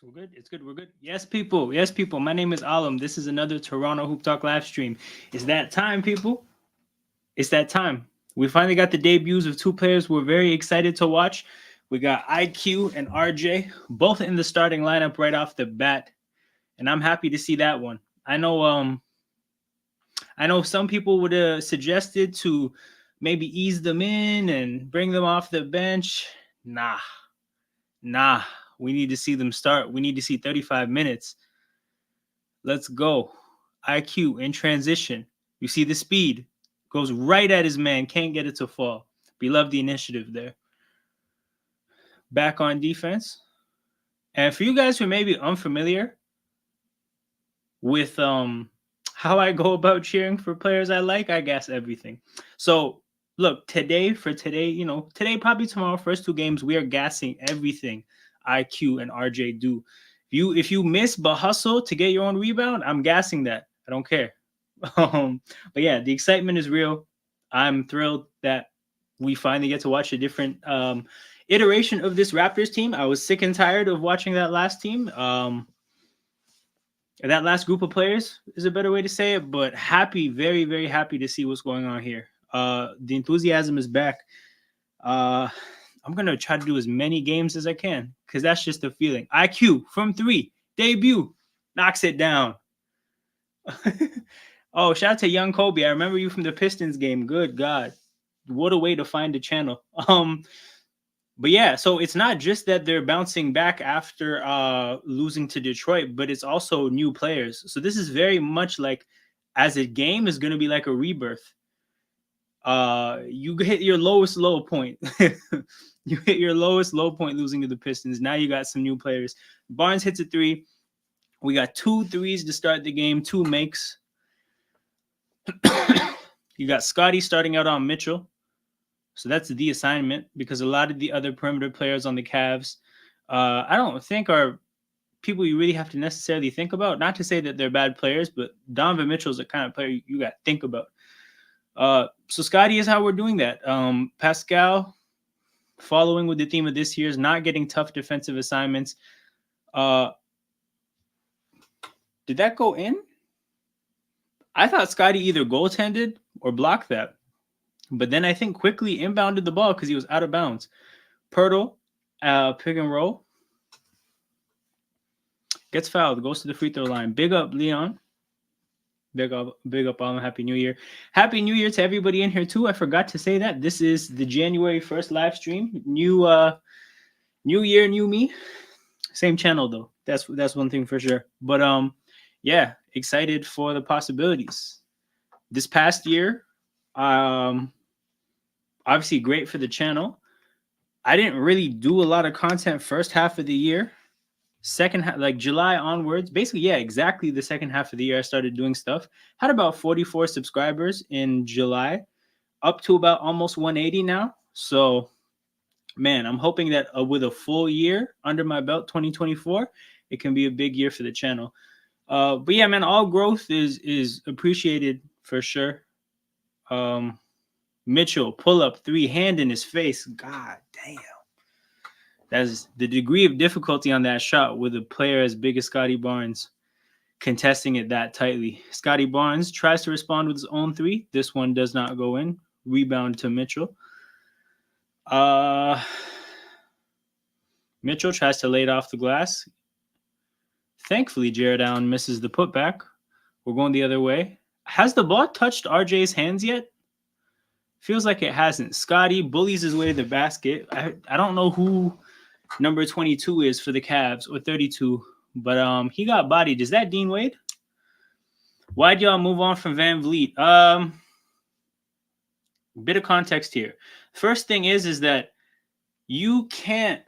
So we're good. It's good. We're good. Yes, people. Yes, people. My name is Alam. This is another Toronto Hoop Talk live stream. It's that time, people. It's that time. We finally got the debuts of two players we're very excited to watch. We got IQ and RJ, both in the starting lineup right off the bat, and I'm happy to see that one. I know some people would have suggested to maybe ease them in and bring them off the bench. Nah, nah. We need to see them start. We need to see 35 minutes. Let's go. IQ in transition. You see the speed. Goes right at his man. Can't get it to fall. We love the initiative there. Back on defense. And for you guys who may be unfamiliar with how I go about cheering for players I like, I guess everything. So look, today, today, probably tomorrow, first two games, we are gassing everything IQ and RJ do. If you miss but hustle to get your own rebound, I'm gassing that. I don't care. But yeah, the excitement is real. I'm thrilled that we finally get to watch a different iteration of this Raptors team. I was sick and tired of watching that last team. That last group of players is a better way to say it, but happy, very, very happy to see what's going on here. The enthusiasm is back. Uh, I'm gonna try to do as many games as I can because that's just the feeling. IQ from three, debut, knocks it down. Oh, shout out to Young Kobe. I remember you from the Pistons game. Good God, what a way to find a channel. But yeah, so it's not just that they're bouncing back after losing to Detroit, but it's also new players. So this is very much like, as a game, is going to be like a rebirth. You hit your lowest low point. You hit your lowest low point losing to the Pistons. Now you got some new players. Barnes hits a three. We got 2 threes to start the game, 2 makes. You got Scotty starting out on Mitchell. So that's the assignment because a lot of the other perimeter players on the Cavs, I don't think are people you really have to necessarily think about. Not to say that they're bad players, but Donovan Mitchell's the kind of player you got to think about. So Scotty is how we're doing that. Pascal, following with the theme of this year, is not getting tough defensive assignments. Did that go in? I thought Scotty either goaltended or blocked that. But then I think quickly inbounded the ball because he was out of bounds. Pirtle, pick and roll. Gets fouled, goes to the free throw line. Big up, Leon. Big up, all. Happy New Year. Happy New Year to everybody in here, too. I forgot to say that. This is the January 1st live stream. New year, new me. Same channel, though. That's one thing for sure. But, yeah, excited for the possibilities. This past year, obviously great for the channel. I didn't really do a lot of content first half of the year. Second half, like July onwards, basically, yeah, exactly the second half of the year, I started doing stuff. Had about 44 subscribers in July, up to about almost 180 now. So, man, I'm hoping that with a full year under my belt, 2024, it can be a big year for the channel. But yeah, man, all growth is appreciated for sure. Mitchell, pull up, 3, hand in his face. God damn. That's the degree of difficulty on that shot with a player as big as Scotty Barnes contesting it that tightly. Scotty Barnes tries to respond with his own 3. This one does not go in. Rebound to Mitchell. Mitchell tries to lay it off the glass. Thankfully, Jared Allen misses the putback. We're going the other way. Has the ball touched RJ's hands yet? Feels like it hasn't. Scotty bullies his way to the basket. I don't know who number 22 is for the Cavs, or 32, but he got bodied. Is that Dean Wade? Why'd y'all move on from Van Vliet? Bit of context here. First thing is that you can't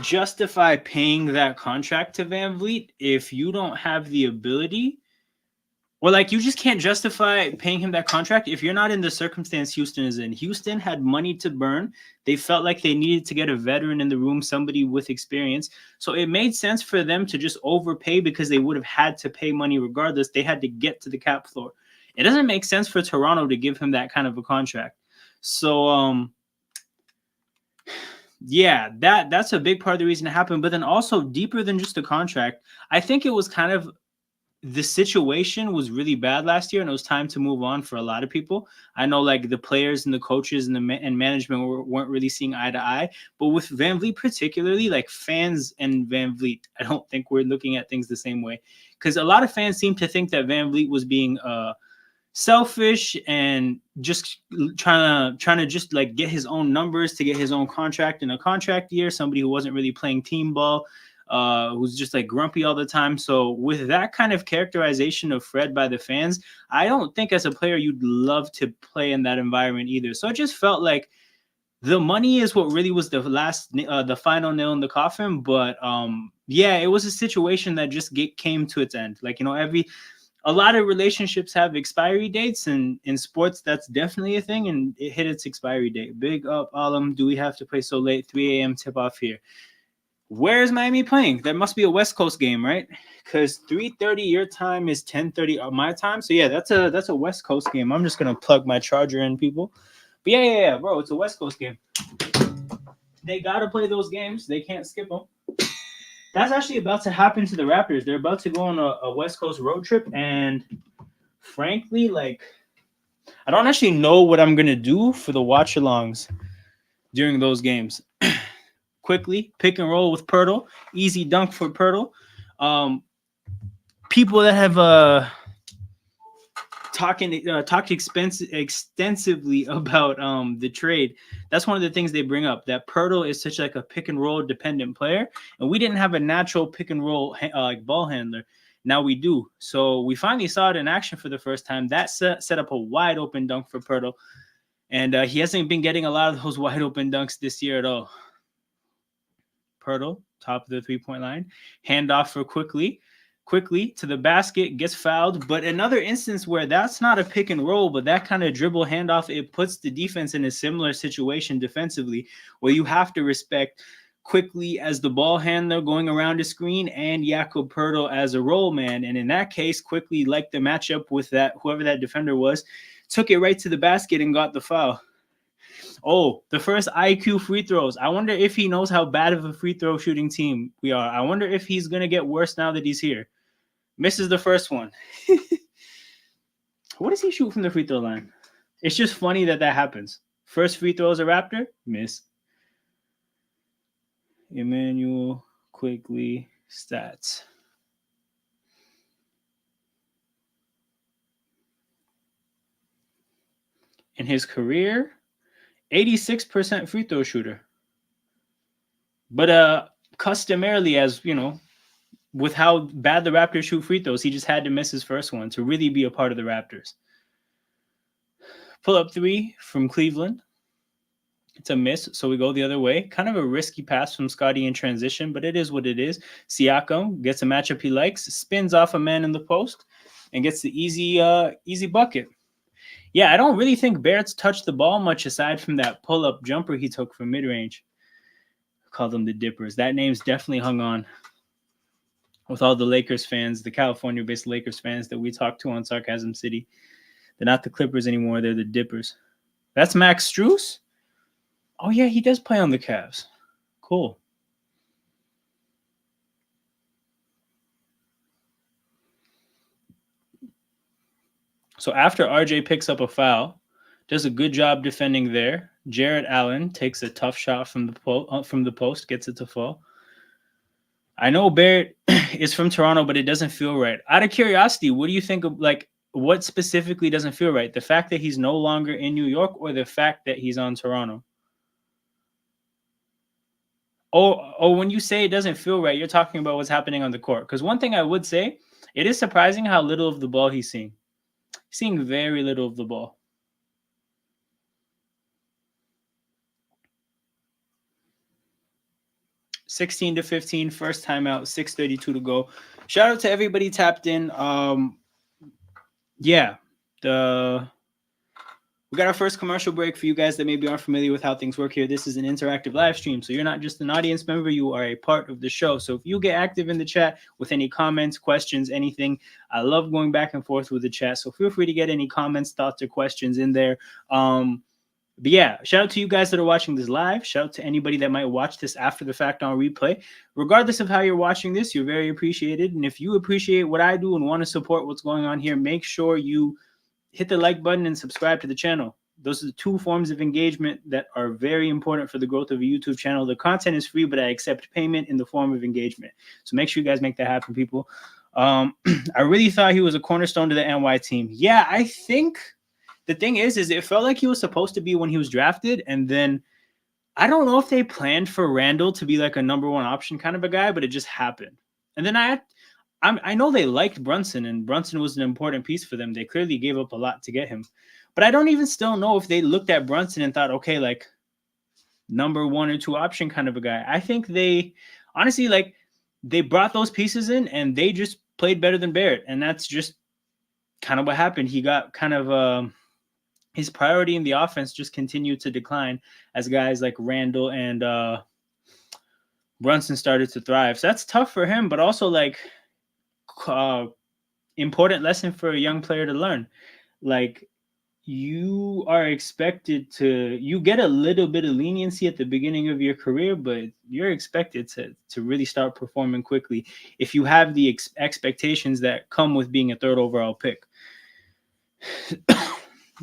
justify paying that contract to Van Vliet if you don't have the ability, or like you just can't justify paying him that contract if you're not in the circumstance Houston is in. Houston had money to burn. They felt like they needed to get a veteran in the room, somebody with experience. So it made sense for them to just overpay because they would have had to pay money regardless. They had to get to the cap floor. It doesn't make sense for Toronto to give him that kind of a contract. So Yeah, that's a big part of the reason it happened. But then also deeper than just a contract, I think it was kind of the situation was really bad last year, and it was time to move on for a lot of people. I know, like the players and the coaches and and management weren't really seeing eye to eye. But with Van Vliet particularly, like fans and Van Vliet, I don't think we're looking at things the same way, because a lot of fans seem to think that Van Vliet was being selfish and just trying to just like get his own numbers to get his own contract in a contract year. Somebody who wasn't really playing team ball, who's just like grumpy all the time. So with that kind of characterization of Fred by the fans, I don't think as a player you'd love to play in that environment either. So it just felt like the money is what really was the final nail in the coffin. But yeah, it was a situation that just came to its end. Like, a lot of relationships have expiry dates, and in sports that's definitely a thing, and it hit its expiry date. Big up Alam. Do we have to play so late? 3 a.m. tip off here. Where is Miami playing? That must be a West Coast game, right? Because 3:30 your time is 10:30 my time. So yeah, that's a West Coast game. I'm just gonna plug my charger in, people. But yeah, bro, it's a West Coast game. They gotta play those games. They can't skip them. That's actually about to happen to the Raptors. They're about to go on a West Coast road trip, and frankly, like, I don't actually know what I'm gonna do for the watchalongs during those games. Quickly pick and roll with Pirtle, easy dunk for Pirtle. People that have talked extensively about the trade. That's one of the things they bring up, that Pirtle is such like a pick and roll dependent player, and we didn't have a natural pick and roll like ball handler. Now we do. So we finally saw it in action for the first time. That set up a wide open dunk for Pirtle, and he hasn't been getting a lot of those wide open dunks this year at all. Pirtle, top of the 3-point line, handoff for quickly to the basket, gets fouled. But another instance where that's not a pick and roll, but that kind of dribble handoff, it puts the defense in a similar situation defensively, where you have to respect Quickly as the ball handler going around the screen and Jakob Pirtle as a roll man. And in that case, Quickly liked the matchup with that whoever that defender was, took it right to the basket and got the foul. Oh, the first IQ free throws. I wonder if he knows how bad of a free throw shooting team we are. I wonder if he's going to get worse now that he's here. Misses the first one. What does he shoot from the free throw line? It's just funny that happens. First free throw as a Raptor, miss. Emmanuel Quickly stats. In his career, 86% free throw shooter. But customarily, as you know, with how bad the Raptors shoot free throws, he just had to miss his first one to really be a part of the Raptors. Pull up three from Cleveland. It's a miss, so we go the other way. Kind of a risky pass from Scotty in transition, but it is what it is. Siakam gets a matchup he likes, spins off a man in the post, and gets the easy bucket. Yeah, I don't really think Barrett's touched the ball much aside from that pull-up jumper he took from mid-range. Called them the Dippers. That name's definitely hung on with all the Lakers fans, the California-based Lakers fans that we talk to on Sarcasm City. They're not the Clippers anymore. They're the Dippers. That's Max Strus? Oh, yeah, he does play on the Cavs. Cool. So after RJ picks up a foul, does a good job defending there. Jarrett Allen takes a tough shot from the post, gets it to fall. I know Barrett is from Toronto, but it doesn't feel right. Out of curiosity, what do you think of, like, what specifically doesn't feel right? The fact that he's no longer in New York, or the fact that he's on Toronto? Oh, when you say it doesn't feel right, you're talking about what's happening on the court. Because one thing I would say, it is surprising how little of the ball he's seeing. He's seeing very little of the ball. (16-15), first timeout, 6:32 to go. Shout out to everybody tapped in. Yeah, we got our first commercial break. For you guys that maybe aren't familiar with how things work here, this is an interactive live stream, so you're not just an audience member, you are a part of the show. So if you get active in the chat with any comments, questions, anything, I love going back and forth with the chat, so feel free to get any comments, thoughts, or questions in there. But yeah, shout out to you guys that are watching this live. Shout out to anybody that might watch this after the fact on replay. Regardless of how you're watching this, you're very appreciated. And if you appreciate what I do and want to support what's going on here, make sure you hit the like button and subscribe to the channel. Those are the two forms of engagement that are very important for the growth of a YouTube channel. The content is free, but I accept payment in the form of engagement. So make sure you guys make that happen, people. I really thought he was a cornerstone to the NY team. Yeah, I think the thing is it felt like he was supposed to be when he was drafted, and then I don't know if they planned for Randall to be like a number one option kind of a guy, but it just happened. And then I know they liked Brunson, and Brunson was an important piece for them. They clearly gave up a lot to get him. But I don't even still know if they looked at Brunson and thought, okay, like number one or two option kind of a guy. I think they honestly, like, they brought those pieces in and they just played better than Barrett. And that's just kind of what happened. He got kind of his priority in the offense just continued to decline as guys like Randall and Brunson started to thrive. So that's tough for him, but also like important lesson for a young player to learn. Like, you are expected to, you get a little bit of leniency at the beginning of your career, but you're expected to really start performing quickly if you have the expectations that come with being a third overall pick.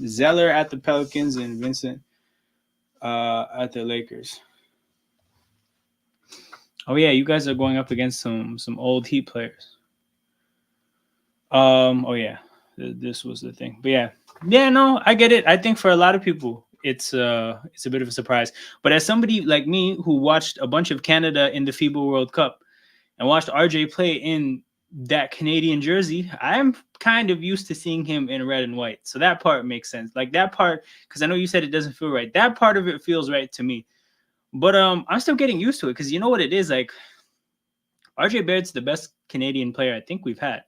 Zeller at the Pelicans and Vincent at the Lakers. Oh yeah, you guys are going up against some old Heat players. Oh yeah, this was the thing. But yeah, no, I get it. I think for a lot of people, it's a bit of a surprise. But as somebody like me who watched a bunch of Canada in the FIBA World Cup and watched RJ play in that Canadian jersey, I'm kind of used to seeing him in red and white. So that part makes sense. Like that part, because I know you said it doesn't feel right. That part of it feels right to me. But I'm still getting used to it because you know what it is. Like, RJ Barrett's the best Canadian player I think we've had.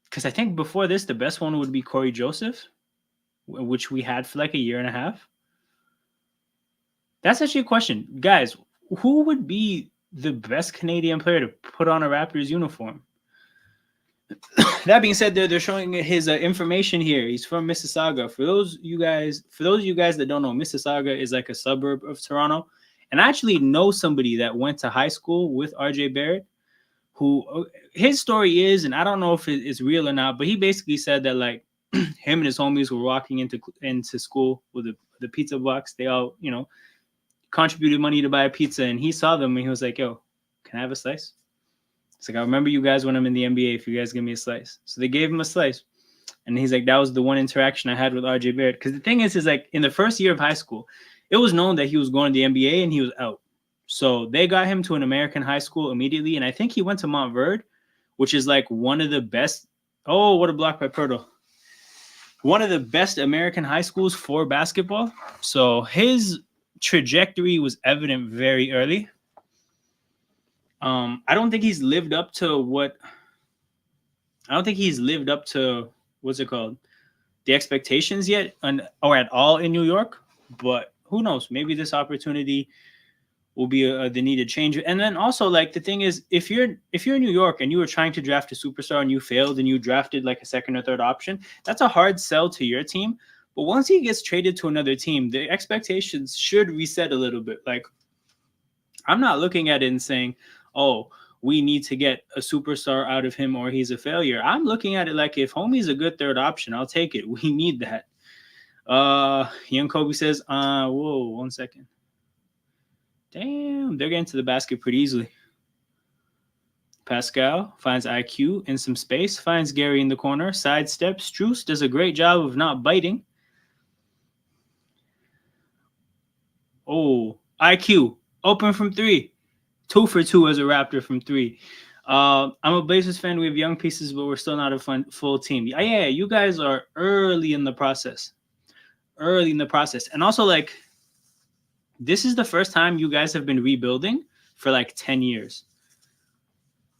Because I think before this, the best one would be Corey Joseph, which we had for like a year and a half. That's actually a question. Guys, who would be the best Canadian player to put on a Raptors uniform? That being said, they're showing his information here. He's from Mississauga. For those of you guys that don't know, Mississauga is like a suburb of Toronto. And I actually know somebody that went to high school with RJ Barrett, who his story is, and I don't know if it's real or not, but he basically said that like him and his homies were walking into school with the pizza box. They all, contributed money to buy a pizza, and he saw them and he was like, "Yo, can I have a slice?" It's like, "I remember you guys when I'm in the NBA. If you guys give me a slice," so they gave him a slice, and he's like, "That was the one interaction I had with RJ Barrett." Because the thing is like in the first year of high school, it was known that he was going to the NBA and he was out. So they got him to an American high school immediately, and I think he went to Montverde, which is like one of the best. Oh, what a block by Pirtle! One of the best American high schools for basketball. So his trajectory was evident very early. I don't think he's lived up to what's it called, the expectations yet, or at all in New York. But who knows? Maybe this opportunity will be the needed change. And then also, like, the thing is, if you're in New York and you were trying to draft a superstar and you failed and you drafted like a second or third option, that's a hard sell to your team. But once he gets traded to another team, the expectations should reset a little bit. Like, I'm not looking at it and saying, oh, we need to get a superstar out of him or he's a failure. I'm looking at it like, if homie's a good third option, I'll take it. We need that. Young Kobe says, whoa, 1 second. Damn, they're getting to the basket pretty easily. Pascal finds IQ in some space, finds Gary in the corner, sidesteps. Strus does a great job of not biting. Oh, IQ, open from three. 2 for 2 as a Raptor from three. I'm a Blazers fan. We have young pieces, but we're still not a full team. Yeah, you guys are early in the process. And also, like, this is the first time you guys have been rebuilding for like 10 years.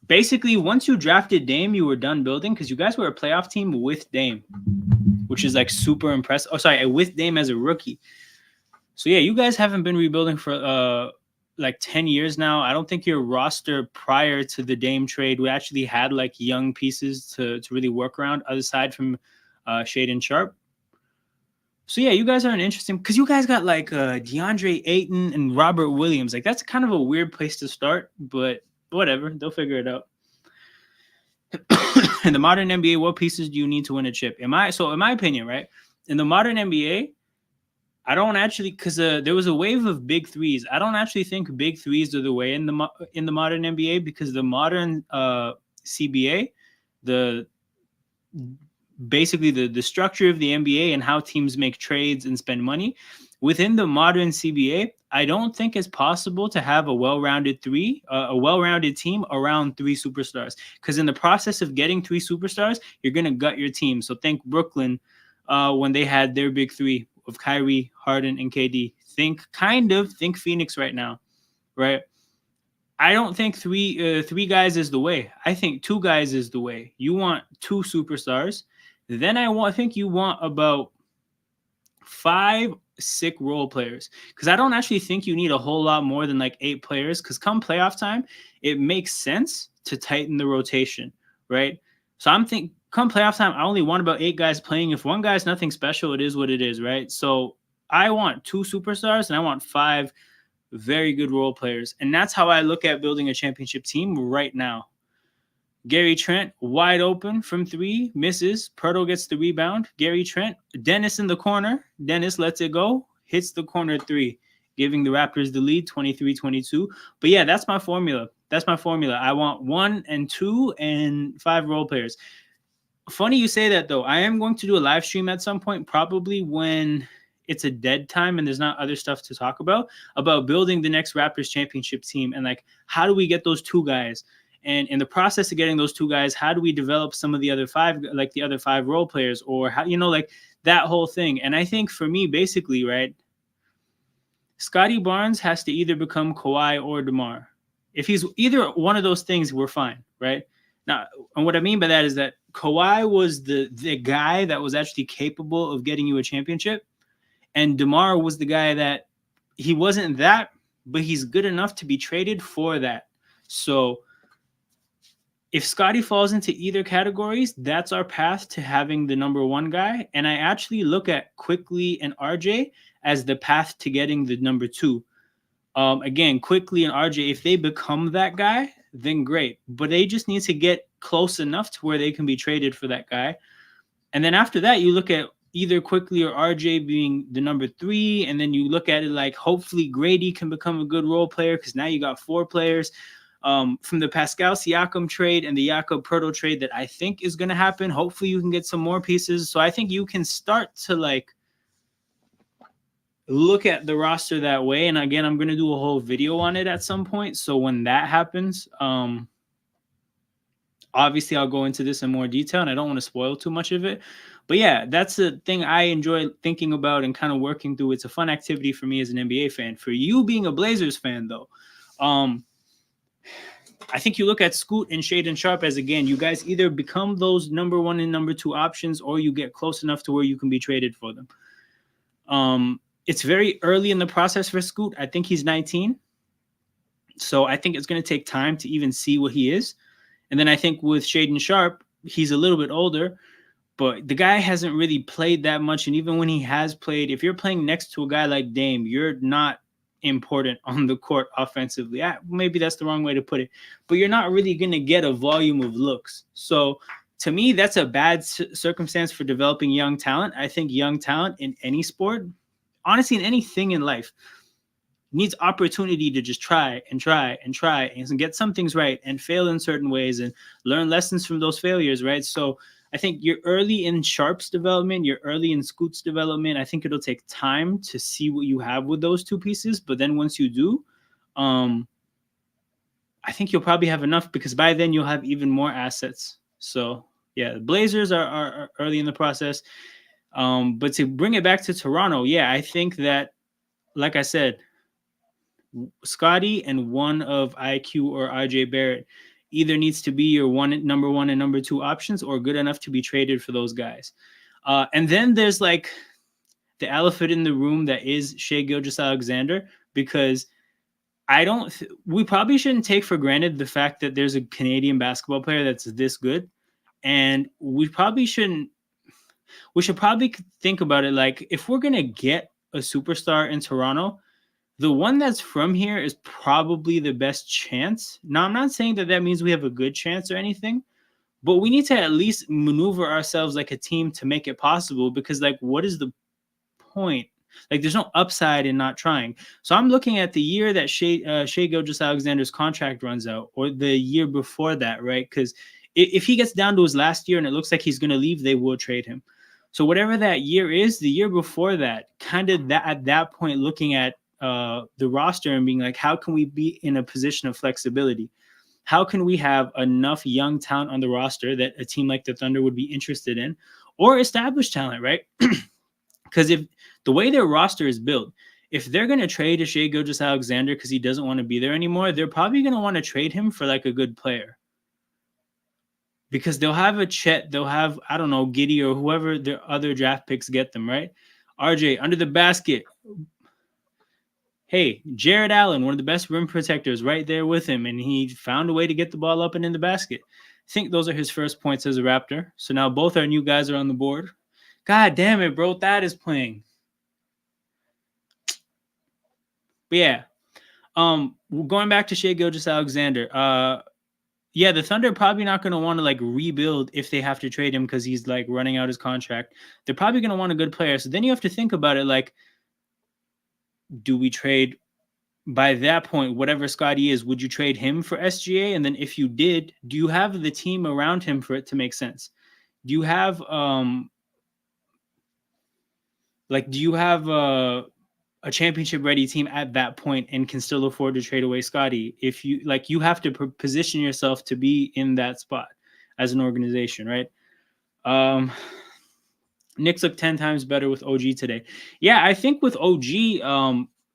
Basically, once you drafted Dame, you were done building because you guys were a playoff team with Dame, which is like super impressive. Oh, sorry, with Dame as a rookie. So yeah, you guys haven't been rebuilding for like 10 years now. I don't think your roster prior to the Dame trade, we actually had like young pieces to really work around, aside from Shaedon Sharpe. So yeah, you guys are an interesting because you guys got like DeAndre Ayton and Robert Williams. Like that's kind of a weird place to start, but whatever, they'll figure it out. In the modern NBA, what pieces do you need to win a chip? In my opinion, right? In the modern NBA, I don't actually because there was a wave of big threes. I don't actually think big threes are the way in the modern NBA because the modern CBA, the basically the structure of the NBA and how teams make trades and spend money within the modern CBA. I don't think it's possible to have a well-rounded team around three superstars. Because in the process of getting three superstars, you're gonna gut your team. So think Brooklyn when they had their big three of Kyrie, Harden, and KD. Think Phoenix right now, right? I don't think three guys is the way. I think two guys is the way. You want two superstars. Then I think you want about 5 sick role players because I don't actually think you need a whole lot more than like 8 players because come playoff time, it makes sense to tighten the rotation, right? So I'm thinking come playoff time, I only want about 8 guys playing. If one guy's nothing special, it is what it is, right? So I want 2 superstars and I want 5 very good role players. And that's how I look at building a championship team right now. Gary Trent, wide open from 3, misses. Pirtle gets the rebound. Gary Trent, Dennis in the corner. Dennis lets it go, hits the corner 3, giving the Raptors the lead 23-22. But yeah, that's my formula. I want 1 and 2 and 5 role players. Funny you say that, though. I am going to do a live stream at some point, probably when it's a dead time and there's not other stuff to talk about building the next Raptors championship team and like how do we get those 2 guys, and in the process of getting those 2 guys, how do we develop some of the other 5, like the other 5 role players, or how, like that whole thing. And I think for me, basically, right, Scotty Barnes has to either become Kawhi or DeMar. If he's either one of those things, we're fine, right? Now, and what I mean by that is that Kawhi was the guy that was actually capable of getting you a championship. And DeMar was the guy that he wasn't that, but he's good enough to be traded for that. So if Scotty falls into either categories, that's our path to having the number 1 guy. And I actually look at Quickly and RJ as the path to getting the number 2. Again, Quickly and RJ, if they become that guy, then great. But they just need to get close enough to where they can be traded for that guy. And then after that, you look at either Quickly or RJ being the number 3, and then you look at it like hopefully Grady can become a good role player because now you got 4 players. From the Pascal Siakam trade and the Jakob Poeltl trade that I think is going to happen, hopefully you can get some more pieces. So I think you can start to like look at the roster that way. And again, I'm going to do a whole video on it at some point. So when that happens, obviously I'll go into this in more detail and I don't want to spoil too much of it. But yeah, that's the thing I enjoy thinking about and kind of working through. It's a fun activity for me as an NBA fan. For you being a Blazers fan, though, I think you look at Scoot and Shaedon Sharpe as, again, you guys either become those number 1 and number 2 options or you get close enough to where you can be traded for them. It's very early in the process for Scoot. I think he's 19. So I think it's going to take time to even see what he is. And then I think with Shaedon Sharpe, he's a little bit older, but the guy hasn't really played that much. And even when he has played, if you're playing next to a guy like Dame, you're not important on the court offensively. Maybe that's the wrong way to put it, but you're not really going to get a volume of looks. So to me, that's a bad circumstance for developing young talent. I think young talent in any sport, honestly, in anything in life, needs opportunity to just try and get some things right and fail in certain ways and learn lessons from those failures, right? So I think you're early in Sharpe's development, you're early in Scoot's development. I think it'll take time to see what you have with those 2 pieces. But then once you do, I think you'll probably have enough because by then you'll have even more assets. So yeah, the Blazers are early in the process. But to bring it back to Toronto, yeah, I think that, like I said, Scotty and one of IQ or RJ Barrett either needs to be your number 1 and number 2 options or good enough to be traded for those guys. And then there's like the elephant in the room that is Shai Gilgeous-Alexander, because we probably shouldn't take for granted the fact that there's a Canadian basketball player that's this good. And we probably shouldn't we should probably think about it like if we're gonna get a superstar in Toronto, the one that's from here is probably the best chance. Now, I'm not saying that that means we have a good chance or anything, but we need to at least maneuver ourselves like a team to make it possible because, like, what is the point? Like, there's no upside in not trying. So I'm looking at the year that Shea Gilgeous-Alexander's contract runs out, or the year before that, right? Because if he gets down to his last year and it looks like he's going to leave, they will trade him. So whatever that year is, the year before that, kind of that at that point, looking at the roster and being like, how can we be in a position of flexibility? How can we have enough young talent on the roster that a team like the Thunder would be interested in, or established talent, right? Because if the way their roster is built, if they're going to trade Shai Gilgeous-Alexander because he doesn't want to be there anymore, they're probably going to want to trade him for like a good player. Because they'll have a Chet, they'll have, I don't know, Giddy or whoever their other draft picks get them, right? RJ, under the basket. Hey, Jared Allen, one of the best rim protectors, right there with him, and he found a way to get the ball up and in the basket. I think those are his first points as a Raptor. So now both our new guys are on the board. God damn it, bro. Thad is playing. But yeah. Going back to Shai Gilgeous-Alexander. Yeah, the Thunder are probably not going to want to like rebuild if they have to trade him because he's like running out his contract. They're probably going to want a good player. So then you have to think about it like, do we trade by that point, whatever Scotty is, would you trade him for SGA? And then if you did, do you have the team around him for it to make sense? Do you have a championship ready team at that point and can still afford to trade away Scotty? If you like, you have to position yourself to be in that spot as an organization, right? Knicks look 10 times better with OG today. Yeah, I think with OG,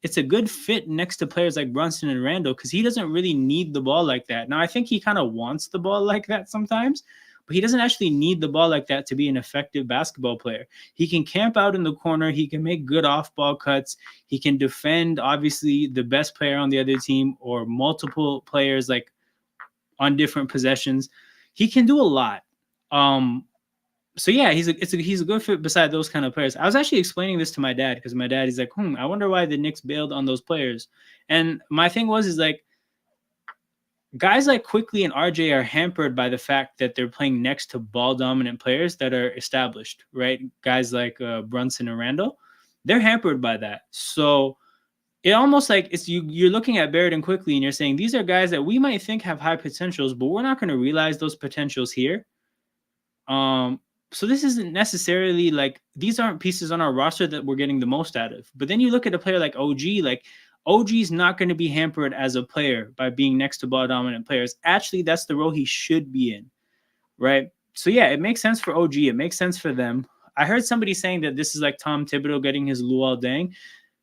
it's a good fit next to players like Brunson and Randall because he doesn't really need the ball like that. Now, I think he kind of wants the ball like that sometimes, but he doesn't actually need the ball like that to be an effective basketball player. He can camp out in the corner. He can make good off-ball cuts. He can defend, obviously, the best player on the other team or multiple players like on different possessions. He can do a lot. So yeah, he's a good fit beside those kind of players. I was actually explaining this to my dad because my dad is like, I wonder why the Knicks bailed on those players. And my thing is like, guys like Quickly and RJ are hampered by the fact that they're playing next to ball dominant players that are established, right? Guys like Brunson and Randall, they're hampered by that. So it almost like it's you're looking at Barrett and Quickly and you're saying these are guys that we might think have high potentials, but we're not going to realize those potentials here. So this isn't necessarily like these aren't pieces on our roster that we're getting the most out of. But then you look at a player like OG's not going to be hampered as a player by being next to ball dominant players. Actually, that's the role he should be in, right? So yeah, it makes sense for OG. It makes sense for them. I heard somebody saying that this is like Tom Thibodeau getting his Luol Deng.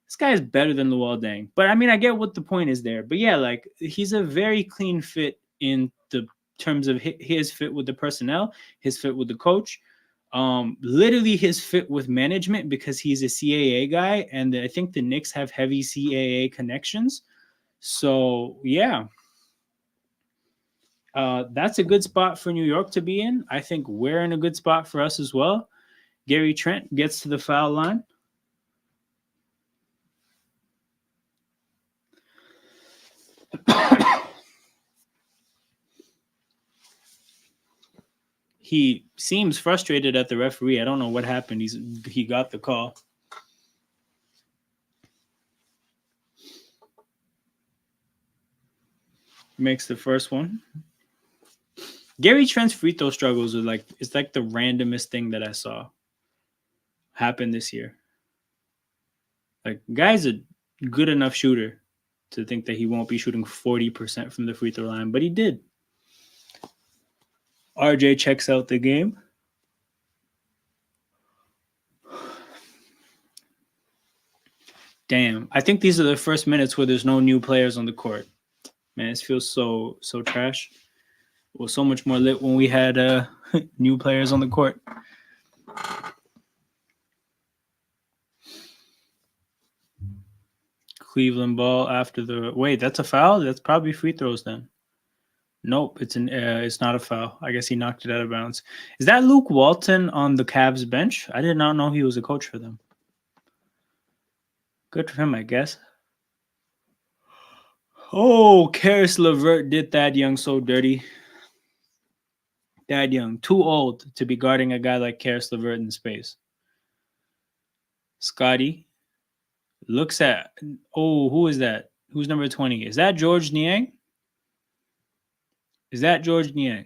This guy is better than Luol Deng. But I mean, I get what the point is there. But yeah, like he's a very clean fit in the terms of his fit with the personnel, his fit with the coach. Literally his fit with management because he's a CAA guy, and I think the Knicks have heavy CAA connections. So yeah, that's a good spot for New York to be in. I think we're in a good spot for us as well. Gary Trent gets to the foul line. He seems frustrated at the referee. I don't know what happened. He got the call. Makes the first one. Gary Trent's free throw struggles are like it's like the randomest thing that I saw happen this year. Like, guy's a good enough shooter to think that he won't be shooting 40% from the free throw line, but he did. RJ checks out the game. Damn, I think these are the first minutes where there's no new players on the court. Man, this feels so trash. It was so much more lit when we had new players on the court. Cleveland ball after the... Wait, that's a foul? That's probably free throws then. Nope, it's not a foul. I guess he knocked it out of bounds. Is that Luke Walton on the Cavs bench? I did not know he was a coach for them. Good for him, I guess. Oh, Karis LeVert did Thad Young so dirty. Thad Young, too old to be guarding a guy like Karis LeVert in space. Scotty looks at, oh, who is that? Who's number 20? Is that George Niang? Is that George Niang?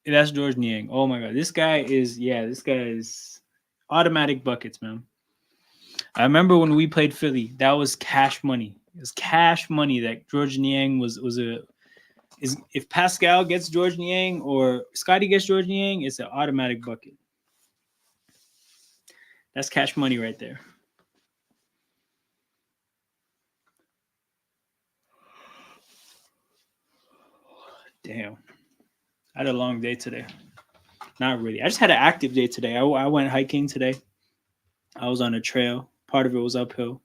That's George Niang. Oh my God. This guy is automatic buckets, man. I remember when we played Philly, that was cash money. It was cash money that George Niang was a is if Pascal gets George Niang or Scotty gets George Niang, it's an automatic bucket. That's cash money right there. Damn. I had a long day today. Not really. I just had an active day today. I went hiking today. I was on a trail. Part of it was uphill.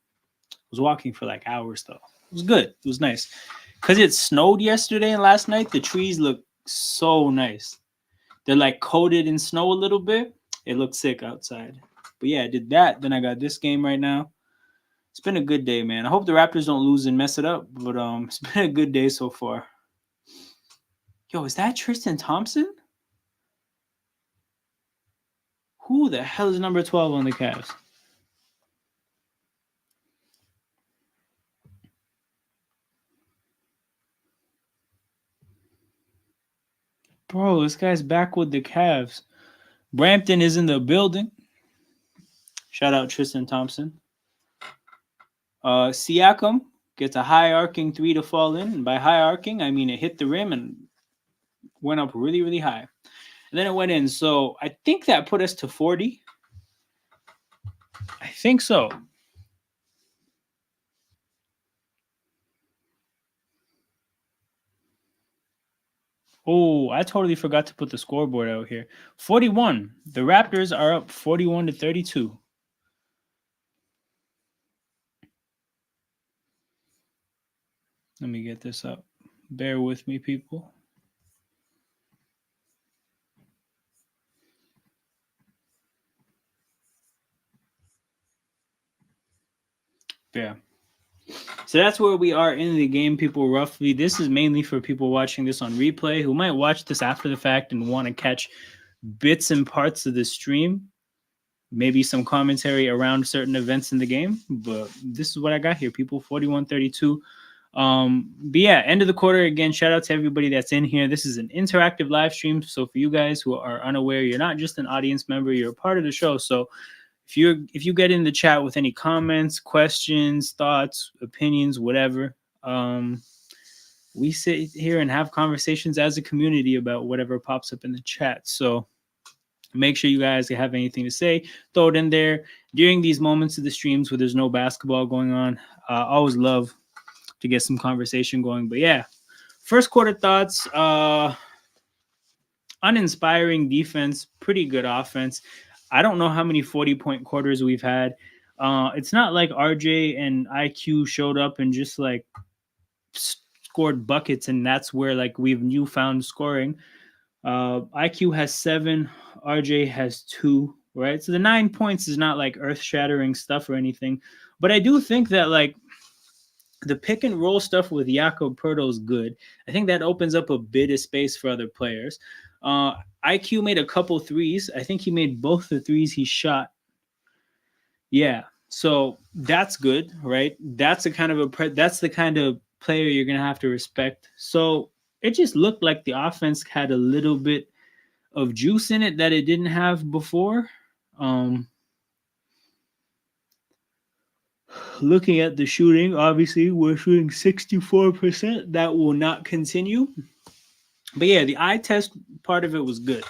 I was walking for like hours though. It was good. It was nice. Because it snowed yesterday and last night, the trees look so nice. They're like coated in snow a little bit. It looked sick outside. But yeah, I did that. Then I got this game right now. It's been a good day, man. I hope the Raptors don't lose and mess it up. But it's been a good day so far. Yo, is that Tristan Thompson? Who the hell is number 12 on the Cavs? Bro, this guy's back with the Cavs. Brampton is in the building. Shout out Tristan Thompson. Siakam gets a high arcing three to fall in. And by high arcing, I mean it hit the rim and went up really, really high. And then it went in. So I think that put us to 40. I think so. Oh, I totally forgot to put the scoreboard out here. 41. The Raptors are up 41 to 32. Let me get this up. Bear with me, people. Yeah. So that's where we are in the game, people, roughly. This is mainly for people watching this on replay who might watch this after the fact and want to catch bits and parts of the stream. Maybe some commentary around certain events in the game. But this is what I got here, people. 41-32. But yeah, end of the quarter again. Shout out to everybody that's in here. This is an interactive live stream. So for you guys who are unaware, you're not just an audience member, you're a part of the show. So if you get in the chat with any comments, questions, thoughts, opinions, whatever, we sit here and have conversations as a community about whatever pops up in the chat. So make sure you guys have anything to say, throw it in there during these moments of the streams where there's no basketball going on. Always love to get some conversation going. But yeah, first quarter thoughts. Uninspiring defense, pretty good offense. I don't know how many 40-point quarters we've had. It's not like RJ and IQ showed up and just like scored buckets, and that's where like we've newfound scoring. IQ has 7, RJ has 2, right? So the 9 points is not like earth-shattering stuff or anything. But I do think that like the pick and roll stuff with Jakob Poeltl is good. I think that opens up a bit of space for other players. IQ made a couple threes. I think he made both the threes he shot. Yeah, so that's good, right? That's the kind of player you're gonna have to respect. So it just looked like the offense had a little bit of juice in it that it didn't have before. Looking at the shooting, obviously we're shooting 64%. That will not continue. But yeah, the eye test part of it was good.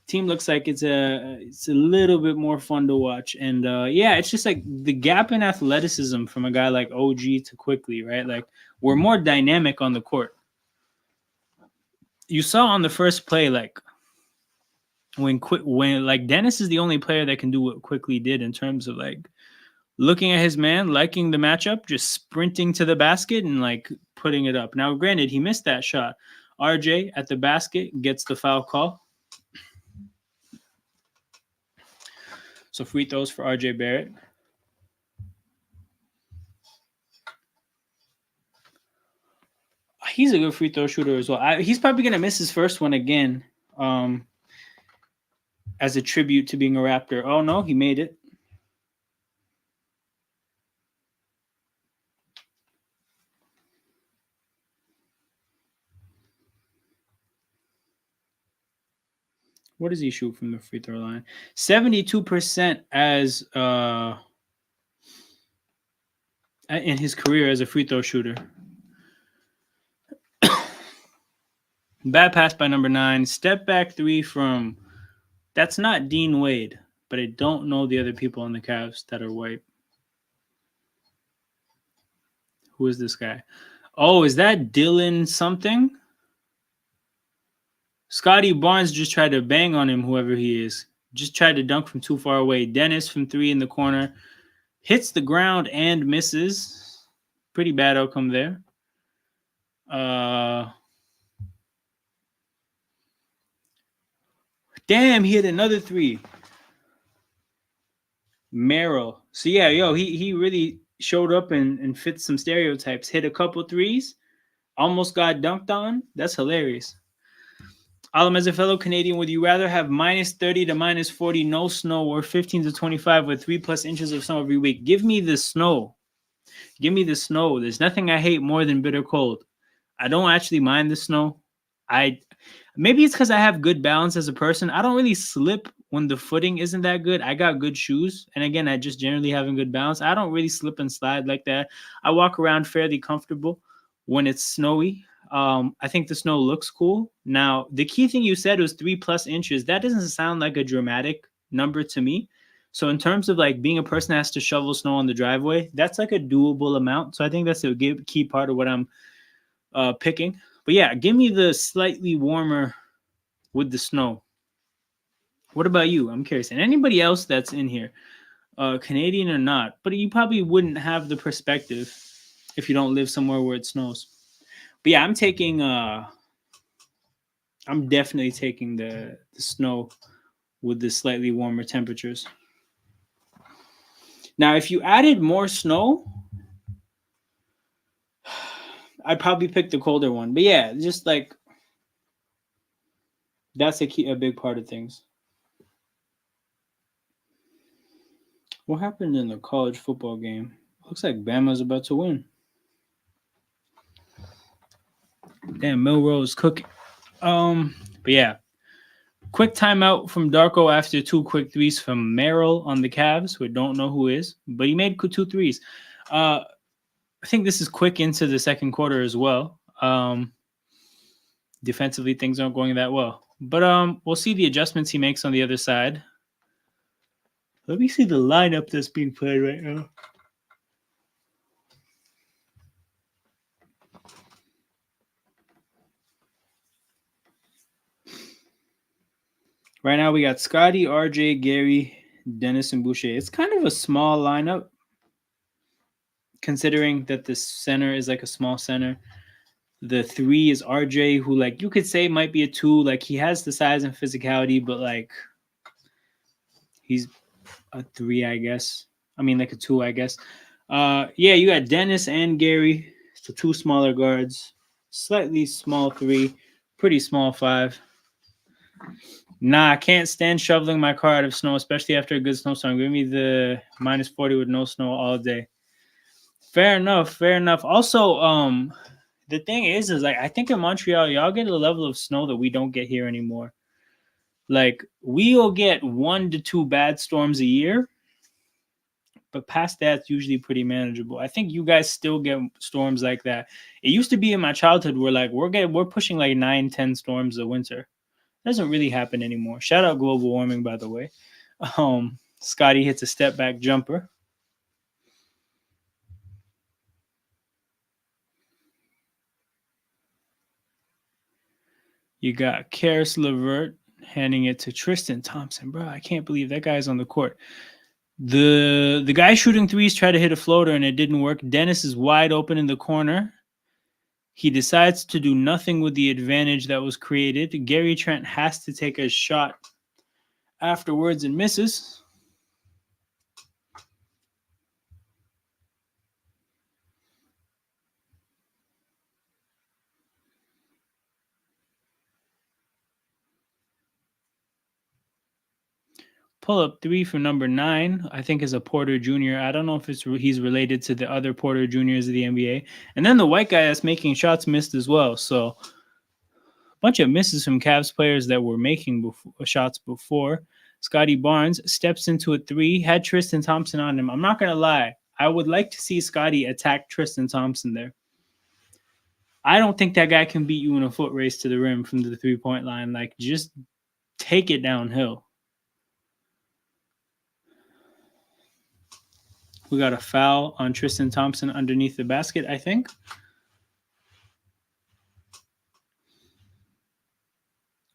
Team looks like it's a little bit more fun to watch. And yeah, it's just like the gap in athleticism from a guy like OG to Quickly, right? Like we're more dynamic on the court. You saw on the first play, like when like Dennis is the only player that can do what Quickly did in terms of like looking at his man, liking the matchup, just sprinting to the basket and like putting it up. Now, granted, he missed that shot. RJ at the basket gets the foul call. So free throws for RJ Barrett. He's a good free throw shooter as well. He's probably going to miss his first one again as a tribute to being a Raptor. Oh, no, he made it. What does he shoot from the free throw line? 72% as in his career as a free throw shooter. Bad pass by number 9. Step back 3 from... That's not Dean Wade, but I don't know the other people on the Cavs that are white. Who is this guy? Oh, is that Dylan something? Scotty Barnes just tried to bang on him, whoever he is. Just tried to dunk from too far away. Dennis from 3 in the corner. Hits the ground and misses. Pretty bad outcome there. Damn, he hit another 3. Merrill. So, yeah, he really showed up and fit some stereotypes. Hit a couple 3s. Almost got dunked on. That's hilarious. Alam, as a fellow Canadian, would you rather have minus 30 to minus 40 no snow or 15 to 25 with 3+ inches of snow every week? Give me the snow. Give me the snow. There's nothing I hate more than bitter cold. I don't actually mind the snow. Maybe it's because I have good balance as a person. I don't really slip when the footing isn't that good. I got good shoes. And again, I just generally having good balance. I don't really slip and slide like that. I walk around fairly comfortable when it's snowy. I think the snow looks cool. Now, the key thing you said was 3+ inches. That doesn't sound like a dramatic number to me. So in terms of like being a person that has to shovel snow on the driveway, that's like a doable amount. So I think that's a key part of what I'm picking. But yeah, give me the slightly warmer with the snow. What about you? I'm curious. And anybody else that's in here, Canadian or not, but you probably wouldn't have the perspective if you don't live somewhere where it snows. But yeah, I'm definitely taking the snow with the slightly warmer temperatures. Now, if you added more snow, I'd probably pick the colder one. But yeah, just like that's a big part of things. What happened in the college football game? Looks like Bama's about to win. Damn, Milroe's cooking. But yeah. Quick timeout from Darko after 2 quick 3s from Merrill on the Cavs, who I don't know who is, but he made 2 3s. I think this is quick into the second quarter as well. Defensively, things aren't going that well. But we'll see the adjustments he makes on the other side. Let me see the lineup that's being played right now. Right now, we got Scotty, RJ, Gary, Dennis, and Boucher. It's kind of a small lineup, considering that the center is like a small center. The 3 is RJ, who like you could say might be a 2. Like he has the size and physicality, but like he's a 3, I guess. I mean, like a 2, I guess. Yeah, you got Dennis and Gary. So 2 smaller guards, slightly small 3, pretty small 5. Nah, I can't stand shoveling my car out of snow, especially after a good snowstorm. Give me the minus 40 with no snow all day. Fair enough. Also, the thing is like I think in Montreal, y'all get a level of snow that we don't get here anymore. Like we'll get 1 to 2 bad storms a year, but past that, it's usually pretty manageable. I think you guys still get storms like that. It used to be in my childhood where like we're pushing like 9-10 storms a winter. Doesn't really happen anymore. Shout out global warming, by the way. Scotty hits a step back jumper. You got Karis LeVert handing it to Tristan Thompson. Bro, I can't believe that guy's on the court. The guy shooting 3s tried to hit a floater and it didn't work. Dennis is wide open in the corner. He decides to do nothing with the advantage that was created. Gary Trent has to take a shot afterwards and misses. Pull up 3 from number 9, I think is a Porter Jr. I don't know if he's related to the other Porter Juniors of the NBA. And then the white guy that's making shots missed as well. So a bunch of misses from Cavs players that were making shots before. Scotty Barnes steps into a 3, had Tristan Thompson on him. I'm not going to lie. I would like to see Scotty attack Tristan Thompson there. I don't think that guy can beat you in a foot race to the rim from the 3-point line. Like, just take it downhill. We got a foul on Tristan Thompson underneath the basket, I think.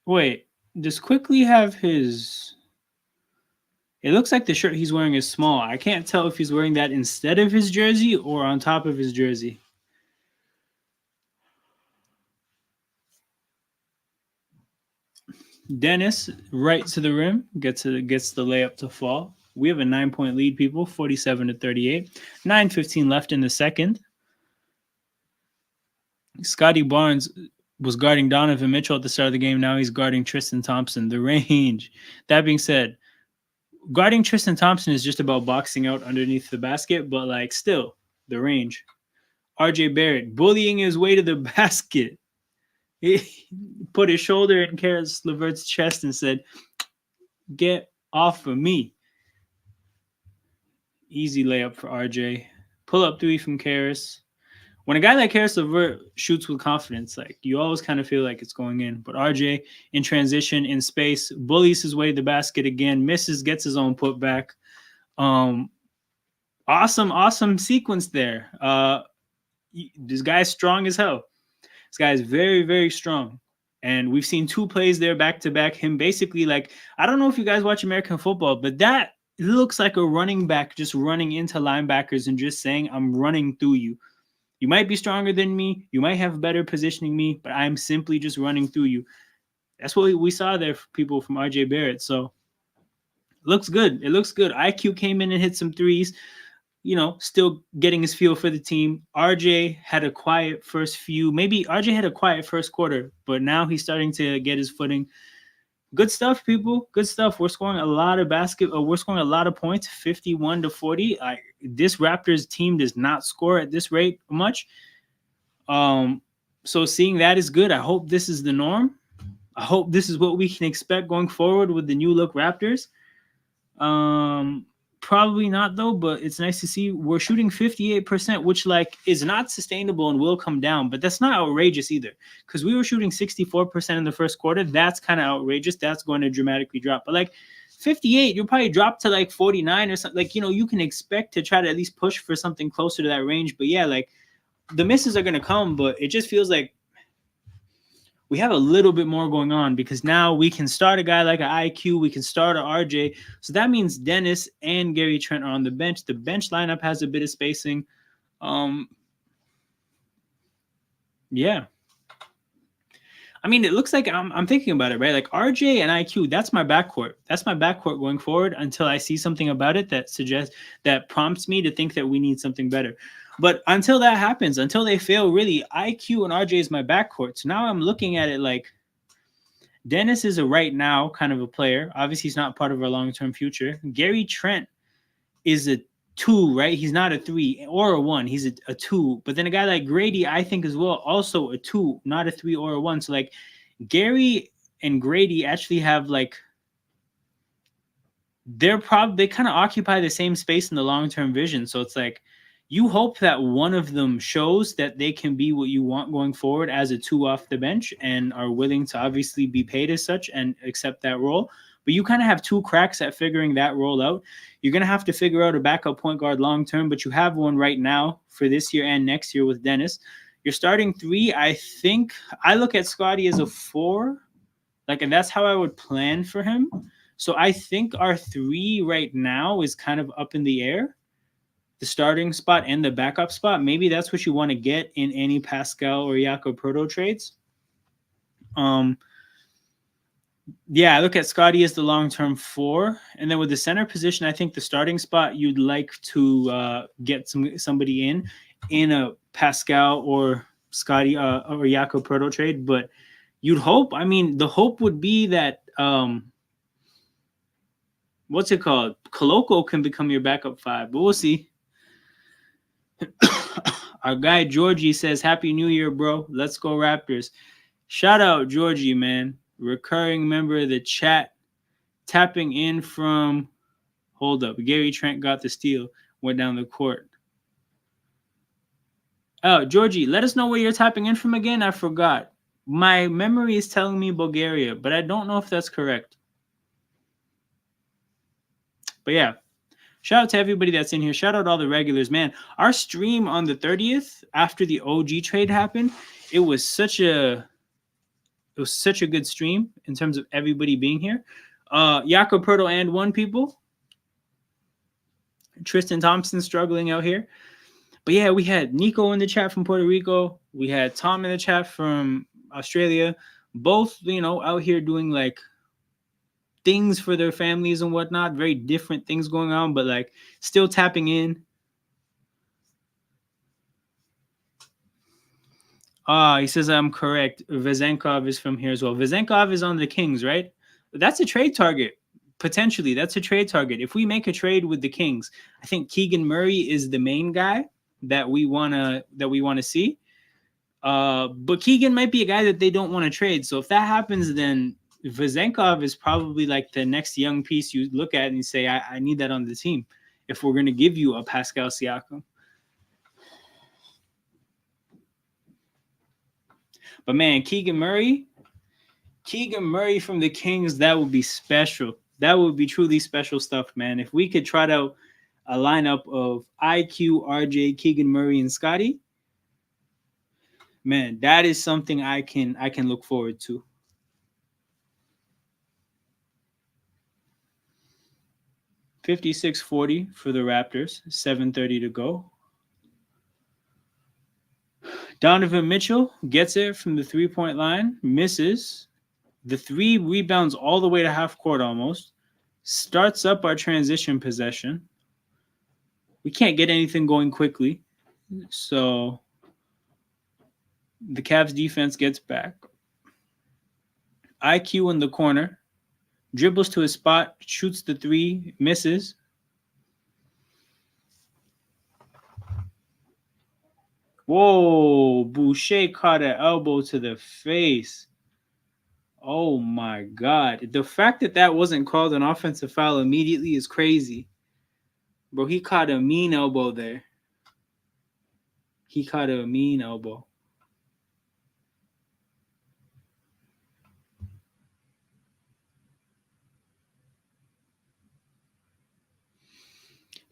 Wait, does Quickly have his... It looks like the shirt he's wearing is small. I can't tell if he's wearing that instead of his jersey or on top of his jersey. Dennis, right to the rim, gets the layup to fall. We have a 9-point lead, people, 47-38. 9:15 left in the second. Scotty Barnes was guarding Donovan Mitchell at the start of the game. Now he's guarding Tristan Thompson. The range. That being said, guarding Tristan Thompson is just about boxing out underneath the basket, but like still, the range. RJ Barrett bullying his way to the basket. He put his shoulder in Karis LeVert's chest and said, "Get off of me." Easy layup for RJ. Pull up 3 from Karis. When a guy like Karis LeVert shoots with confidence, like you always kind of feel like it's going in. But RJ in transition, in space, bullies his way to the basket again, misses, gets his own putback. Awesome sequence there. This guy's strong as hell. This guy is very, very strong. And we've seen 2 plays there back to back. Him basically like, I don't know if you guys watch American football, but that looks like a running back just running into linebackers and just saying, "I'm running through you. You might be stronger than me. You might have better positioning me, but I'm simply just running through you." That's what we saw there for people from RJ Barrett. So it looks good. It looks good. IQ came in and hit some threes. You know, still getting his feel for the team. RJ had a quiet first quarter, but now he's starting to get his footing. Good stuff, people. Good stuff. We're scoring a lot of we're scoring a lot of points, 51-40. This Raptors team does not score at this rate much. So seeing that is good. I hope this is the norm. I hope this is what we can expect going forward with the new look Raptors. Probably not though, but it's nice to see we're shooting 58%, which like is not sustainable and will come down, but that's not outrageous either. Because we were shooting 64% in the first quarter. That's kind of outrageous. That's going to dramatically drop. But like 58, you'll probably drop to like 49 or something. Like, you know, you can expect to try to at least push for something closer to that range. But yeah, like the misses are gonna come, but it just feels like we have a little bit more going on because now we can start a guy like an IQ, we can start an RJ. So that means Dennis and Gary Trent are on the bench. The bench lineup has a bit of spacing. Yeah. I mean, it looks like I'm thinking about it, right? Like RJ and IQ, that's my backcourt. That's my backcourt going forward until I see something about it that prompts me to think that we need something better. But until that happens, until they fail, really, IQ and RJ is my backcourt. So now I'm looking at it like Dennis is a right now kind of a player. Obviously, he's not part of our long-term future. Gary Trent is a 2, right? He's not a 3 or a 1. He's a 2. But then a guy like Grady, I think as well, also a 2, not a 3 or a 1. So like Gary and Grady actually have like they kind of occupy the same space in the long-term vision. So it's like you hope that one of them shows that they can be what you want going forward as a 2 off the bench and are willing to obviously be paid as such and accept that role. But you kind of have 2 cracks at figuring that role out. You're going to have to figure out a backup point guard long-term, but you have one right now for this year and next year with Dennis. You're starting 3. I think I look at Scotty as a 4, and that's how I would plan for him. So I think our 3 right now is kind of up in the air. the starting spot and the backup spot, maybe that's what you want to get in any Pascal or Jakob Proto trades. Yeah, I look at Scotty as the long-term 4, and then with the center position, I think the starting spot you'd like to get somebody in a Pascal or Scotty or Jakob Proto trade, but you'd hope. I mean, the hope would be that what's it called? Koloko can become your backup 5, but we'll see. Our guy Georgie says, "Happy New Year, bro. Let's go Raptors." Shout out Georgie, man. Recurring member of the chat. Tapping in from, hold up, Gary Trent got the steal, went down the court. Oh, Georgie, let us know where you're tapping in from again. I forgot. My memory is telling me Bulgaria, but I don't know if that's correct. But yeah, shout out to everybody that's in here. Shout out all the regulars, man. Our stream on the 30th after the OG trade happened, it was such a good stream in terms of everybody being here. Jakob Pertl and 1 people. Tristan Thompson struggling out here. But yeah, we had Nico in the chat from Puerto Rico. We had Tom in the chat from Australia. Both, out here doing like things for their families and whatnot. Very different things going on, but like still tapping in. He says I'm correct. Vezenkov is from here as well. Vezenkov is on the Kings, right? That's a trade target. Potentially, that's a trade target. If we make a trade with the Kings, I think Keegan Murray is the main guy that we wanna see. But Keegan might be a guy that they don't want to trade. So if that happens, then Vezenkov is probably like the next young piece you look at and you say, I need that on the team if we're going to give you a Pascal Siakam. But man, Keegan Murray from the Kings, that would be special. That would be truly special stuff, man. If we could trot out a lineup of IQ, RJ, Keegan Murray, and Scotty, man, that is something I can look forward to. $56.40 for the Raptors. 7:30 to go. Donovan Mitchell gets it from the 3-point line, misses. The 3 rebounds all the way to half court almost. Starts up our transition possession. We can't get anything going quickly. So the Cavs defense gets back. IQ in the corner. Dribbles to his spot, shoots the 3, misses. Whoa, Boucher caught an elbow to the face. Oh my God. The fact that wasn't called an offensive foul immediately is crazy. Bro, he caught a mean elbow there. He caught a mean elbow.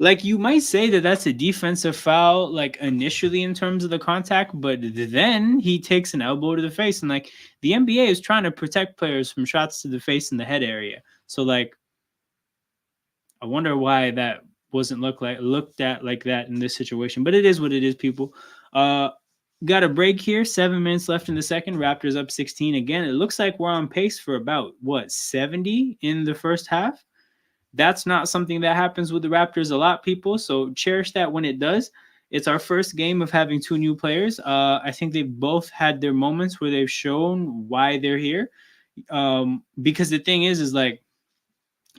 Like, you might say that that's a defensive foul, like, initially in terms of the contact, but then he takes an elbow to the face. And, like, the NBA is trying to protect players from shots to the face in the head area. So, like, I wonder why that wasn't looked at like that in this situation. But it is what it is, people. Got a break here. 7 minutes left in the second. Raptors up 16 again. It looks like we're on pace for about, 70 in the first half. That's not something that happens with the Raptors a lot, people. So cherish that when it does. It's our first game of having 2 new players. I think they've both had their moments where they've shown why they're here. Because the thing is like,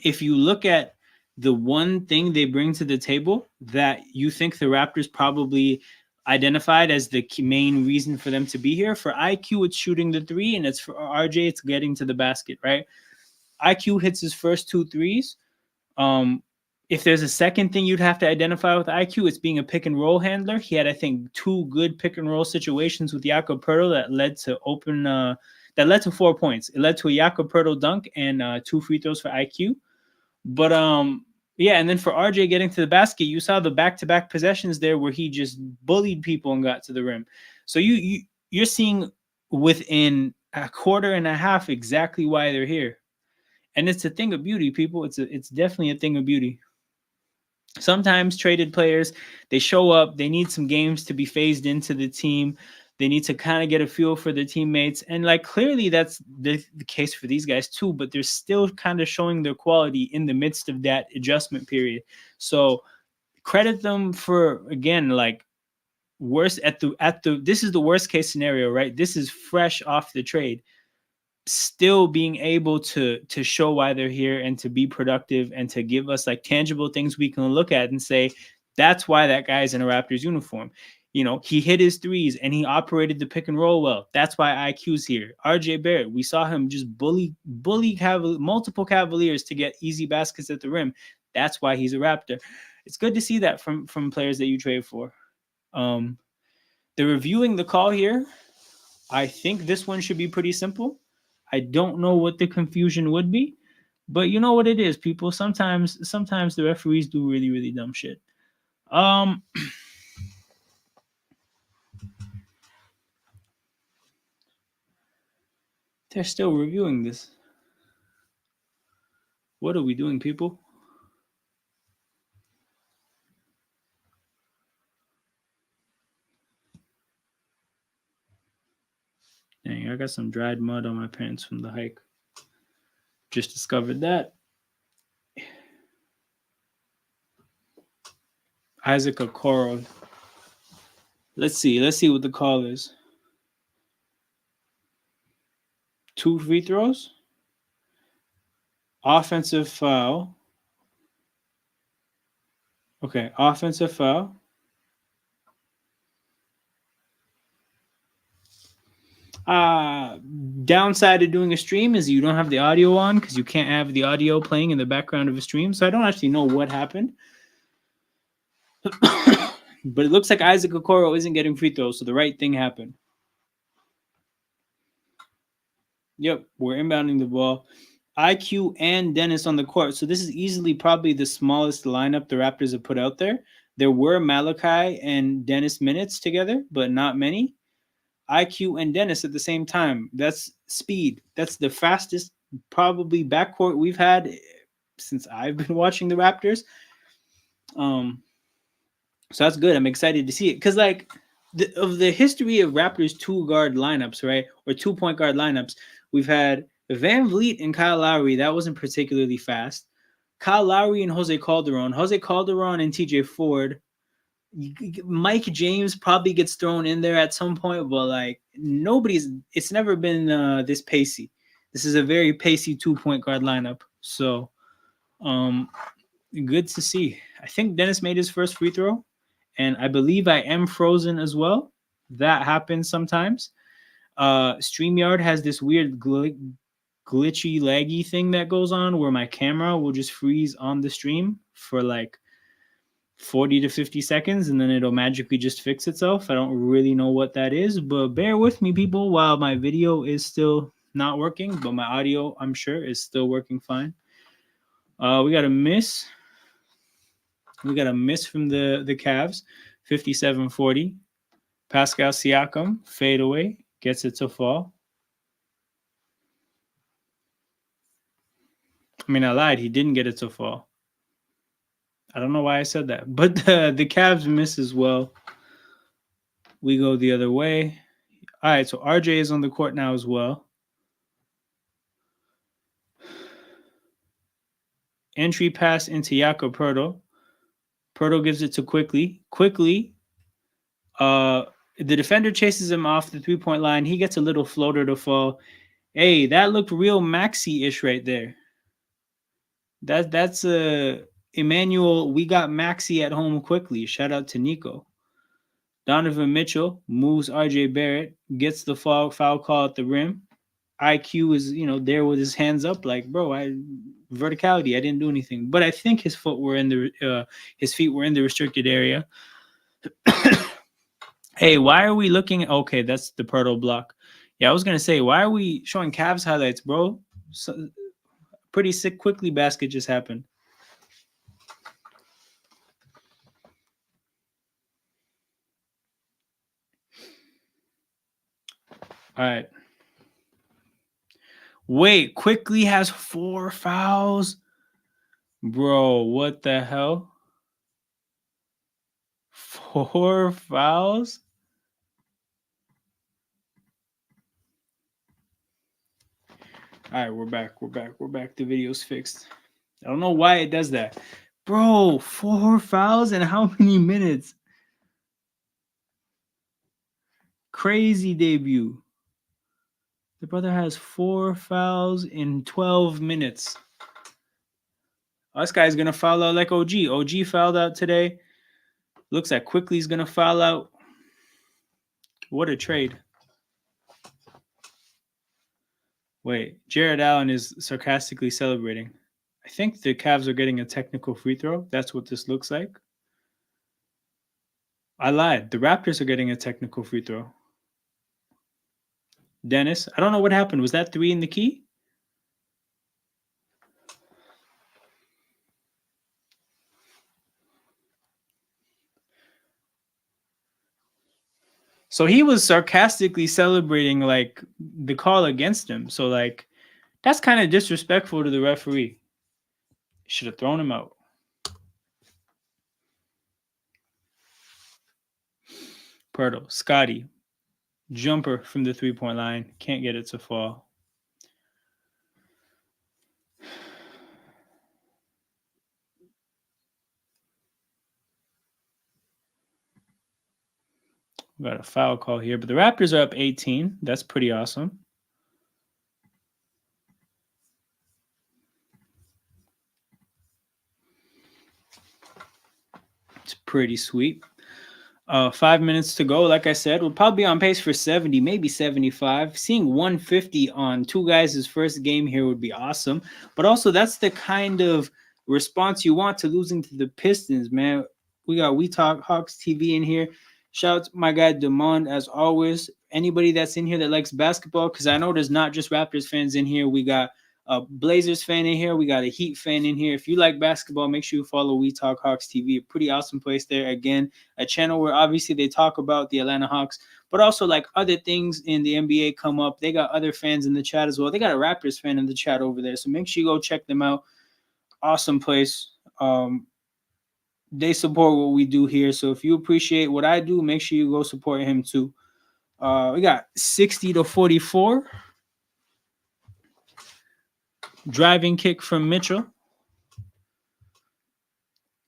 if you look at the one thing they bring to the table that you think the Raptors probably identified as the main reason for them to be here, for IQ, it's shooting the 3, and it's for RJ, it's getting to the basket, right? IQ hits his first 2 threes. If there's a second thing you'd have to identify with IQ, it's being a pick and roll handler. He had, I think, 2 good pick and roll situations with Jakob Pertl that led to 4 points. It led to a Jakob Pertl dunk and 2 free throws for IQ. But yeah, and then for RJ getting to the basket, you saw the back-to-back possessions there where he just bullied people and got to the rim. So you're seeing within a quarter and a half exactly why they're here. And it's a thing of beauty, people. It's definitely a thing of beauty. Sometimes traded players, they show up, they need some games to be phased into the team. They need to kind of get a feel for their teammates. And like clearly that's the case for these guys too, but they're still kind of showing their quality in the midst of that adjustment period. So credit them for, again, like worst at the this is the worst case scenario, right? This is fresh off the trade, still being able to show why they're here and to be productive and to give us like tangible things we can look at and say that's why that guy's in a Raptors uniform. You know, he hit his threes and he operated the pick and roll well. That's why IQ's here. RJ Barrett, we saw him just bully multiple Cavaliers to get easy baskets at the rim. That's why he's a Raptor. It's good to see that from players that you trade for. They're reviewing the call here. I think this one should be pretty simple. I don't know what the confusion would be, but you know what it is, people. Sometimes the referees do really dumb shit. They're still reviewing this. What are we doing, people? Dang, I got some dried mud on my pants from the hike. Just discovered that. Isaac Okoro. Let's see what the call is. 2 free throws. Offensive foul. Okay, offensive foul. Downside of doing a stream is you don't have the audio on because you can't have the audio playing in the background of a stream. So I don't actually know what happened. But it looks like Isaac Okoro isn't getting free throws, so the right thing happened. Yep, we're inbounding the ball. IQ and Dennis on the court. So this is easily probably the smallest lineup the Raptors have put out there. There were Malachi and Dennis minutes together, but not many. IQ and Dennis at the same time. That's speed. That's the fastest probably backcourt we've had since I've been watching the Raptors. So that's good. I'm excited to see it because like of the history of Raptors 2 guard lineups, right, or 2 point guard lineups, we've had Van Vliet and Kyle Lowry. That wasn't particularly fast. Kyle Lowry and Jose Calderon. Jose Calderon and TJ Ford. Mike James probably gets thrown in there at some point, but like it's never been this pacey. This is a very pacey 2 point guard lineup. So good to see. I think Dennis made his first free throw, and I believe I am frozen as well. That happens sometimes. StreamYard has this weird glitchy laggy thing that goes on where my camera will just freeze on the stream for like 40 to 50 seconds and then it'll magically just fix itself. I don't really know what that is, but bear with me, people, while my video is still not working, but my audio, I'm sure, is still working fine. We got a miss. We got a miss from the Cavs, 57-40. Pascal Siakam, fade away, gets it to fall. I mean, I lied. He didn't get it to fall. I don't know why I said that, but the Cavs miss as well. We go the other way. All right, so RJ is on the court now as well. Entry pass into Jakob Poeltl. Poeltl gives it to Quickly. The defender chases him off the 3-point line. He gets a little floater to fall. Hey, that looked real Maxey-ish right there. That's Emmanuel. We got Maxey at home quickly. Shout out to Nico. Donovan Mitchell moves RJ Barrett, gets the foul call at the rim. IQ is, there with his hands up, like, bro, verticality. I didn't do anything, but I think his feet were in the restricted area. Hey, why are we looking? Okay, that's the Poeltl block. Yeah, I was gonna say, why are we showing Cavs highlights, bro? So, pretty sick Quickly basket just happened. All right. Wait, Quickly has 4 fouls? Bro, what the hell? 4 fouls. All right, we're back. We're back. The video's fixed. I don't know why it does that. Bro, 4 fouls in how many minutes? Crazy debut. The brother has 4 fouls in 12 minutes. This guy's going to foul out like OG. OG fouled out today. Looks like Quickly's going to foul out. What a trade. Wait, Jared Allen is sarcastically celebrating. I think the Cavs are getting a technical free throw. That's what this looks like. I lied. The Raptors are getting a technical free throw. Dennis, I don't know what happened. Was that 3 in the key? So he was sarcastically celebrating like the call against him. So like that's kind of disrespectful to the referee. Should have thrown him out. Pirtle, Scotty, jumper from the 3-point line. Can't get it to fall. We got a foul call here, but the Raptors are up 18. That's pretty awesome. It's pretty sweet. 5 minutes to go. Like I said, we'll probably be on pace for 70, maybe 75. Seeing 150 on two guys' first game here would be awesome. But also, that's the kind of response you want to losing to the Pistons, man. We got We Talk Hawks TV in here. Shout out to my guy Demond, as always. Anybody that's in here that likes basketball, because I know there's not just Raptors fans in here. We got a Blazers fan in here. We got a Heat fan in here. If you like basketball, make sure you follow We Talk Hawks TV. A pretty awesome place there. Again, a channel where obviously they talk about the Atlanta Hawks, but also like other things in the NBA come up. They got other fans in the chat as well. They got a Raptors fan in the chat over there. So make sure you go check them out. Awesome place. They support what we do here. So if you appreciate what I do, make sure you go support him too. We got 60-44. Driving kick from Mitchell.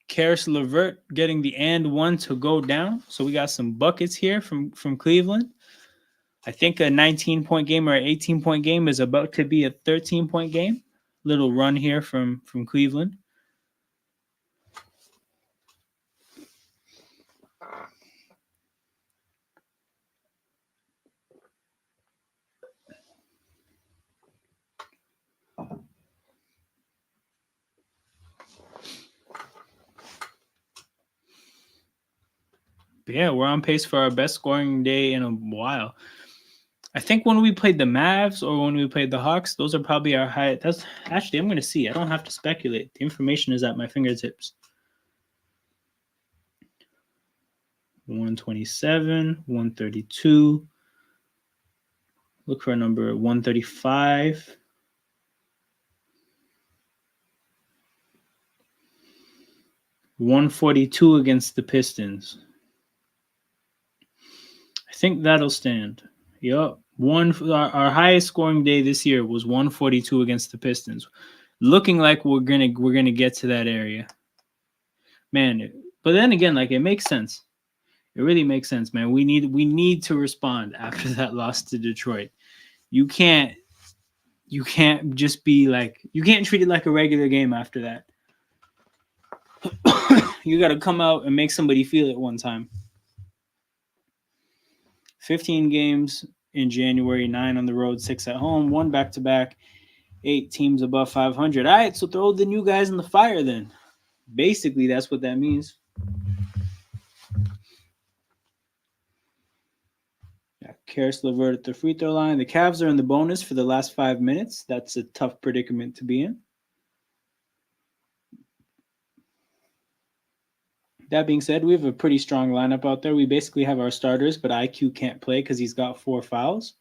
Karis LeVert getting the and one to go down. So we got some buckets here from Cleveland. I think a 19-point game or an 18-point game is about to be a 13-point game. Little run here from Cleveland. But yeah, we're on pace for our best scoring day in a while. I think when we played the Mavs or when we played the Hawks, those are probably our high. That's actually, I'm going to see. I don't have to speculate. The information is at my fingertips. 127, 132. Look for a number 135. 142 against the Pistons. I think that'll stand. Yup. Our highest scoring day this year was 142 against the Pistons. Looking like we're gonna get to that area. Man, but then again, like it makes sense. It really makes sense, man. We need to respond after that loss to Detroit. You can't just be like, you can't treat it like a regular game after that. You got to come out and make somebody feel it one time. 15 games in January, 9 on the road, 6 at home, 1 back-to-back, 8 teams above 500. All right, so throw the new guys in the fire then. Basically, that's what that means. Yeah, Karis LeVert at the free throw line. The Cavs are in the bonus for the last 5 minutes. That's a tough predicament to be in. That being said, we have a pretty strong lineup out there. We basically have our starters, but IQ can't play because he's got 4 fouls.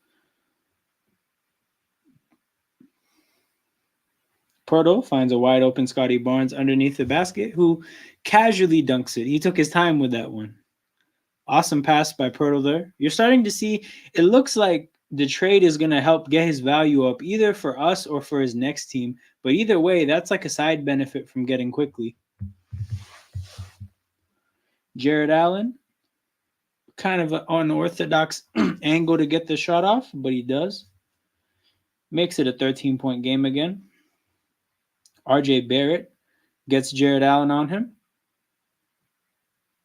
Porto finds a wide open Scotty Barnes underneath the basket, who casually dunks it. He took his time with that one. Awesome pass by Pirtle there. You're starting to see, it looks like the trade is going to help get his value up either for us or for his next team. But either way, that's like a side benefit from getting quickly. Jared Allen, kind of an unorthodox angle to get the shot off, but he does. Makes it a 13-point game again. RJ Barrett gets Jared Allen on him.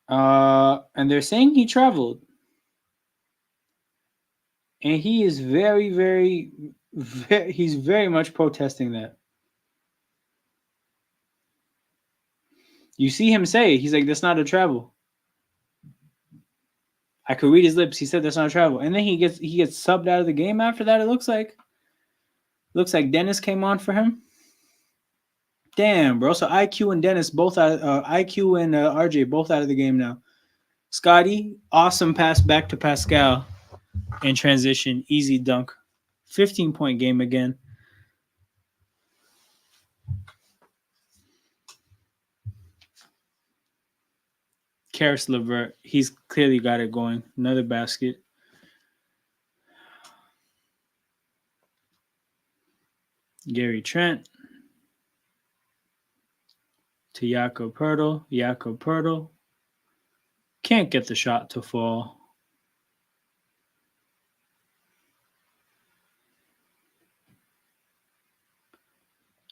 And they're saying he traveled. And he is very, he's very much protesting that. You see him say it. He's like, that's not a travel. I could read his lips. He said that's not a travel. And then he gets subbed out of the game after that, it looks like. Looks like Dennis came on for him. Damn, bro. So IQ and Dennis both out. IQ and RJ both out of the game now. Scotty, awesome pass back to Pascal in transition, easy dunk, 15-point game again. Karis LeVert, he's clearly got it going. Another basket. Gary Trent to Jakob Pertl. Jakob Pertl can't get the shot to fall.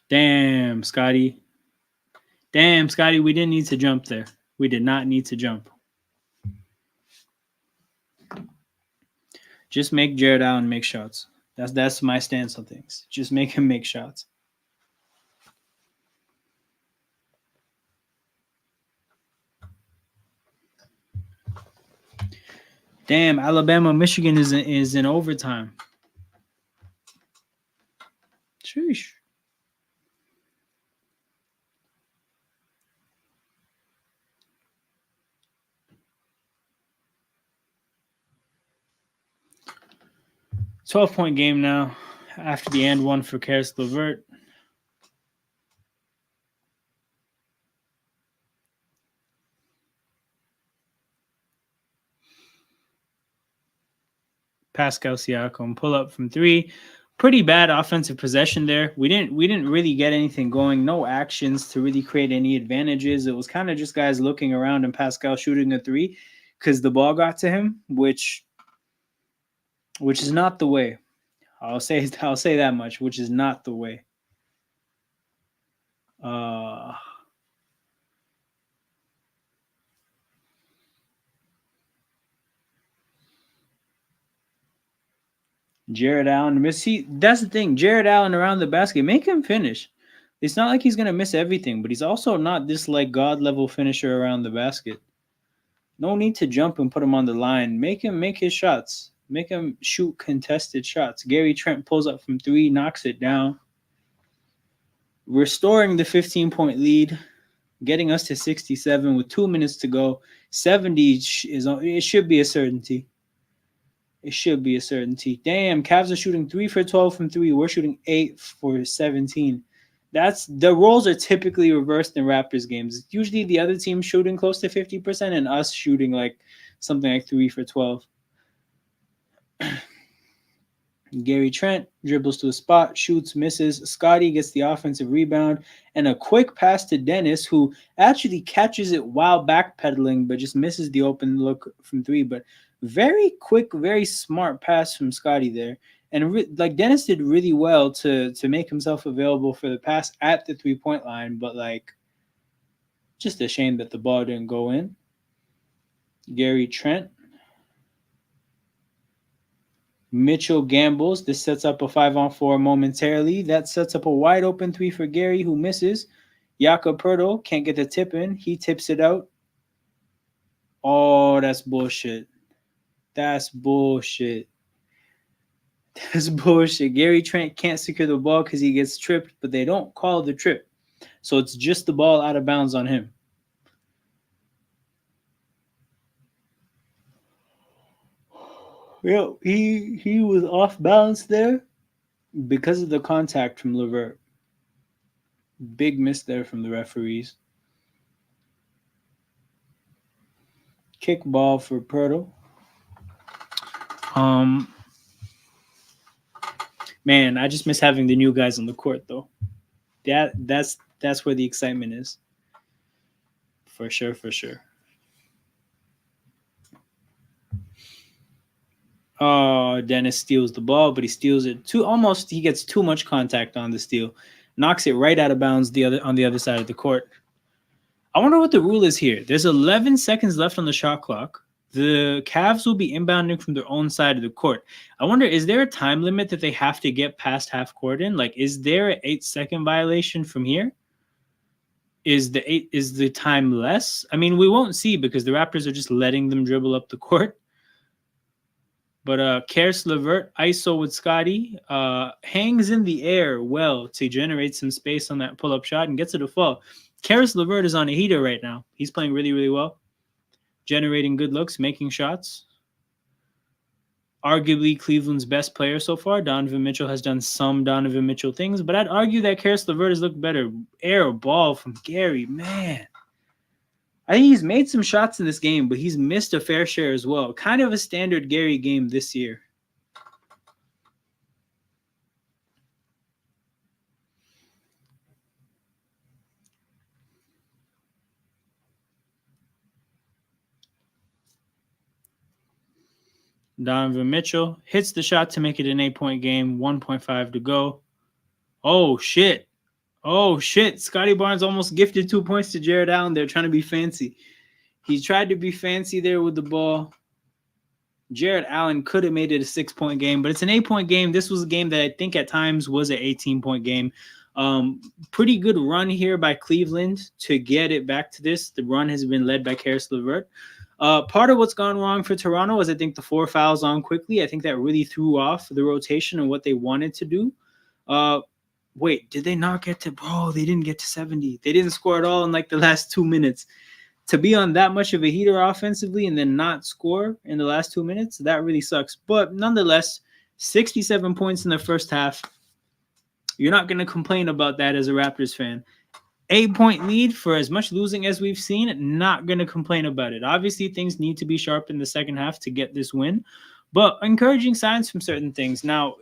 Damn, Scotty. Damn, Scotty, we didn't need to jump there. We did not need to jump. Just make Jared Allen make shots. That's my stance on things. Just make him make shots. Damn, Alabama, Michigan is in overtime. Sheesh. $12-point game now after the end one for Karis LeVert. Pascal Siakam pull up from three. Pretty bad offensive possession there. We didn't really get anything going. No actions to really create any advantages. It was kind of just guys looking around and Pascal shooting a three because the ball got to him, which is not the way. I'll say that much, which is not the way. Jared Allen that's the thing. Jared Allen around the basket, make him finish. It's not like he's gonna miss everything, but he's also not this like god level finisher around the basket. No need to jump and put him on the line. Make him make his shots. Make him shoot contested shots. Gary Trent pulls up from three, knocks it down. Restoring the 15-point lead, getting us to 67 with 2 minutes to go. 70 it should be a certainty. It should be a certainty. Damn, Cavs are shooting 3 for 12 from 3. We're shooting 8 for 17. That's the roles are typically reversed in Raptors games. It's usually the other team shooting close to 50% and us shooting like something like 3 for 12. Gary Trent dribbles to a spot, shoots, misses. Scotty gets the offensive rebound and a quick pass to Dennis, who actually catches it while backpedaling, but just misses the open look from three. But very quick, very smart pass from Scotty there. And like Dennis did really well to make himself available for the pass at the 3-point line, but like just a shame that the ball didn't go in. Gary Trent. Mitchell gambles. This sets up a 5-on-4 momentarily. That sets up a wide open three for Gary, who misses. Jakob Pertl can't get the tip in. He tips it out. Oh, that's bullshit. That's bullshit. That's bullshit. Gary Trent can't secure the ball because he gets tripped, but they don't call the trip. So it's just the ball out of bounds on him. Yeah, he was off balance there because of the contact from LeVert. Big miss there from the referees. Kick ball for Pirtle. Man, I just miss having the new guys on the court though. That's where the excitement is. For sure, for sure. Oh, Dennis steals the ball, but he steals it too almost. He gets too much contact on the steal, knocks it right out of bounds on the other side of the court. I wonder what the rule is here. There's 11 seconds left on the shot clock. The Cavs will be inbounding from their own side of the court. I wonder, is there a time limit that they have to get past half court in? Like, is there an 8-second violation from here? Is the time less? I mean, we won't see because the Raptors are just letting them dribble up the court. But Karis LeVert, ISO with Scotty, hangs in the air well to generate some space on that pull-up shot and gets it to fall. Karis LeVert is on a heater right now. He's playing really, really well, generating good looks, making shots. Arguably Cleveland's best player so far. Donovan Mitchell has done some Donovan Mitchell things, but I'd argue that Karis LeVert has looked better. Air ball from Gary, man. I think he's made some shots in this game, but he's missed a fair share as well. Kind of a standard Gary game this year. Donovan Mitchell hits the shot to make it an 8-point game. 1.5 to go. Oh, shit. Oh, shit. Scotty Barnes almost gifted 2 points to Jared Allen. They're trying to be fancy. He tried to be fancy there with the ball. Jared Allen could have made it a 6-point game, but it's an 8-point game. This was a game that I think at times was an 18-point game. Pretty good run here by Cleveland to get it back to this. The run has been led by Karis LeVert. Part of what's gone wrong for Toronto is I think the 4 fouls on quickly. I think that really threw off the rotation and what they wanted to do. Wait, did they not get to? Bro, they didn't get to 70. They didn't score at all in like the last 2 minutes. To be on that much of a heater offensively and then not score in the last 2 minutes, that really sucks. But nonetheless, 67 points in the first half. You're not going to complain about that as a Raptors fan. 8-point lead for as much losing as we've seen, not going to complain about it. Obviously, things need to be sharp in the second half to get this win, but encouraging signs from certain things. Now,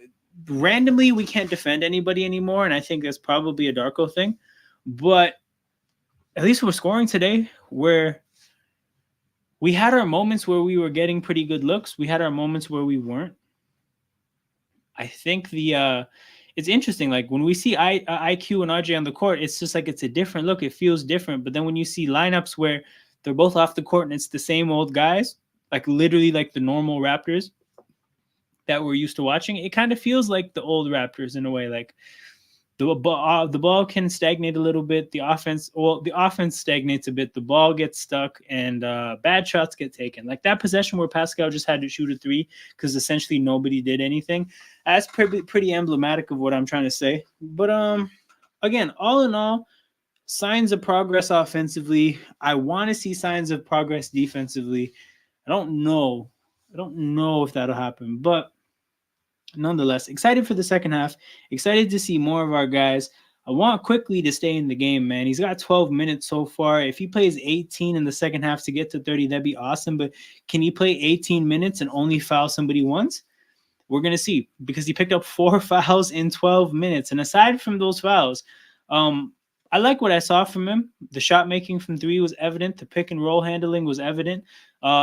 randomly, we can't defend anybody anymore, and I think that's probably a Darko thing, but at least we're scoring today, where we had our moments where we were getting pretty good looks. We had our moments where we weren't. I think it's interesting. Like when we see IQ and RJ on the court, it's just like it's a different look. It feels different. But then when you see lineups where they're both off the court and it's the same old guys, like literally like the normal Raptors that we're used to watching, it kind of feels like the old Raptors in a way. Like the ball can stagnate a little bit. The offense stagnates a bit. The ball gets stuck, and bad shots get taken. Like that possession where Pascal just had to shoot a 3 because essentially nobody did anything. That's pretty emblematic of what I'm trying to say. But again, all in all, signs of progress offensively. I want to see signs of progress defensively. I don't know if that'll happen, but nonetheless, excited for the second half. Excited to see more of our guys. I want Quickly to stay in the game, man. He's got 12 minutes so far. If he plays 18 in the second half to get to 30, that'd be awesome. But can he play 18 minutes and only foul somebody once? We're going to see, because he picked up 4 fouls in 12 minutes. And aside from those fouls, I like what I saw from him. The shot making from 3 was evident. The pick and roll handling was evident.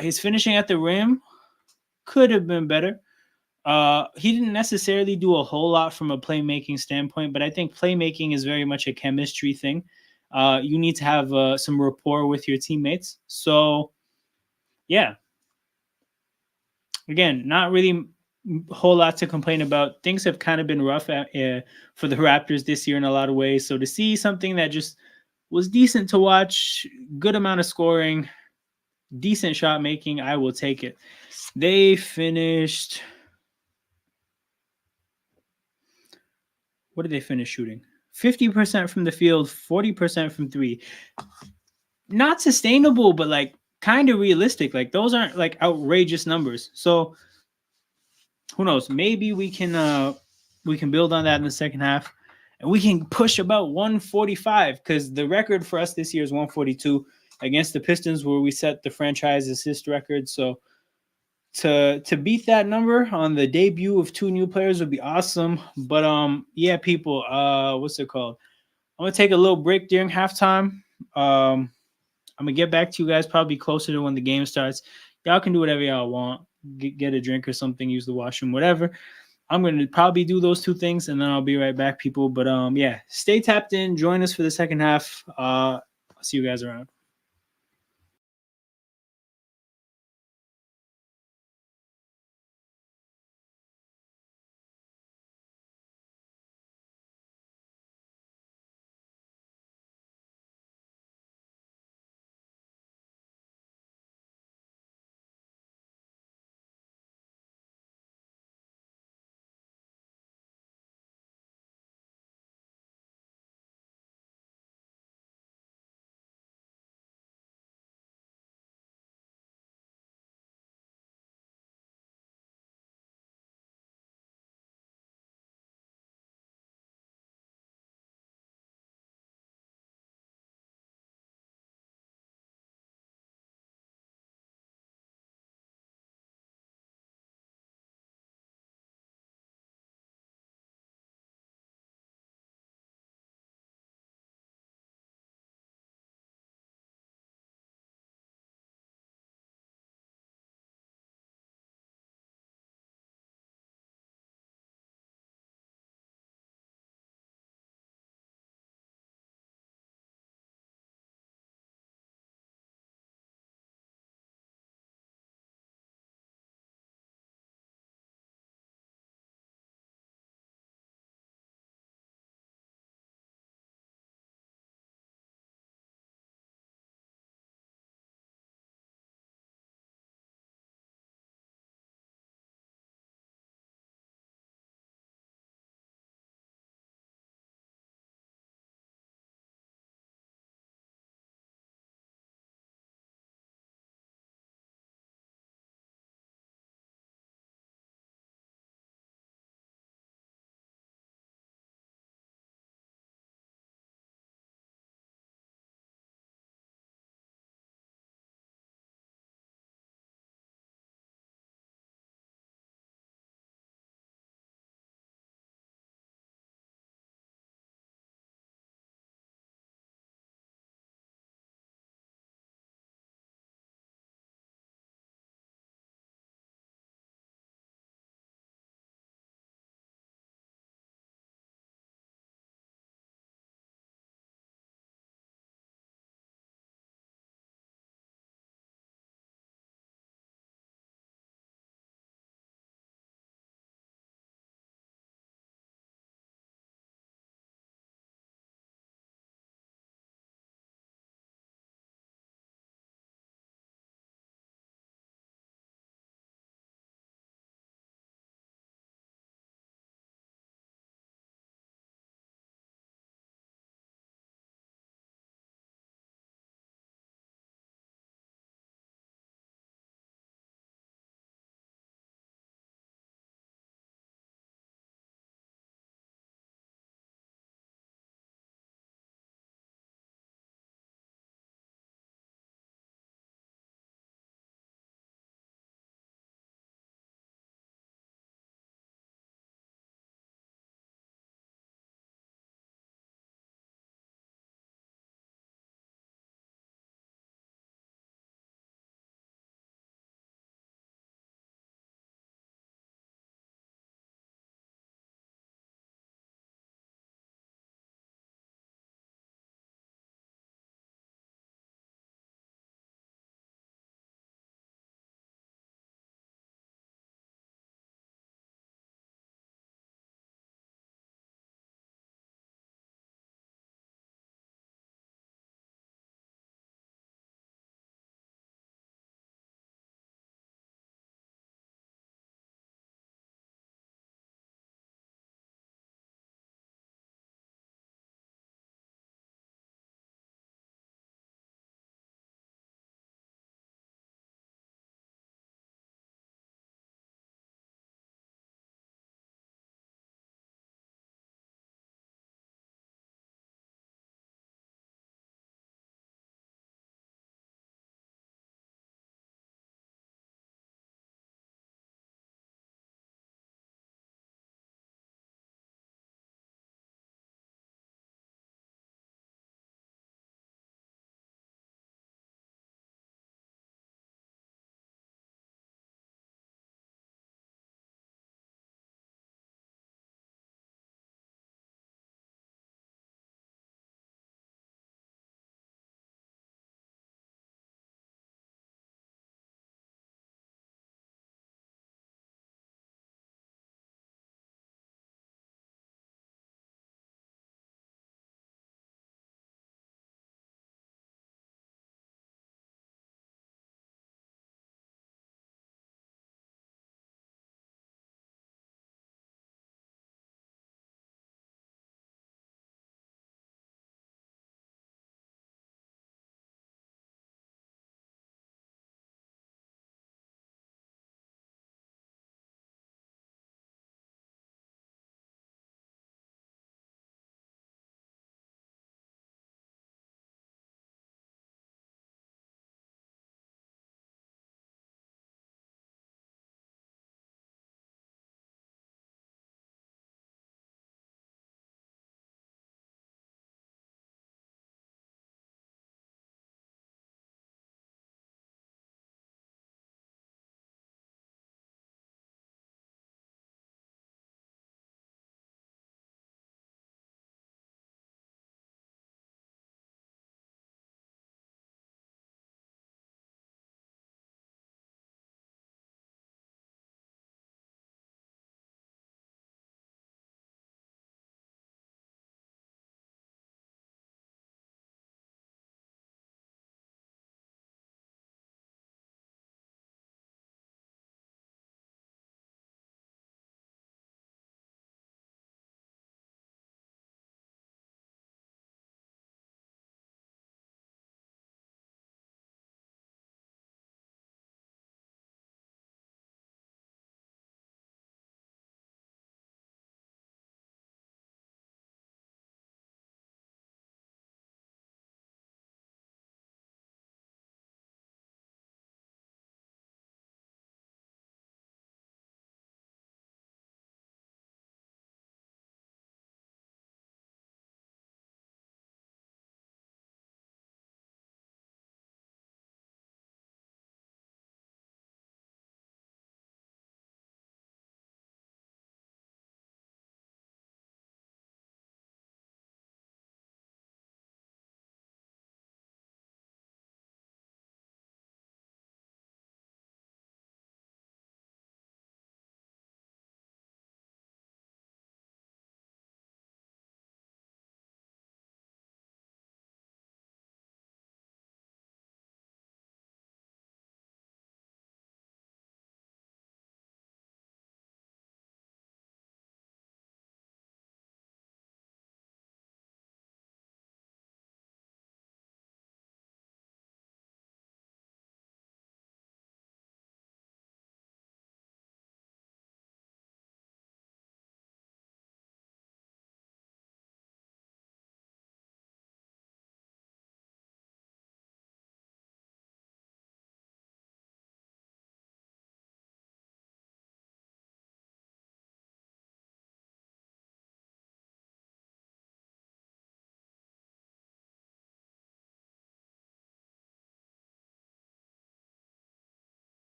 His finishing at the rim could have been better. He didn't necessarily do a whole lot from a playmaking standpoint, but I think playmaking is very much a chemistry thing. You need to have some rapport with your teammates. So, yeah. Again, not really a whole lot to complain about. Things have kind of been rough for the Raptors this year in a lot of ways. So to see something that just was decent to watch, good amount of scoring, decent shot making, I will take it. They finished... What did they finish shooting? 50% from the field, 40% from 3. Not sustainable, but like kind of realistic. Like those aren't like outrageous numbers. So who knows? Maybe we can build on that in the second half, and we can push about 145, because the record for us this year is 142. against the Pistons, where we set the franchise assist record. So to beat that number on the debut of two new players would be awesome. But yeah, people, what's it called? I'm gonna take a little break during halftime. I'm gonna get back to you guys probably closer to when the game starts. Y'all can do whatever y'all want. Get a drink or something, use the washroom, whatever. I'm gonna probably do those two things, and then I'll be right back, people. But yeah, stay tapped in. Join us for the second half. I'll see you guys around.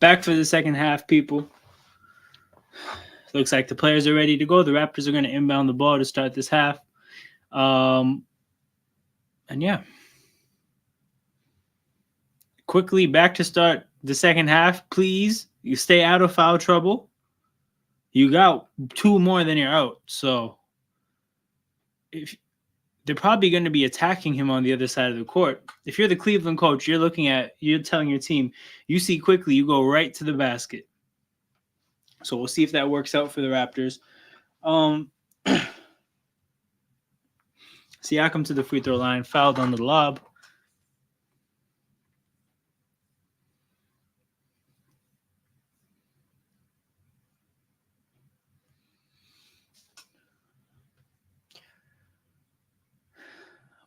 Back for the second half, people. Looks like the players are ready to go. The Raptors are going to inbound the ball to start this half. And yeah. Quickly back to start the second half, please. You stay out of foul trouble. You got 2 more than you're out. So if they're probably going to be attacking him on the other side of the court. If you're the Cleveland coach, you're telling your team, you see quickly, you go right to the basket. So we'll see if that works out for the Raptors. Siakam to the free throw line, fouled on the lob.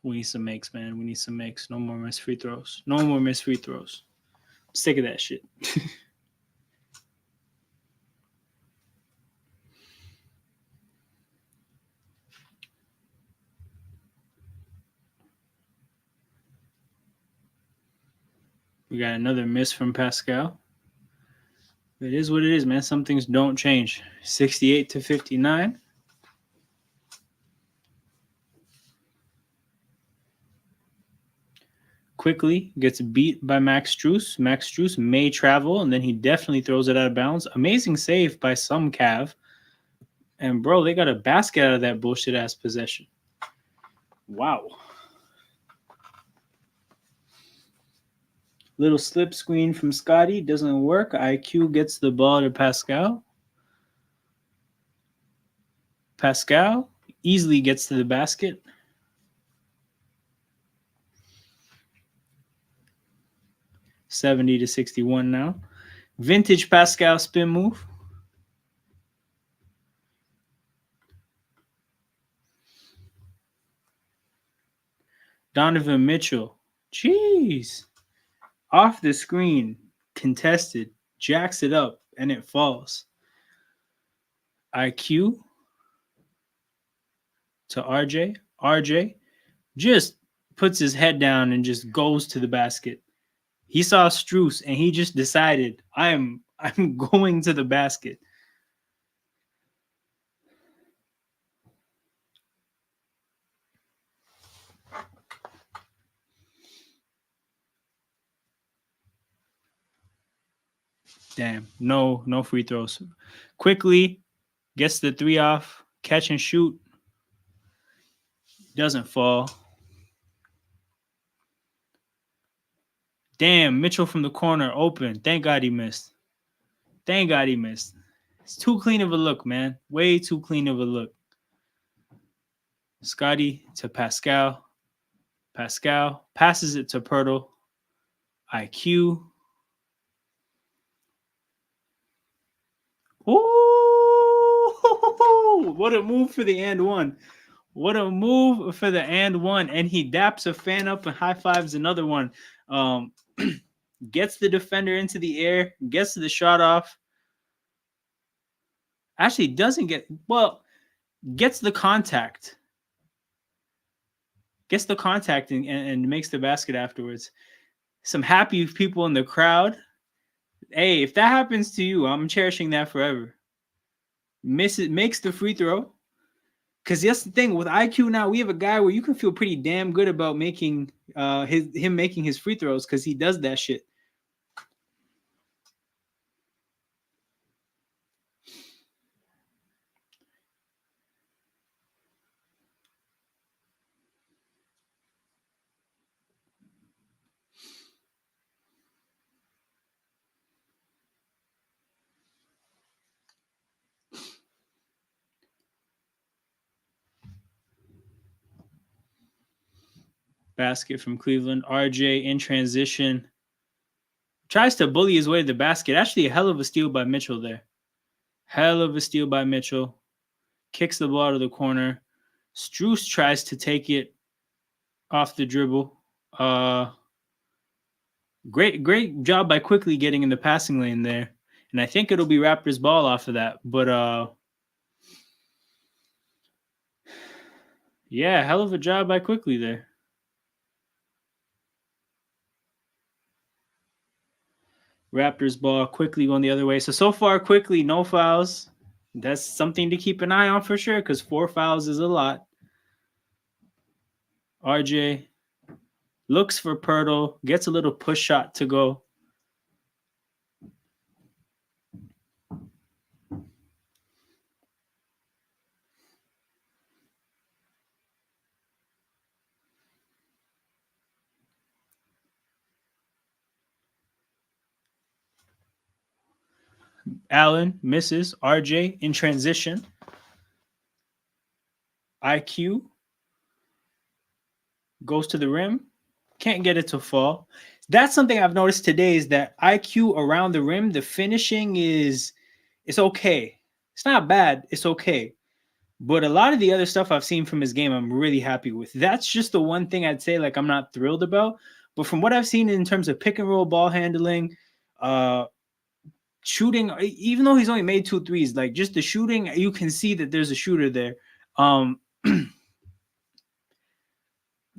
We need some makes, man. We need some makes. No more missed free throws. No more missed free throws. I'm sick of that shit. We got another miss from Pascal. It is what it is, man. Some things don't change. 68-59. Quickly gets beat by Max Strus. Max Strus may travel, and then he definitely throws it out of bounds. Amazing save by some Cav. And, bro, they got a basket out of that bullshit-ass possession. Wow. Little slip screen from Scotty. Doesn't work. IQ gets the ball to Pascal. Pascal easily gets to the basket. $70-61 now. Vintage Pascal spin move. Donovan Mitchell. Jeez. Off the screen. Contested. Jacks it up. And it falls. IQ to RJ. RJ just puts his head down and just goes to the basket. He saw Strus and he just decided, I'm going to the basket. Damn, no free throws. Quickly gets the 3 off, catch and shoot. Doesn't fall. Damn, Mitchell from the corner open. Thank God he missed. Thank God he missed. It's too clean of a look, man. Way too clean of a look. Scotty to Pascal. Pascal passes it to Pirtle. IQ. Ooh, what a move for the and one. What a move for the and one. And he daps a fan up and high fives another one. Gets the defender into the air, gets the shot off. Actually, doesn't get, well, gets the contact. Gets the contact and makes the basket afterwards. Some happy people in the crowd. Hey, if that happens to you, I'm cherishing that forever. Makes the free throw. Because that's the thing with IQ now, we have a guy where you can feel pretty damn good about making him making his free throws because he does that shit. Basket from Cleveland. RJ in transition. Tries to bully his way to the basket. Actually, a hell of a steal by Mitchell there. Hell of a steal by Mitchell. Kicks the ball to the corner. Strus tries to take it off the dribble. Great job by quickly getting in the passing lane there. And I think it'll be Raptors ball off of that. But yeah, hell of a job by quickly there. Raptors ball quickly going the other way. So far, quickly, no fouls. That's something to keep an eye on for sure because 4 fouls is a lot. RJ looks for Pirtle, gets a little push shot to go. Allen misses. RJ in transition. IQ goes to the rim. Can't get it to fall. That's something I've noticed today is that IQ around the rim, the finishing is it's okay. It's not bad. It's okay. But a lot of the other stuff I've seen from his game, I'm really happy with. That's just the one thing I'd say like I'm not thrilled about. But from what I've seen in terms of pick and roll ball handling, shooting, even though he's only made 2 threes, like just the shooting, you can see that there's a shooter there.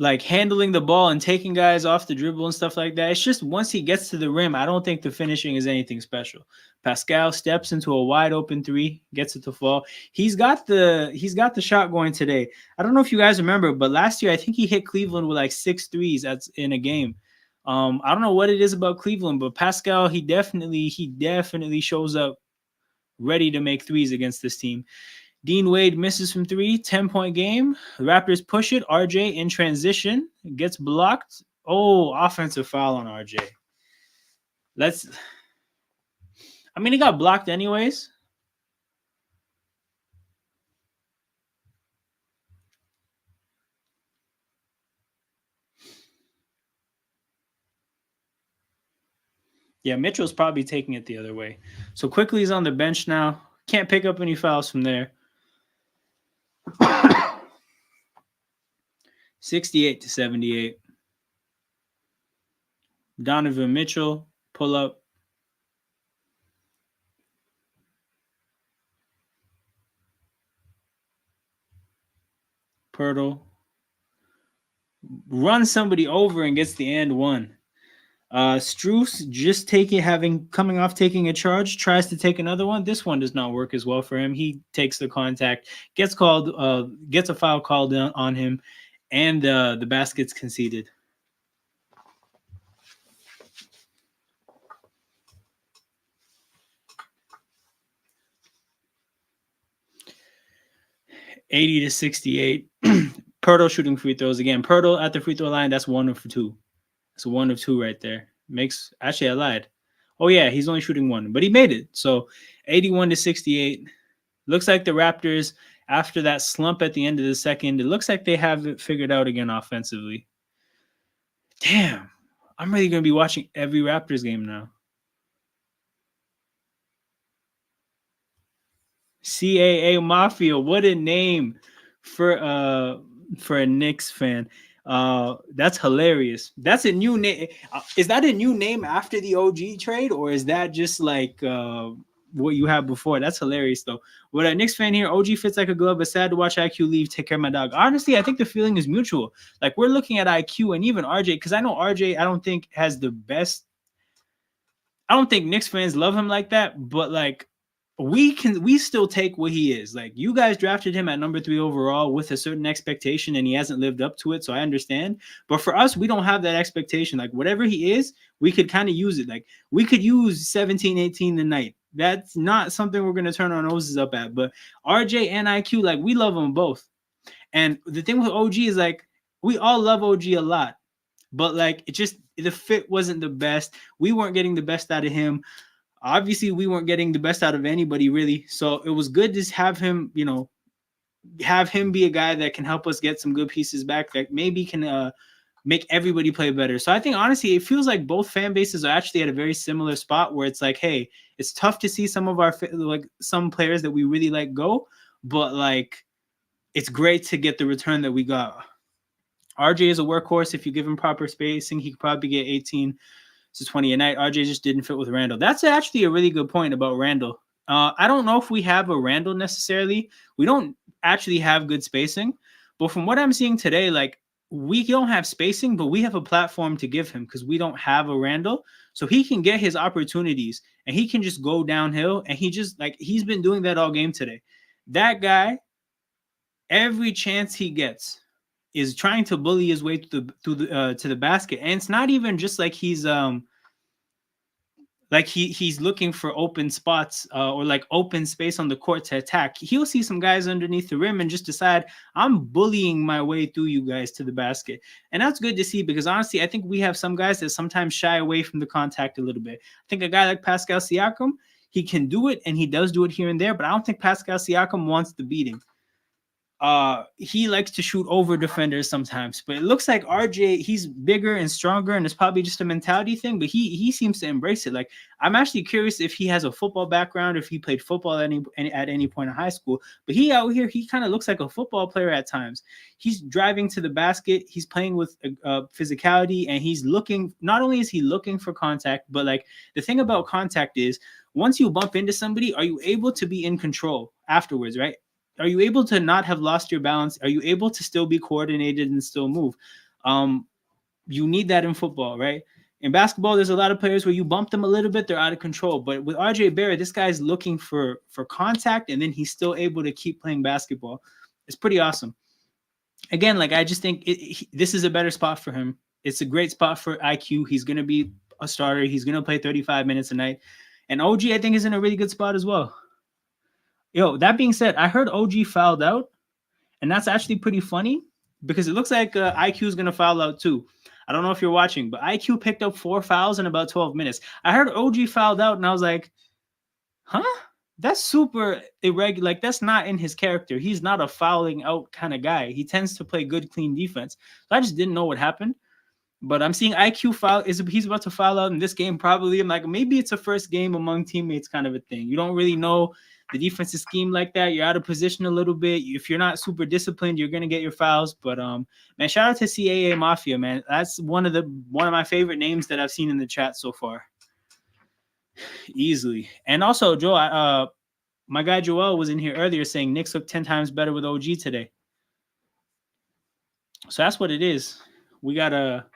Like handling the ball and taking guys off the dribble and stuff like that. It's just once he gets to the rim, I don't think the finishing is anything special. Pascal steps into a wide open 3, gets it to fall. He's got the shot going today. I don't know if you guys remember, but last year I think he hit Cleveland with like 6 threes in a game. I don't know what it is about Cleveland, but Pascal, he definitely shows up ready to make threes against this team. Dean Wade misses from 3, 10-point game. The Raptors push it. RJ in transition gets blocked. Oh, offensive foul on RJ. He got blocked anyways. Yeah, Mitchell's probably taking it the other way. So quickly he's on the bench now. Can't pick up any fouls from there. 68-78. Donovan Mitchell, pull up. Pirtle runs somebody over and gets the and one. Struce just coming off taking a charge, tries to take another one. This one does not work as well for him. He takes the contact, gets a foul called on him, and the basket's conceded. (80-68). Pirtle shooting free throws again. Pirtle at the free throw line. That's 1 of 2. It's 1 of 2 right there. I lied. Oh yeah, he's only shooting 1, but he made it. So 81-68. Looks like the Raptors, after that slump at the end of the second, it looks like they have it figured out again offensively. Damn, I'm really gonna be watching every Raptors game now. CAA Mafia, what a name for a Knicks fan. That's hilarious. That's a new name. Is that a new name after the OG trade, or is that just like what you had before? That's hilarious though. What a Knicks fan here. OG fits like a glove, but sad to watch IQ leave. Take care of my dog. Honestly, I think the feeling is mutual. Like we're looking at IQ and even RJ, because I know RJ, I don't think has the best. I don't think Knicks fans love him like that, but like we still take what he is. Like you guys drafted him at number 3 overall with a certain expectation and he hasn't lived up to it. So I understand. But for us, we don't have that expectation. Like whatever he is, we could kind of use it. Like we could use 17, 18 tonight. That's not something we're going to turn our noses up at. But RJ and IQ, like we love them both. And the thing with OG is like we all love OG a lot. But like the fit wasn't the best. We weren't getting the best out of him. Obviously, we weren't getting the best out of anybody, really. So it was good to have him, have him be a guy that can help us get some good pieces back that maybe can make everybody play better. So I think, honestly, it feels like both fan bases are actually at a very similar spot where it's like, hey, it's tough to see some of some players that we really like go, but like it's great to get the return that we got. RJ is a workhorse. If you give him proper spacing, he could probably get 18 to 20 a night. RJ just didn't fit with Randall. That's actually a really good point about Randall. I don't know if we have a Randall necessarily. We don't actually have good spacing. But from what I'm seeing today, like we don't have spacing, but we have a platform to give him because we don't have a Randall. So he can get his opportunities and he can just go downhill. And he just like he's been doing that all game today. That guy, every chance he gets, is trying to bully his way to the basket. And it's not even just like he's looking for open spots or like open space on the court to attack. He'll see some guys underneath the rim and just decide, I'm bullying my way through you guys to the basket. And that's good to see, because honestly, I think we have some guys that sometimes shy away from the contact a little bit. I think a guy like Pascal Siakam, he can do it, and he does do it here and there, but I don't think Pascal Siakam wants the beating. He likes to shoot over defenders sometimes, but it looks like RJ, he's bigger and stronger, and it's probably just a mentality thing, but he seems to embrace it. Like, I'm actually curious if he has a football background, if he played football at any point in high school. But he out here, he kind of looks like a football player at times. He's driving to the basket, he's playing with physicality, and he's looking, not only is he looking for contact, but like the thing about contact is, once you bump into somebody, are you able to be in control afterwards, right? Are you able to not have lost your balance? Are you able to still be coordinated and still move? You need that in football, right? In basketball, there's a lot of players where you bump them a little bit, they're out of control. But with RJ Barrett, this guy's looking for contact, and then he's still able to keep playing basketball. It's pretty awesome. Again, like, I just think this is a better spot for him. It's a great spot for IQ. He's going to be a starter. He's going to play 35 minutes a night. And OG, I think, is in a really good spot as well. Yo, that being said, I heard OG fouled out, and that's actually pretty funny, because it looks like IQ is going to foul out too. I don't know if you're watching, but IQ picked up 4 fouls in about 12 minutes. I heard OG fouled out, and I was like, huh? That's super irregular. Like, that's not in his character. He's not a fouling out kind of guy. He tends to play good, clean defense. So I just didn't know what happened. But I'm seeing IQ foul. He's about to foul out in this game probably. I'm like, maybe it's a first game among teammates kind of a thing. You don't really know the defensive scheme like that. You're out of position a little bit. If you're not super disciplined, you're gonna get your fouls. But man, shout out to CAA Mafia, man. That's one of my favorite names that I've seen in the chat so far. Easily. And also, Joe, my guy Joel was in here earlier saying Knicks look 10 times better with OG today. So that's what it is. We gotta.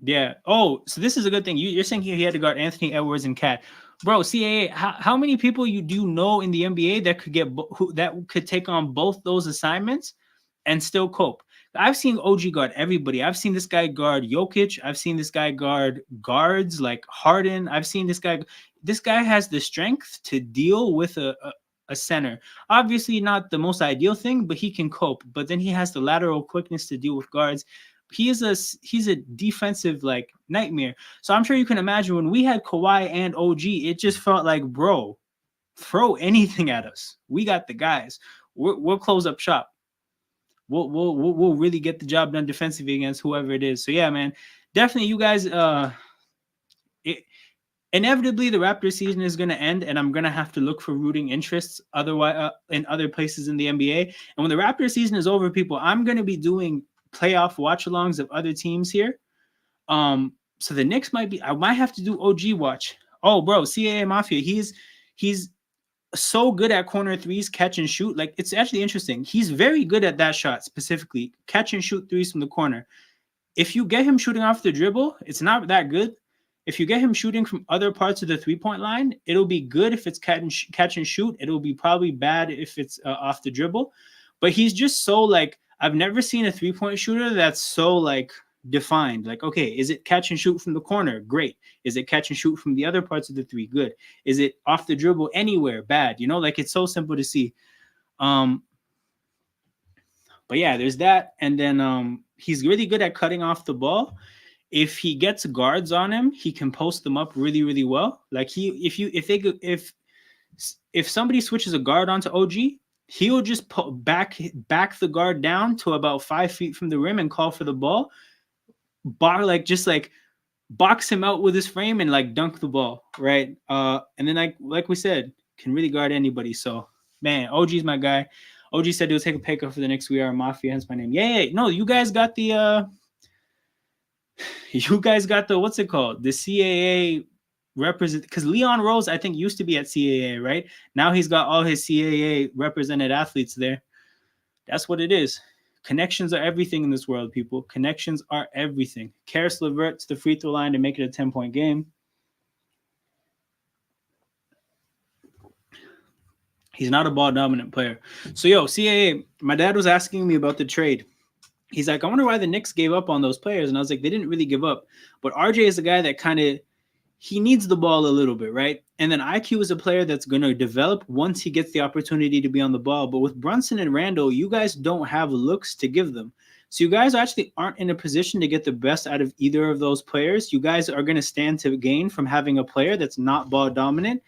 Yeah. Oh, so this is a good thing. You're saying he had to guard Anthony Edwards and Cat. Bro, CAA, how many people do you know in the NBA that could take on both those assignments and still cope? I've seen OG guard everybody. I've seen this guy guard Jokic. I've seen this guy guard guards like Harden. I've seen this guy. This guy has the strength to deal with a center. Obviously not the most ideal thing, but he can cope. But then he has the lateral quickness to deal with guards. He's a defensive like nightmare. So I'm sure you can imagine when we had Kawhi and OG, it just felt like, bro, throw anything at us. We got the guys. We'll close up shop. We'll really get the job done defensively against whoever it is. So yeah, man, definitely you guys. Inevitably, the Raptors season is going to end, and I'm going to have to look for rooting interests otherwise in other places in the NBA. And when the Raptors season is over, people, I'm going to be doing playoff watch-alongs of other teams here. So the Knicks I might have to do OG watch. Oh, bro, CAA Mafia, he's so good at corner threes, catch and shoot. Like, it's actually interesting. He's very good at that shot specifically, catch and shoot threes from the corner. If you get him shooting off the dribble, it's not that good. If you get him shooting from other parts of the three-point line, it'll be good if it's catch and shoot. It'll be probably bad if it's off the dribble. But he's just so like, I've never seen a three-point shooter that's so like defined. Like, okay, is it catch and shoot from the corner? Great. Is it catch and shoot from the other parts of the three? Good. Is it off the dribble anywhere? Bad. You know, like, it's so simple to see. But yeah, there's that. And then he's really good at cutting off the ball. If he gets guards on him, he can post them up really, really well. Like, if somebody switches a guard onto OG, he'll just back the guard down to about 5 feet from the rim and call for the ball. Just box him out with his frame and like dunk the ball, right? And then like we said, can really guard anybody. So man, OG's my guy. OG said he'll take a pay cut for the Knicks. We are Mafia, hence my name. Yeah, no, you guys got the what's it called? The CAA represent, because Leon Rose, I think, used to be at CAA, right? Now he's got all his CAA represented athletes there. That's what it is. Connections are everything in this world, people. Connections are everything. Karis LeVert to the free throw line to make it a 10-point game. He's not a ball dominant player. So, CAA, my dad was asking me about the trade. He's like, I wonder why the Knicks gave up on those players. And I was like, they didn't really give up. But RJ is a guy that kind of, he needs the ball a little bit, right? And then IQ is a player that's going to develop once he gets the opportunity to be on the ball. But with Brunson and Randall, you guys don't have looks to give them. So you guys actually aren't in a position to get the best out of either of those players. You guys are going to stand to gain from having a player that's not ball dominant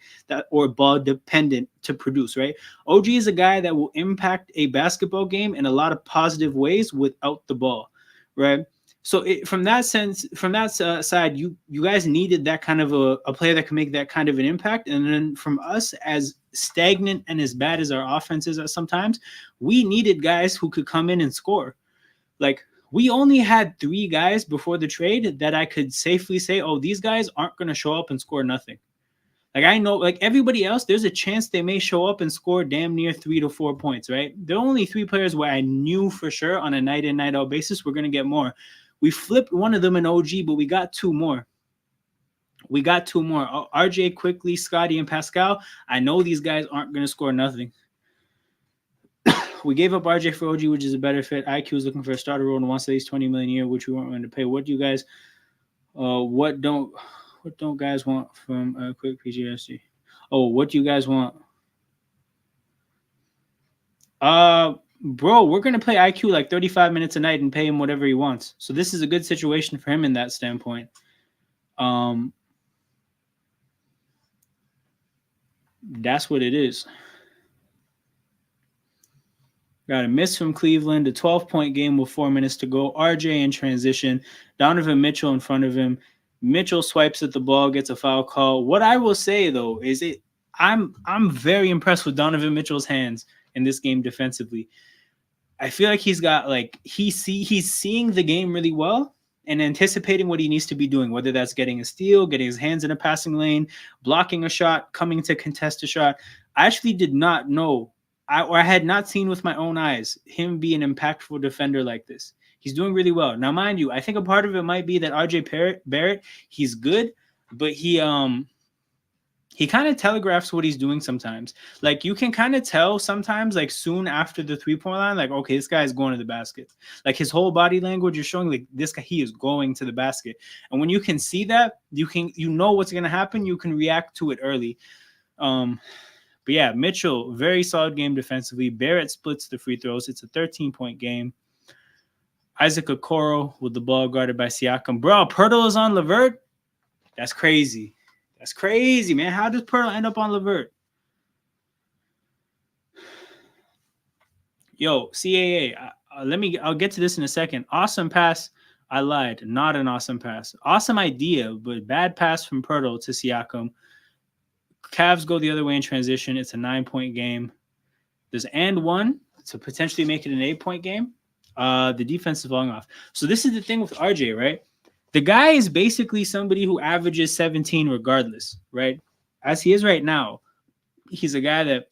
or ball dependent to produce, right? OG is a guy that will impact a basketball game in a lot of positive ways without the ball, right? So from that side, you guys needed that kind of a player that can make that kind of an impact. And then from us, as stagnant and as bad as our offense is sometimes, we needed guys who could come in and score. Like, we only had 3 guys before the trade that I could safely say, oh, these guys aren't going to show up and score nothing. Like, I know, like everybody else, there's a chance they may show up and score damn near 3 to 4 points, right? There are only 3 players where I knew for sure on a night in, night out basis we're going to get more. We flipped one of them in OG, but we got 2 more. RJ, Quickly, Scotty, and Pascal. I know these guys aren't going to score nothing. We gave up RJ for OG, which is a better fit. IQ is looking for a starter role and wants at least $20 million a year, which we weren't going to pay. What do you guys? What don't guys want from a quick PGSC? Oh, what do you guys want? Bro, we're gonna play IQ like 35 minutes a night and pay him whatever he wants. So this is a good situation for him in that standpoint. That's what it is. Got a miss from Cleveland, a 12-point game with 4 minutes to go. RJ in transition, Donovan Mitchell in front of him. Mitchell swipes at the ball, gets a foul call. What I will say though is I'm very impressed with Donovan Mitchell's hands in this game defensively. I feel like he's got he's seeing the game really well and anticipating what he needs to be doing, whether that's getting a steal, getting his hands in a passing lane, blocking a shot, coming to contest a shot. I actually did not know, I had not seen with my own eyes him be an impactful defender like this. He's doing really well. Now, mind you, I think a part of it might be that RJ Barrett, he's good, but he kind of telegraphs what he's doing sometimes. Like, you can kind of tell sometimes, like, soon after the 3-point line, like, okay, this guy is going to the basket. Like, his whole body language is showing, like, this guy, he is going to the basket. And when you can see that, you know what's going to happen. You can react to it early. But yeah, Mitchell, very solid game defensively. Barrett splits the free throws. It's a 13-point game. Isaac Okoro with the ball guarded by Siakam. Bro, Pirtle is on LeVert? That's crazy. That's crazy, man. How does Pirtle end up on LeVert? Yo, CAA, I'll get to this in a second. Awesome pass. I lied. Not an awesome pass. Awesome idea, but bad pass from Pirtle to Siakam. Cavs go the other way in transition. It's a 9-point game. There's and one to potentially make it an 8-point game. The defense is falling off. So this is the thing with RJ, right? The guy is basically somebody who averages 17 regardless, right? As he is right now, he's a guy that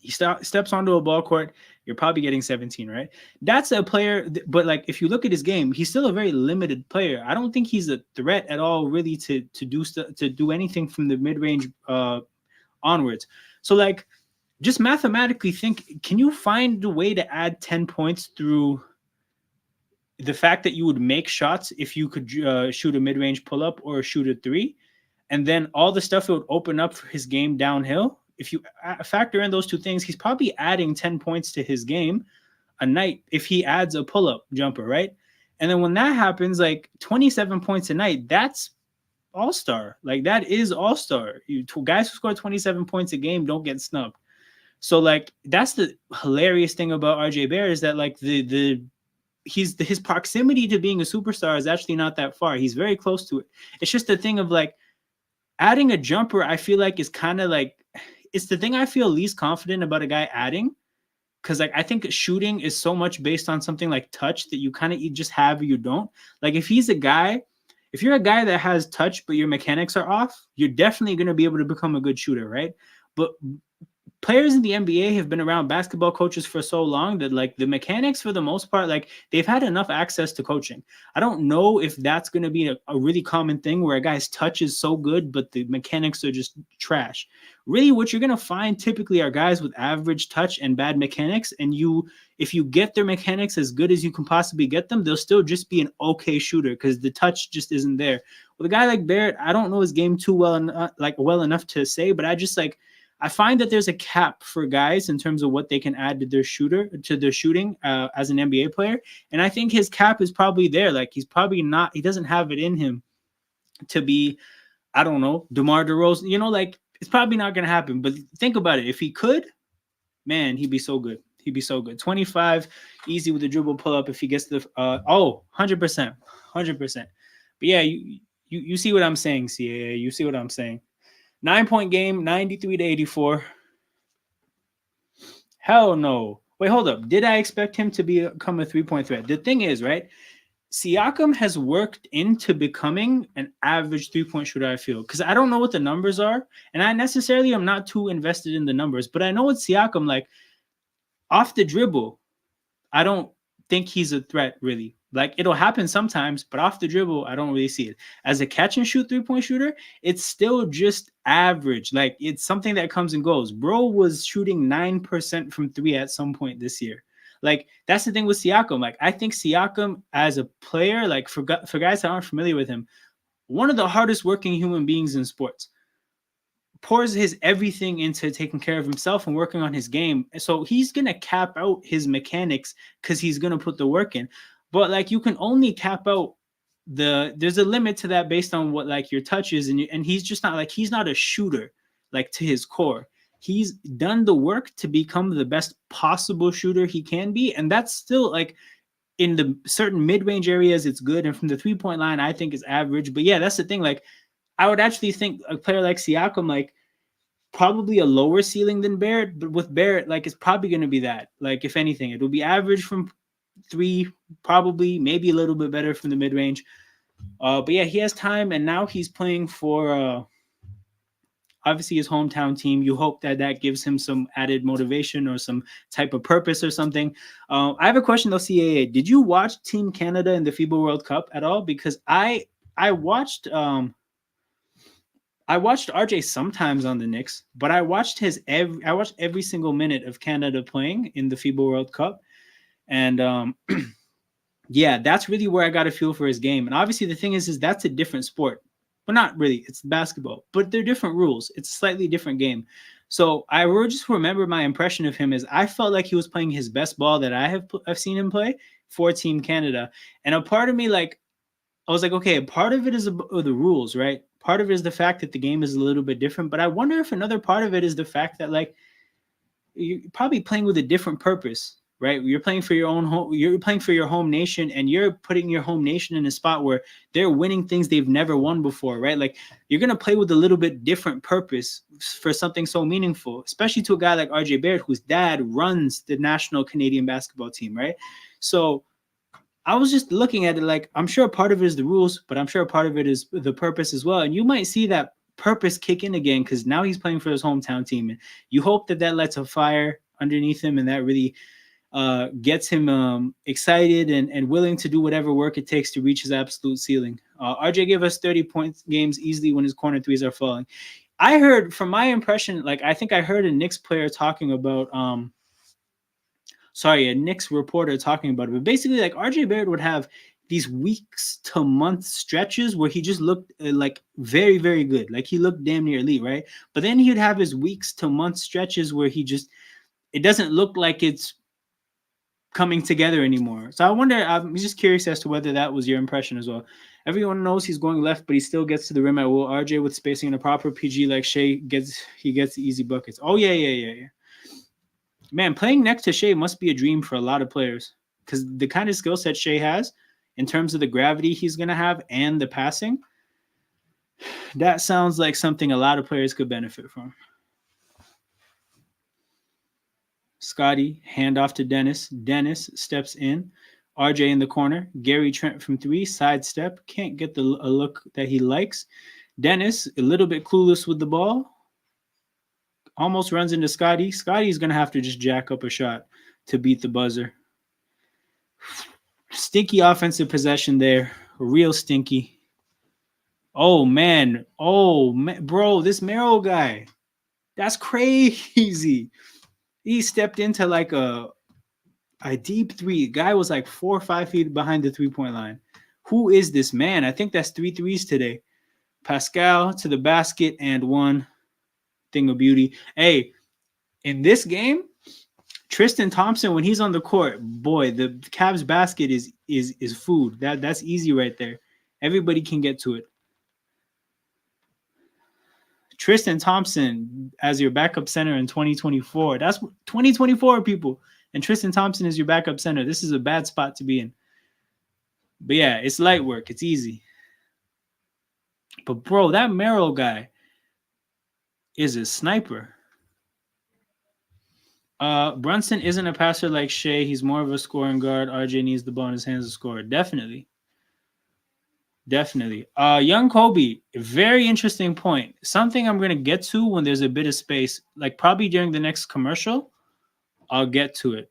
he steps onto a ball court, you're probably getting 17, right? That's a player, but like if you look at his game, he's still a very limited player. I don't think he's a threat at all, really, to do anything from the mid-range onwards. So like, just mathematically think, can you find a way to add 10 points through the fact that you would make shots if you could shoot a mid-range pull-up or shoot a 3, and then all the stuff it would open up for his game downhill? If you factor in those two things, he's probably adding 10 points to his game a night if he adds a pull-up jumper, right? And then when that happens, like 27 points a night, that's all-star. Like, that is all-star. Guys who score 27 points a game don't get snubbed. So like, that's the hilarious thing about RJ Barrett, is that like his proximity to being a superstar is actually not that far. He's very close to it. It's just the thing of like adding a jumper, I feel like is kind of like, it's the thing I feel least confident about a guy adding. Cause like, I think shooting is so much based on something like touch that you kind of just have or you don't. Like if you're a guy that has touch, but your mechanics are off, you're definitely going to be able to become a good shooter. Right. But players in the NBA have been around basketball coaches for so long that like the mechanics for the most part, like they've had enough access to coaching. I don't know if that's going to be a really common thing where a guy's touch is so good, but the mechanics are just trash. Really, what you're going to find typically are guys with average touch and bad mechanics. And if you get their mechanics as good as you can possibly get them, they'll still just be an okay shooter because the touch just isn't there. With a guy like Barrett, I don't know his game too well enough to say, but I find that there's a cap for guys in terms of what they can add to their shooting as an NBA player, and I think his cap is probably there. Like he doesn't have it in him to be, I don't know, DeMar DeRozan. Like it's probably not going to happen. But think about it. If he could, man, he'd be so good. He'd be so good. 25, easy with the dribble pull up if he gets the 100%, 100%. But yeah, you see what I'm saying, CAA. You see what I'm saying. 9-point game, 93 to 84. Hell no. Wait, hold up. Did I expect him to become a 3-point threat? The thing is, right? Siakam has worked into becoming an average 3-point shooter, I feel. Because I don't know what the numbers are. And I necessarily am not too invested in the numbers. But I know with Siakam, like, off the dribble, I don't think he's a threat, really. Like, it'll happen sometimes, but off the dribble, I don't really see it. As a catch-and-shoot 3-point shooter, it's still just average. Like, it's something that comes and goes. Bro was shooting 9% from 3 at some point this year. Like, that's the thing with Siakam. Like, I think Siakam as a player, like, for guys that aren't familiar with him, one of the hardest working human beings in sports. Pours his everything into taking care of himself and working on his game. So he's going to cap out his mechanics because he's going to put the work in. But like you can only cap out there's a limit to that based on what like your touch is. And he's just not like, he's not a shooter like to his core. He's done the work to become the best possible shooter he can be. And that's still like in the certain mid-range areas, it's good. And from the 3-point line, I think is average. But yeah, that's the thing. Like, I would actually think a player like Siakam, like probably a lower ceiling than Barrett, but with Barrett, like it's probably going to be that. Like if anything, it will be average from 3, probably maybe a little bit better from the mid range. But yeah, he has time, and now he's playing for obviously his hometown team. You hope that gives him some added motivation or some type of purpose or something. I have a question though, CAA. Did you watch Team Canada in the FIBA World Cup at all? Because I watched RJ sometimes on the Knicks, but I watched every single minute of Canada playing in the FIBA World Cup, and yeah, that's really where I got a feel for his game. And obviously, the thing is that's a different sport. Well, not really. It's basketball, but they're different rules. It's a slightly different game. So I just remember my impression of him is I felt like he was playing his best ball that I've seen him play for Team Canada. And a part of me, like, I was like, okay, part of it is the rules, right? Part of it is the fact that the game is a little bit different. But I wonder if another part of it is the fact that, like, you're probably playing with a different purpose, right? You're playing for your own home. You're playing for your home nation, and you're putting your home nation in a spot where they're winning things they've never won before, right? Like you're going to play with a little bit different purpose for something so meaningful, especially to a guy like RJ Barrett, whose dad runs the national Canadian basketball team, right? So I was just looking at it like, I'm sure part of it is the rules, but I'm sure part of it is the purpose as well. And you might see that purpose kick in again because now he's playing for his hometown team. And you hope that lights a fire underneath him and that really gets him excited and willing to do whatever work it takes to reach his absolute ceiling. RJ gave us 30-point games easily when his corner threes are falling. I heard, from my impression, like I think I heard a Knicks player talking about a Knicks reporter talking about it. But basically, like RJ Barrett would have these weeks to month stretches where he just looked like very, very good. Like he looked damn near elite, right? But then he'd have his weeks to month stretches where it doesn't look like it's coming together anymore. So I wonder, I'm just curious as to whether that was your impression as well. Everyone knows he's going left, but he still gets to the rim at will. RJ with spacing in a proper PG like Shea gets easy buckets. Oh, yeah. Man, playing next to Shea must be a dream for a lot of players because the kind of skill set Shea has in terms of the gravity he's going to have and the passing, that sounds like something a lot of players could benefit from. Scotty, handoff to Dennis. Dennis steps in. RJ in the corner. Gary Trent from 3, sidestep. Can't get a look that he likes. Dennis, a little bit clueless with the ball. almost runs into Scotty. Scotty's going to have to just jack up a shot to beat the buzzer. Stinky offensive possession there. Real stinky. Oh, man. Bro, this Merrill guy. That's crazy. He stepped into like a deep three. Guy was like 4 or 5 feet behind the 3-point line. Who is this man? I think that's 3 threes today. Pascal to the basket and one thing of beauty. Hey, in this game, Tristan Thompson, when he's on the court, boy, the Cavs basket is food. That's easy right there. Everybody can get to it. Tristan Thompson as your backup center in 2024. That's 2024, people. And Tristan Thompson is your backup center. This is a bad spot to be in. But yeah, it's light work. It's easy. But bro, that Merrill guy is a sniper. Brunson isn't a passer like Shea. He's more of a scoring guard. RJ needs the ball in his hands to score. Definitely. Young Kobe, very interesting point. Something I'm going to get to when there's a bit of space, like probably during the next commercial. I'll get to it.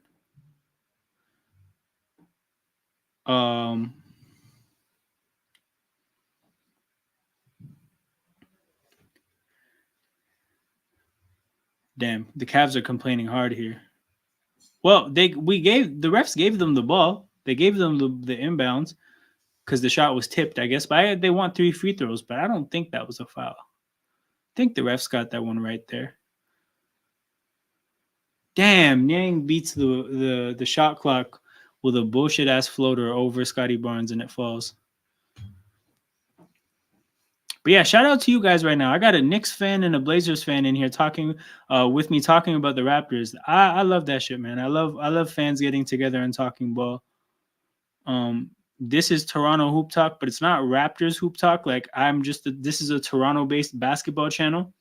Damn, the Cavs are complaining hard here. Well, the refs gave them the ball. They gave them the inbounds because the shot was tipped, I guess. But they want 3 free throws, but I don't think that was a foul. I think the refs got that one right there. Damn, Niang beats the shot clock with a bullshit ass floater over Scotty Barnes and it falls. But yeah, shout out to you guys right now. I got a Knicks fan and a Blazers fan in here talking with me, talking about the Raptors. I love that shit, man. I love fans getting together and talking ball. This is Toronto Hoop Talk, but it's not Raptors Hoop Talk. Like this is a Toronto-based basketball channel.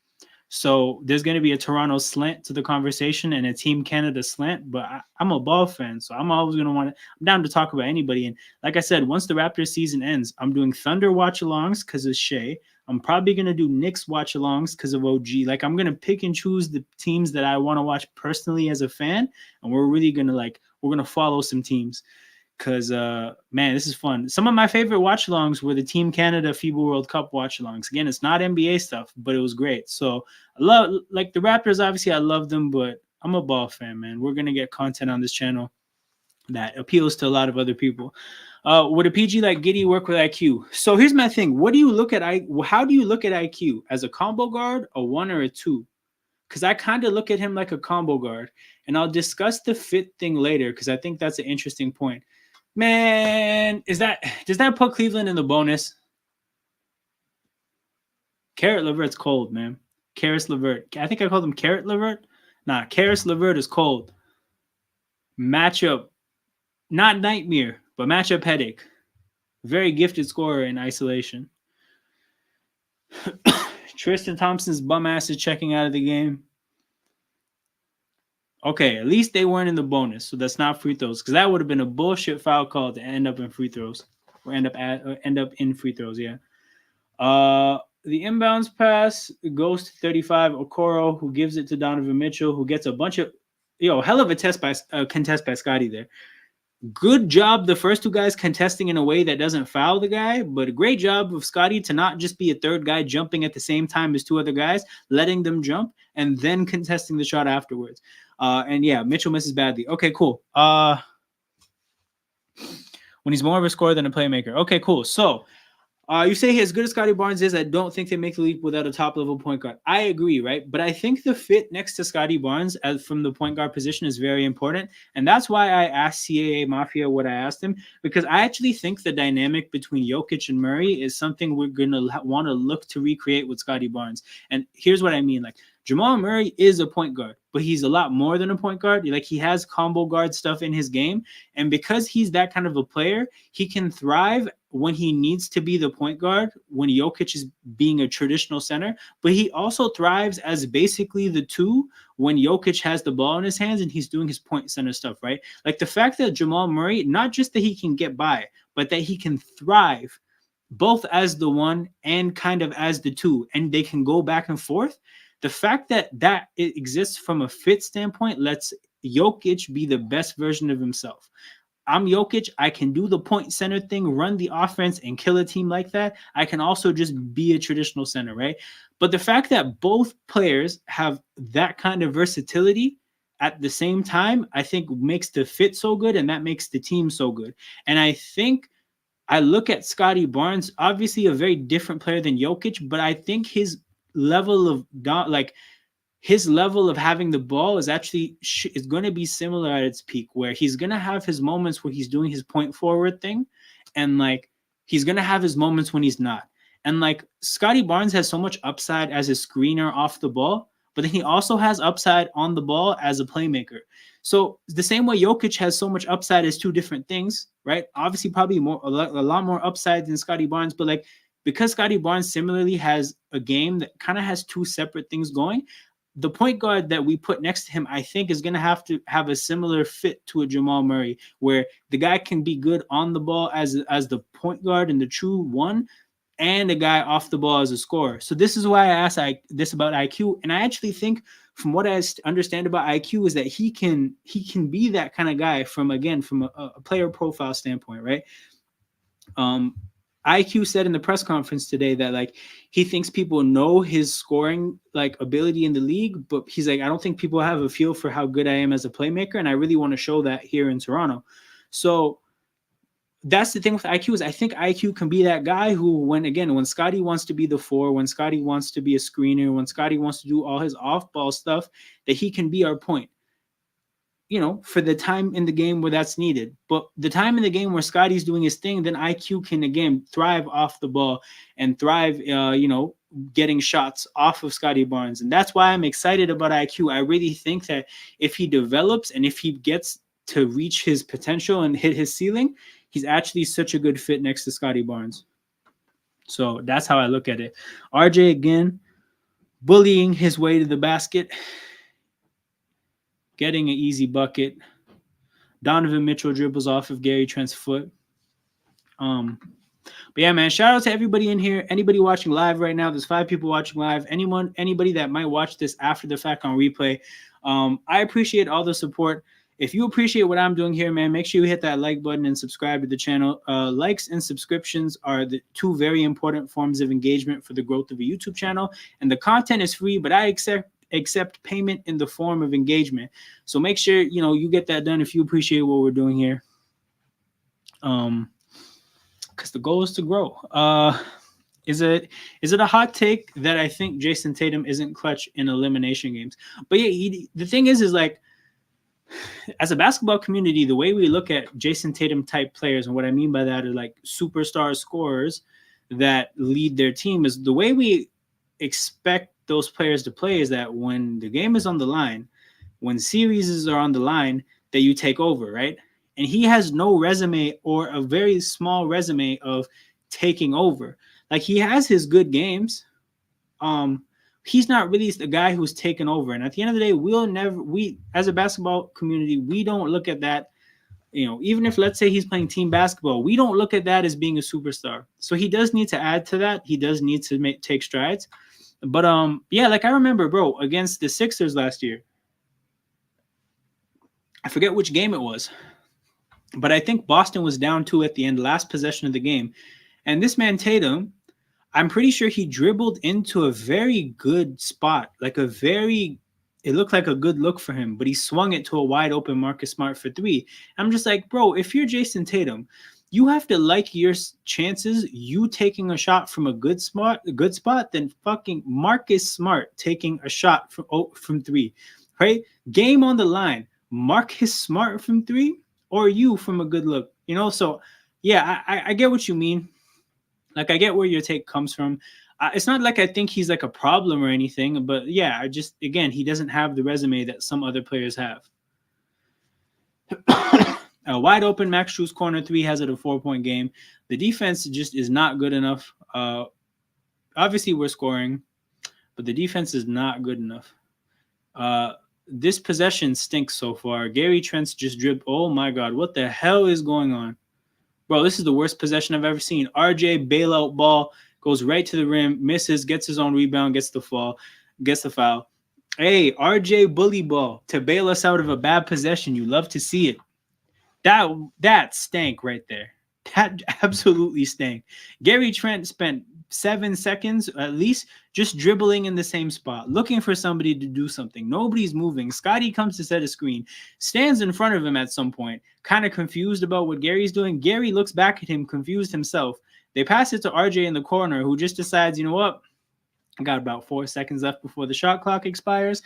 So there's going to be a Toronto slant to the conversation and a Team Canada slant, but I'm a ball fan, so I'm always going to I'm down to talk about anybody. And like I said, once the Raptors season ends, I'm doing Thunder watch-alongs because of Shea. I'm probably going to do Knicks watch-alongs because of OG. Like I'm going to pick and choose the teams that I want to watch personally as a fan, and we're really going to we're going to follow some teams. Because, man, this is fun. Some of my favorite watch-alongs were the Team Canada FIBA World Cup watch-alongs. Again, it's not NBA stuff, but it was great. So, I love, the Raptors, obviously, I love them, but I'm a ball fan, man. We're going to get content on this channel that appeals to a lot of other people. Would a PG like Giddey work with IQ? So, here's my thing. How do you look at IQ? As a combo guard, a 1 or a 2? Because I kind of look at him like a combo guard. And I'll discuss the fit thing later because I think that's an interesting point. Man, does that put Cleveland in the bonus? Carrot Levert's cold, man. Karis LeVert. I think I called him Carrot Levert. Nah, Karis LeVert is cold. Matchup, not nightmare, but matchup headache. Very gifted scorer in isolation. Tristan Thompson's bum ass is checking out of the game. Okay, at least they weren't in the bonus, so that's not free throws. Because that would have been a bullshit foul call to end up in free throws, or end up in free throws. Yeah. The inbounds pass goes to 35. Okoro, who gives it to Donovan Mitchell, who gets a bunch of hell of a contest by Scotty there. Good job, the first 2 guys contesting in a way that doesn't foul the guy, but a great job of Scotty to not just be a third guy jumping at the same time as 2 other guys, letting them jump, and then contesting the shot afterwards. And yeah, Mitchell misses badly. Okay, cool. When he's more of a scorer than a playmaker. Okay, cool. So you say as good as Scotty Barnes is, I don't think they make the leap without a top-level point guard. I agree, right? But I think the fit next to Scotty Barnes from the point guard position is very important. And that's why I asked CAA Mafia what I asked him, because I actually think the dynamic between Jokic and Murray is something we're going to want to look to recreate with Scotty Barnes. And here's what I mean. Like, Jamal Murray is a point guard, but he's a lot more than a point guard. Like, he has combo guard stuff in his game. And because he's that kind of a player, he can thrive when he needs to be the point guard, when Jokic is being a traditional center, but he also thrives as basically the 2 when Jokic has the ball in his hands and he's doing his point center stuff, right? Like the fact that Jamal Murray, not just that he can get by, but that he can thrive both as the 1 and kind of as the 2, and they can go back and forth. The fact that it exists from a fit standpoint lets Jokic be the best version of himself. I'm Jokic. I can do the point center thing, run the offense, and kill a team like that. I can also just be a traditional center, right? But the fact that both players have that kind of versatility at the same time, I think makes the fit so good, and that makes the team so good. And I think I look at Scotty Barnes, obviously a very different player than Jokic, but I think level of his level of having the ball is actually is going to be similar at its peak, where he's going to have his moments where he's doing his point forward thing, and like he's going to have his moments when he's not. And like Scotty Barnes has so much upside as a screener off the ball, but then he also has upside on the ball as a playmaker. So the same way Jokic has so much upside as two different things, right? Obviously, probably a lot more upside than Scotty Barnes, but like because Scotty Barnes similarly has a game that kind of has two separate things going, the point guard that we put next to him, I think, is going to have a similar fit to a Jamal Murray, where the guy can be good on the ball as the point guard and the true one, and a guy off the ball as a scorer. So this is why I asked this about IQ, and I actually think, from what I understand about IQ, is that he can be that kind of guy from a player profile standpoint, right? IQ said in the press conference today that like he thinks people know his scoring like ability in the league, but he's like, I don't think people have a feel for how good I am as a playmaker, and I really want to show that here in Toronto. So that's the thing with IQ, is I think IQ can be that guy who, when Scotty wants to be the four, when Scotty wants to be a screener, when Scotty wants to do all his off-ball stuff, that he can be our point, for the time in the game where that's needed. But the time in the game where Scotty's doing his thing, then IQ can, again, thrive off the ball and thrive, getting shots off of Scotty Barnes. And that's why I'm excited about IQ. I really think that if he develops and if he gets to reach his potential and hit his ceiling, he's actually such a good fit next to Scotty Barnes. So that's how I look at it. RJ, again, bullying his way to the basket, getting an easy bucket. Donovan Mitchell dribbles off of Gary Trent's foot. But yeah, man, shout out to everybody in here. Anybody watching live right now, there's 5 people watching live. Anybody that might watch this after the fact on replay, I appreciate all the support. If you appreciate what I'm doing here, man, make sure you hit that like button and subscribe to the channel. Likes and subscriptions are the 2 very important forms of engagement for the growth of a YouTube channel. And the content is free, but I accept payment in the form of engagement. So make sure, you get that done if you appreciate what we're doing here. Because the goal is to grow. Is it a hot take that I think Jason Tatum isn't clutch in elimination games? But yeah, the thing is like, as a basketball community, the way we look at Jason Tatum type players, and what I mean by that are like superstar scorers that lead their team, is the way we expect those players to play is that when the game is on the line, when series are on the line, that you take over, right? And he has no resume, or a very small resume, of taking over. Like, he has his good games. He's not really the guy who's taken over. And at the end of the day, we as a basketball community, we don't look at that, even if, let's say, he's playing team basketball, we don't look at that as being a superstar. So he does need to add to that. He does need to take strides. But yeah, like I remember, bro, against the Sixers last year, I forget which game it was, but I think Boston was down 2 at the end, last possession of the game. And this man Tatum, I'm pretty sure he dribbled into a very good spot, it looked like a good look for him, but he swung it to a wide open Marcus Smart for 3. I'm just like, bro, if you're Jason Tatum, you have to like your chances, you taking a shot from a good spot than fucking Marcus Smart taking a shot from 3, right? Game on the line, Marcus Smart from 3, or you from a good look, So yeah, I get what you mean. Like, I get where your take comes from. It's not like I think he's like a problem or anything, but yeah, again, he doesn't have the resume that some other players have. A wide open Max Strus corner 3 has it a 4-point game. The defense just is not good enough. Obviously, we're scoring, but the defense is not good enough. This possession stinks so far. Gary Trent's just dribbed. Oh my God, what the hell is going on? Bro, this is the worst possession I've ever seen. RJ bailout ball, goes right to the rim, misses, gets his own rebound, gets the fall. gets the foul. Hey, RJ bully ball to bail us out of a bad possession. You love to see it. That stank right there. That absolutely stank. Gary Trent spent 7 seconds at least just dribbling in the same spot, looking for somebody to do something. Nobody's moving. Scotty comes to set a screen, stands in front of him at some point, kind of confused about what Gary's doing. Gary looks back at him, confused himself. They pass it to RJ in the corner, who just decides, you know what? I got about 4 seconds left before the shot clock expires.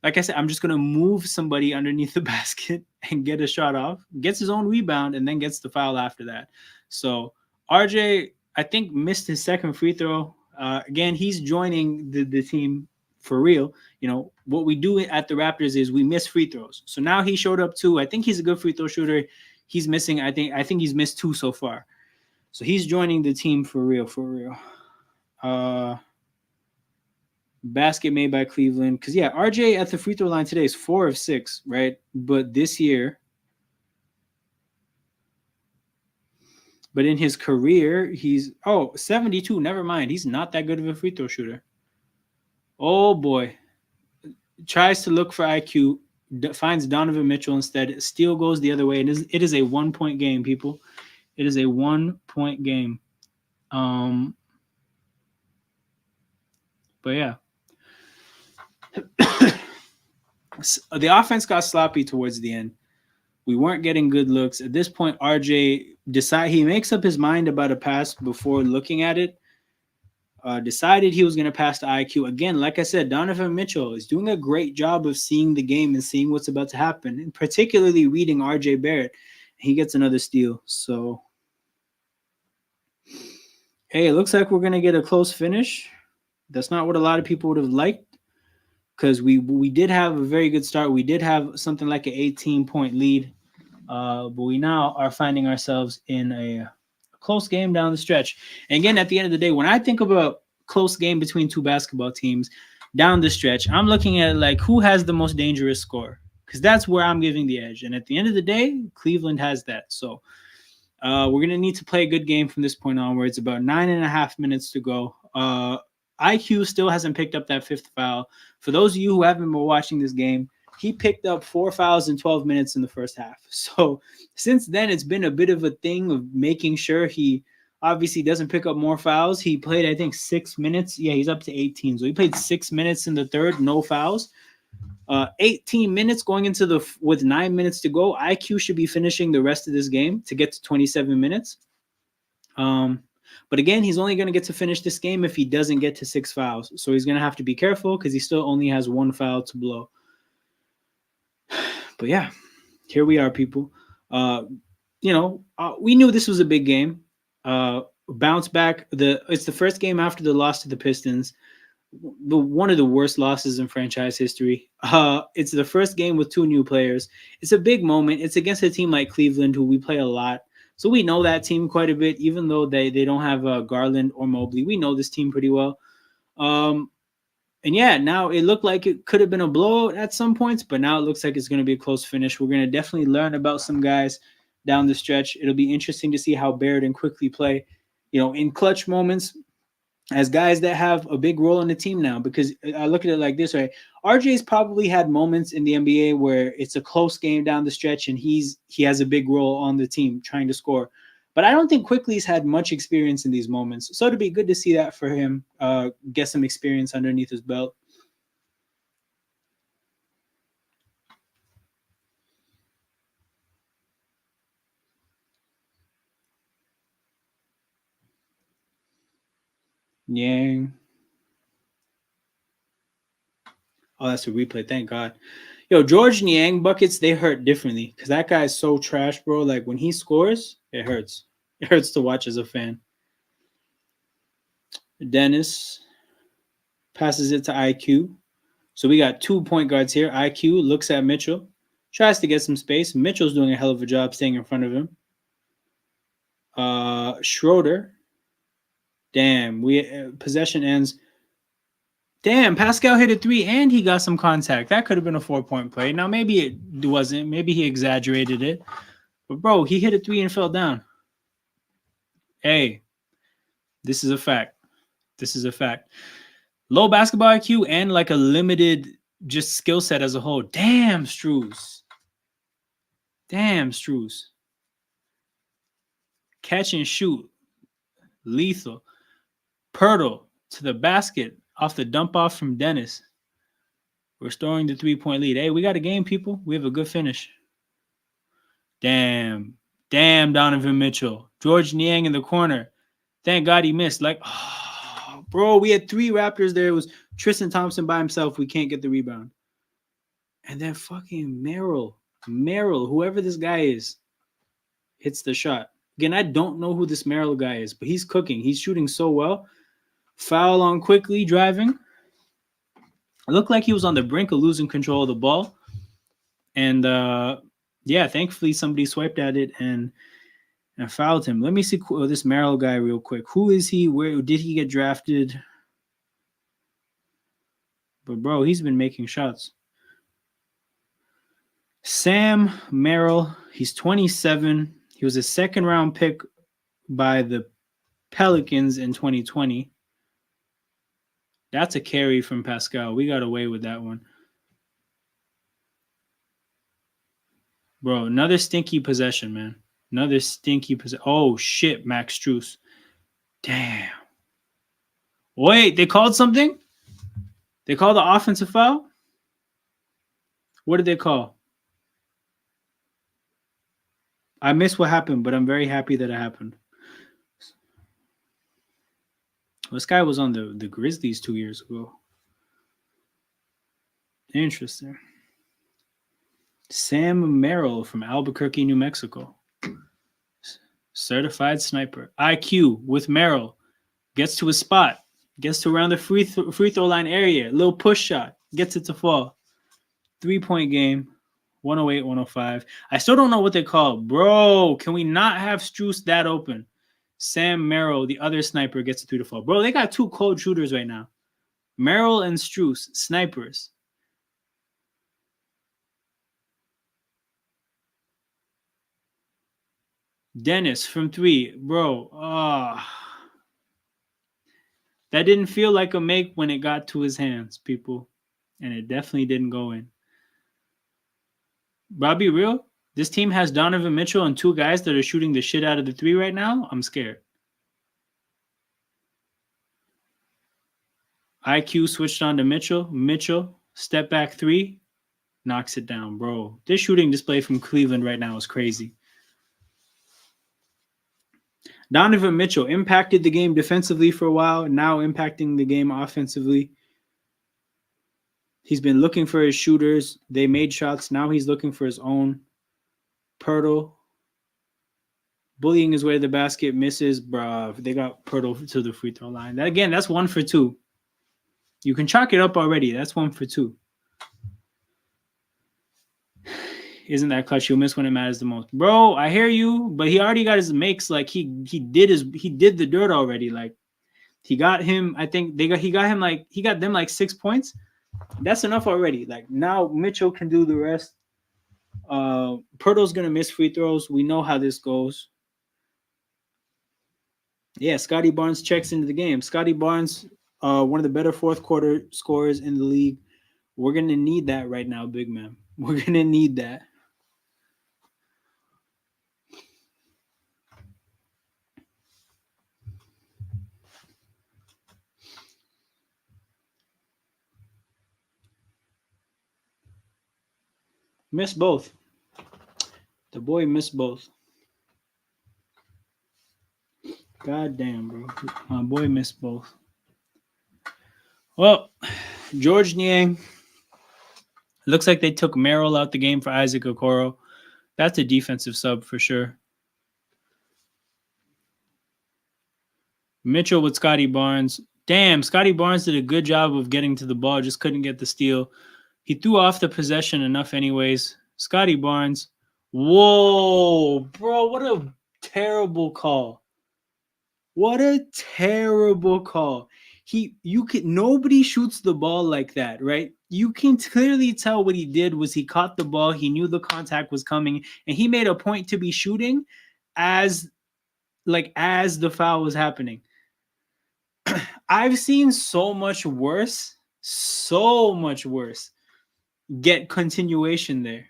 Like I said, I'm just going to move somebody underneath the basket and get a shot off, gets his own rebound, and then gets the foul after that. So RJ, I think, missed his second free throw. Again, he's joining the team for real. You know, what we do at the Raptors is we miss free throws. So now he showed up too. I think he's a good free throw shooter. He's missing, I think he's missed 2 so far. So he's joining the team for real, for real. Basket made by Cleveland. Because, yeah, RJ at the free throw line today is 4 of 6, right? But this year, but in his career, he's, 72. Never mind. He's not that good of a free throw shooter. Oh, boy. Tries to look for IQ, finds Donovan Mitchell instead. Steal goes the other way. It is a 1-point game, people. It is a 1-point game. But, yeah. The offense got sloppy towards the end. We weren't getting good looks. At this point, RJ he makes up his mind about a pass before looking at it. Decided he was going to pass to IQ. Again, like I said, Donovan Mitchell is doing a great job of seeing the game and seeing what's about to happen, and particularly reading RJ Barrett. He gets another steal. So, hey, it looks like we're going to get a close finish. That's not what a lot of people would have liked, because we did have a very good start. We did have something like an 18-point lead, but we now are finding ourselves in a close game down the stretch. And again, at the end of the day, when I think about close game between two basketball teams down the stretch, I'm looking at like who has the most dangerous score, because that's where I'm giving the edge. And at the end of the day, Cleveland has that. So we're going to need to play a good game from this point onwards. About 9.5 minutes to go. IQ still hasn't picked up that 5th foul. For those of you who haven't been watching this game, he picked up 4 fouls in 12 minutes in the first half. So since then, it's been a bit of a thing of making sure he obviously doesn't pick up more fouls. He played, I think, 6 minutes. Yeah, he's up to 18. So he played 6 minutes in the third, no fouls. 18 minutes going into with 9 minutes to go. IQ should be finishing the rest of this game to get to 27 minutes. But again, he's only going to get to finish this game if he doesn't get to 6 fouls. So he's going to have to be careful because he still only has 1 foul to blow. But yeah, here we are, people. We knew this was a big game. Bounce back. It's the first game after the loss to the Pistons. One of the worst losses in franchise history. It's the first game with 2 new players. It's a big moment. It's against a team like Cleveland, who we play a lot. So we know that team quite a bit, even though they don't have Garland or Mobley. We know this team pretty well. And yeah, now it looked like it could have been a blowout at some points, but now it looks like it's going to be a close finish. We're going to definitely learn about some guys down the stretch. It'll be interesting to see how Barrett and Quickly play, in clutch moments as guys that have a big role in the team now, because I look at it like this, right? RJ's probably had moments in the NBA where it's a close game down the stretch and he has a big role on the team trying to score. But I don't think Quickly's had much experience in these moments. So it'd be good to see that for him, get some experience underneath his belt. Yang. Oh, that's a replay. Thank God. Yo, George Niang buckets, they hurt differently because that guy is so trash, bro. Like when he scores, it hurts. It hurts to watch as a fan. Dennis passes it to IQ. So we got 2 point guards here. IQ looks at Mitchell, tries to get some space. Mitchell's doing a hell of a job staying in front of him. Schroeder. Damn, possession ends. Damn, Pascal hit a 3 and he got some contact. That could have been a 4-point play. Now, maybe it wasn't. Maybe he exaggerated it. But, bro, he hit a 3 and fell down. Hey, this is a fact. This is a fact. Low basketball IQ and like a limited just skill set as a whole. Damn, Struz. Damn, Struz. Catch and shoot. Lethal. Pirtle to the basket off the dump off from Dennis. Restoring the 3-point lead. Hey, we got a game, people. We have a good finish. Damn. Damn, Donovan Mitchell. George Niang in the corner. Thank God he missed. Like, oh, bro, we had 3 Raptors there. It was Tristan Thompson by himself. We can't get the rebound. And then fucking Merrill, whoever this guy is, hits the shot. Again, I don't know who this Merrill guy is, but he's cooking. He's shooting so well. Foul on quickly, driving. It looked like he was on the brink of losing control of the ball. And yeah, thankfully somebody swiped at it and fouled him. Let me see this Merrill guy real quick. Who is he? Where did he get drafted? But bro, he's been making shots. Sam Merrill, he's 27. He was a second round pick by the Pelicans in 2020. That's a carry from Pascal. We got away with that one. Bro, another stinky possession, man. Another stinky possession. Oh, shit, Max Strus. Damn. Wait, they called something? They called the offensive foul? What did they call? I missed what happened, but I'm very happy that it happened. This guy was on the Grizzlies 2 years ago. Interesting. Sam Merrill from Albuquerque, New Mexico. Certified sniper. IQ with Merrill. Gets to his spot. Gets to around the free throw line area. Little push shot. Gets it to fall. 3-point game. 108-105. I still don't know what they call. Bro, can we not have Strus that open? Sam Merrill, the other sniper, gets it through the fall. Bro, they got 2 cold shooters right now. Merrill and Strus, snipers. Dennis from 3. Bro, that didn't feel like a make when it got to his hands, people. And it definitely didn't go in. But I'll be real. This team has Donovan Mitchell and 2 guys that are shooting the shit out of the 3 right now. I'm scared. IQ switched on to Mitchell. Mitchell, step back 3, knocks it down, bro. This shooting display from Cleveland right now is crazy. Donovan Mitchell impacted the game defensively for a while, now impacting the game offensively. He's been looking for his shooters. They made shots. Now he's looking for his own. Pirtle. Bullying his way to the basket. Misses. Bruh. They got Pirtle to the free throw line. Again, that's 1 for 2. You can chalk it up already. That's 1 for 2. Isn't that clutch? You'll miss when it matters the most. Bro, I hear you, but he already got his makes. Like he did the dirt already. Like he got him, I think he got them like 6 points. That's enough already. Like now Mitchell can do the rest. Pirtle's gonna miss free throws. We know how this goes. Yeah, Scotty Barnes checks into the game. Scotty Barnes, one of the better fourth quarter scorers in the league. We're gonna need that right now, big man. We're gonna need that. Missed both. The boy missed both. God damn, bro. My boy missed both. Well, George Niang. Looks like they took Merrill out the game for Isaac Okoro. That's a defensive sub for sure. Mitchell with Scotty Barnes. Damn, Scotty Barnes did a good job of getting to the ball, just couldn't get the steal. He threw off the possession enough anyways. Scotty Barnes. Whoa, bro, what a terrible call. What a terrible call. Nobody shoots the ball like that, right? You can clearly tell what he did was he caught the ball, he knew the contact was coming, and he made a point to be shooting as the foul was happening. I've seen so much worse, get continuation there.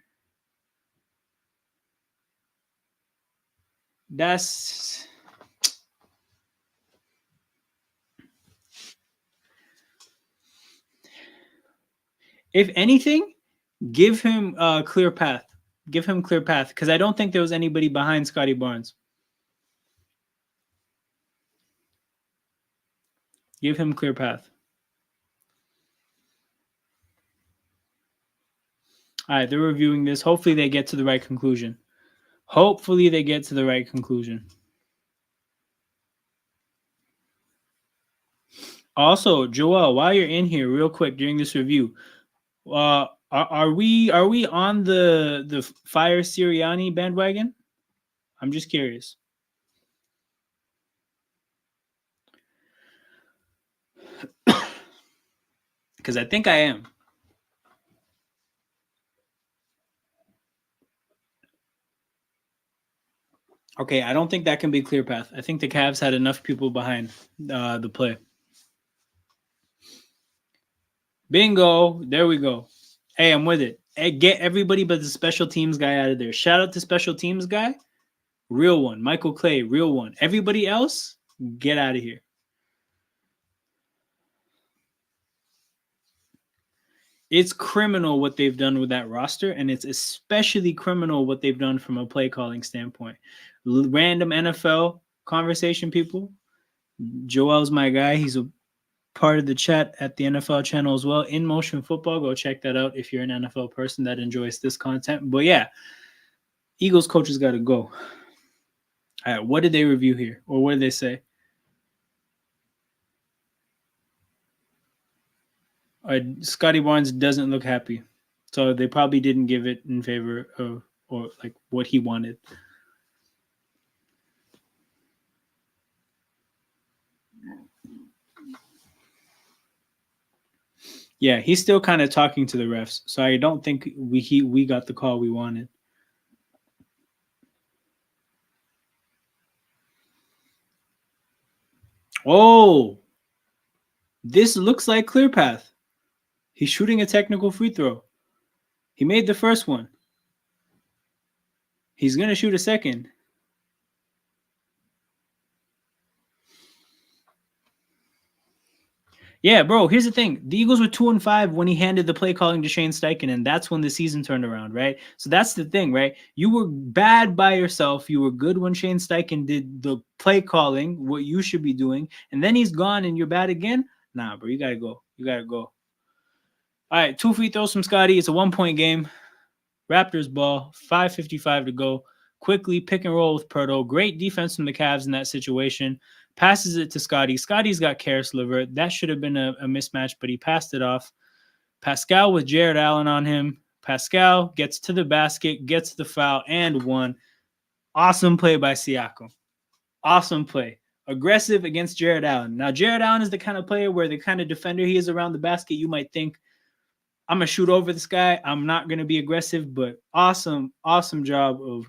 That's if anything, give him a clear path. Give him clear path because I don't think there was anybody behind Scotty Barnes. Give him clear path. All right, they're reviewing this. Hopefully, they get to the right conclusion. Also, Joel, while you're in here, real quick during this review, are we on the Fire Sirianni bandwagon? I'm just curious. Because I think I am. Okay, I don't think that can be clear path. I think the Cavs had enough people behind the play. Bingo. There we go. Hey, I'm with it. Hey, get everybody but the special teams guy out of there. Shout out to special teams guy. Real one. Michael Clay, real one. Everybody else, get out of here. It's criminal what they've done with that roster, and it's especially criminal what they've done from a play calling standpoint. Random NFL conversation, people. Joel's my guy. He's a part of the chat at the NFL channel as well. In Motion Football, go check that out if you're an NFL person that enjoys this content. But yeah, Eagles coaches got to go. All right, what did they review here, or what did they say? Scotty Barnes doesn't look happy, so they probably didn't give it in favor of or like what he wanted. Yeah, he's still kind of talking to the refs, so I don't think we got the call we wanted. Oh, this looks like clear path. He's shooting a technical free throw. He made the first one. He's gonna shoot a second. Yeah, bro, here's the thing. The Eagles were 2-5 when he handed the play calling to Shane Steichen, and that's when the season turned around, right? So that's the thing, right? You were bad by yourself. You were good when Shane Steichen did the play calling, what you should be doing, and then he's gone and you're bad again? Nah, bro, you gotta go. You gotta go. All right, 2 free throws from Scotty. It's a 1-point game. Raptors ball, 5:55 to go. Quickly pick and roll with Pirtle. Great defense from the Cavs in that situation. Passes it to Scotty. Scotty's got Karis LeVert. That should have been a mismatch, but he passed it off. Pascal with Jared Allen on him. Pascal gets to the basket, gets the foul, and one. Awesome play by Siakam. Awesome play. Aggressive against Jared Allen. Now, Jared Allen is the kind of player where the kind of defender he is around the basket, you might think, I'm going to shoot over this guy. I'm not going to be aggressive, but awesome job of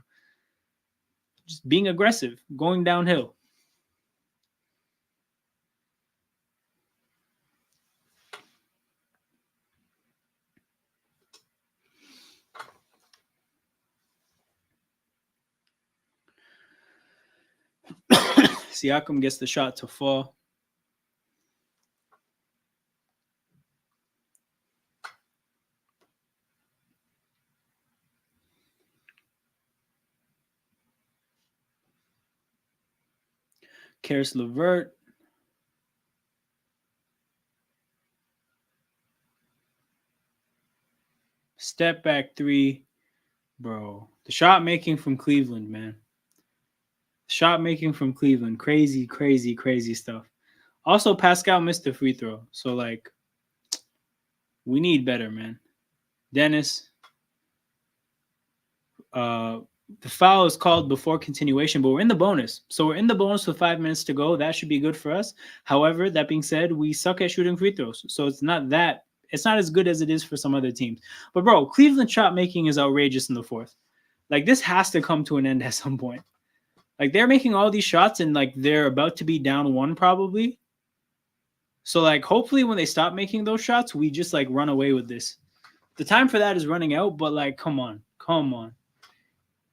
just being aggressive, going downhill. Siakam gets the shot to fall. Karis LeVert. Step back three. Bro, the shot making from Cleveland, man. Shot making from Cleveland. Crazy stuff. Also, Pascal missed the free throw. So, like, we need better, man. Dennis. The foul is called before continuation, but we're in the bonus. So we're in the bonus with 5 minutes to go. That should be good for us. However, that being said, we suck at shooting free throws. So it's not as good as it is for some other teams. But bro, Cleveland shot making is outrageous in the fourth. Like, this has to come to an end at some point. Like, they're making all these shots and like they're about to be down one probably. So like hopefully when they stop making those shots, we just like run away with this. The time for that is running out, but like come on.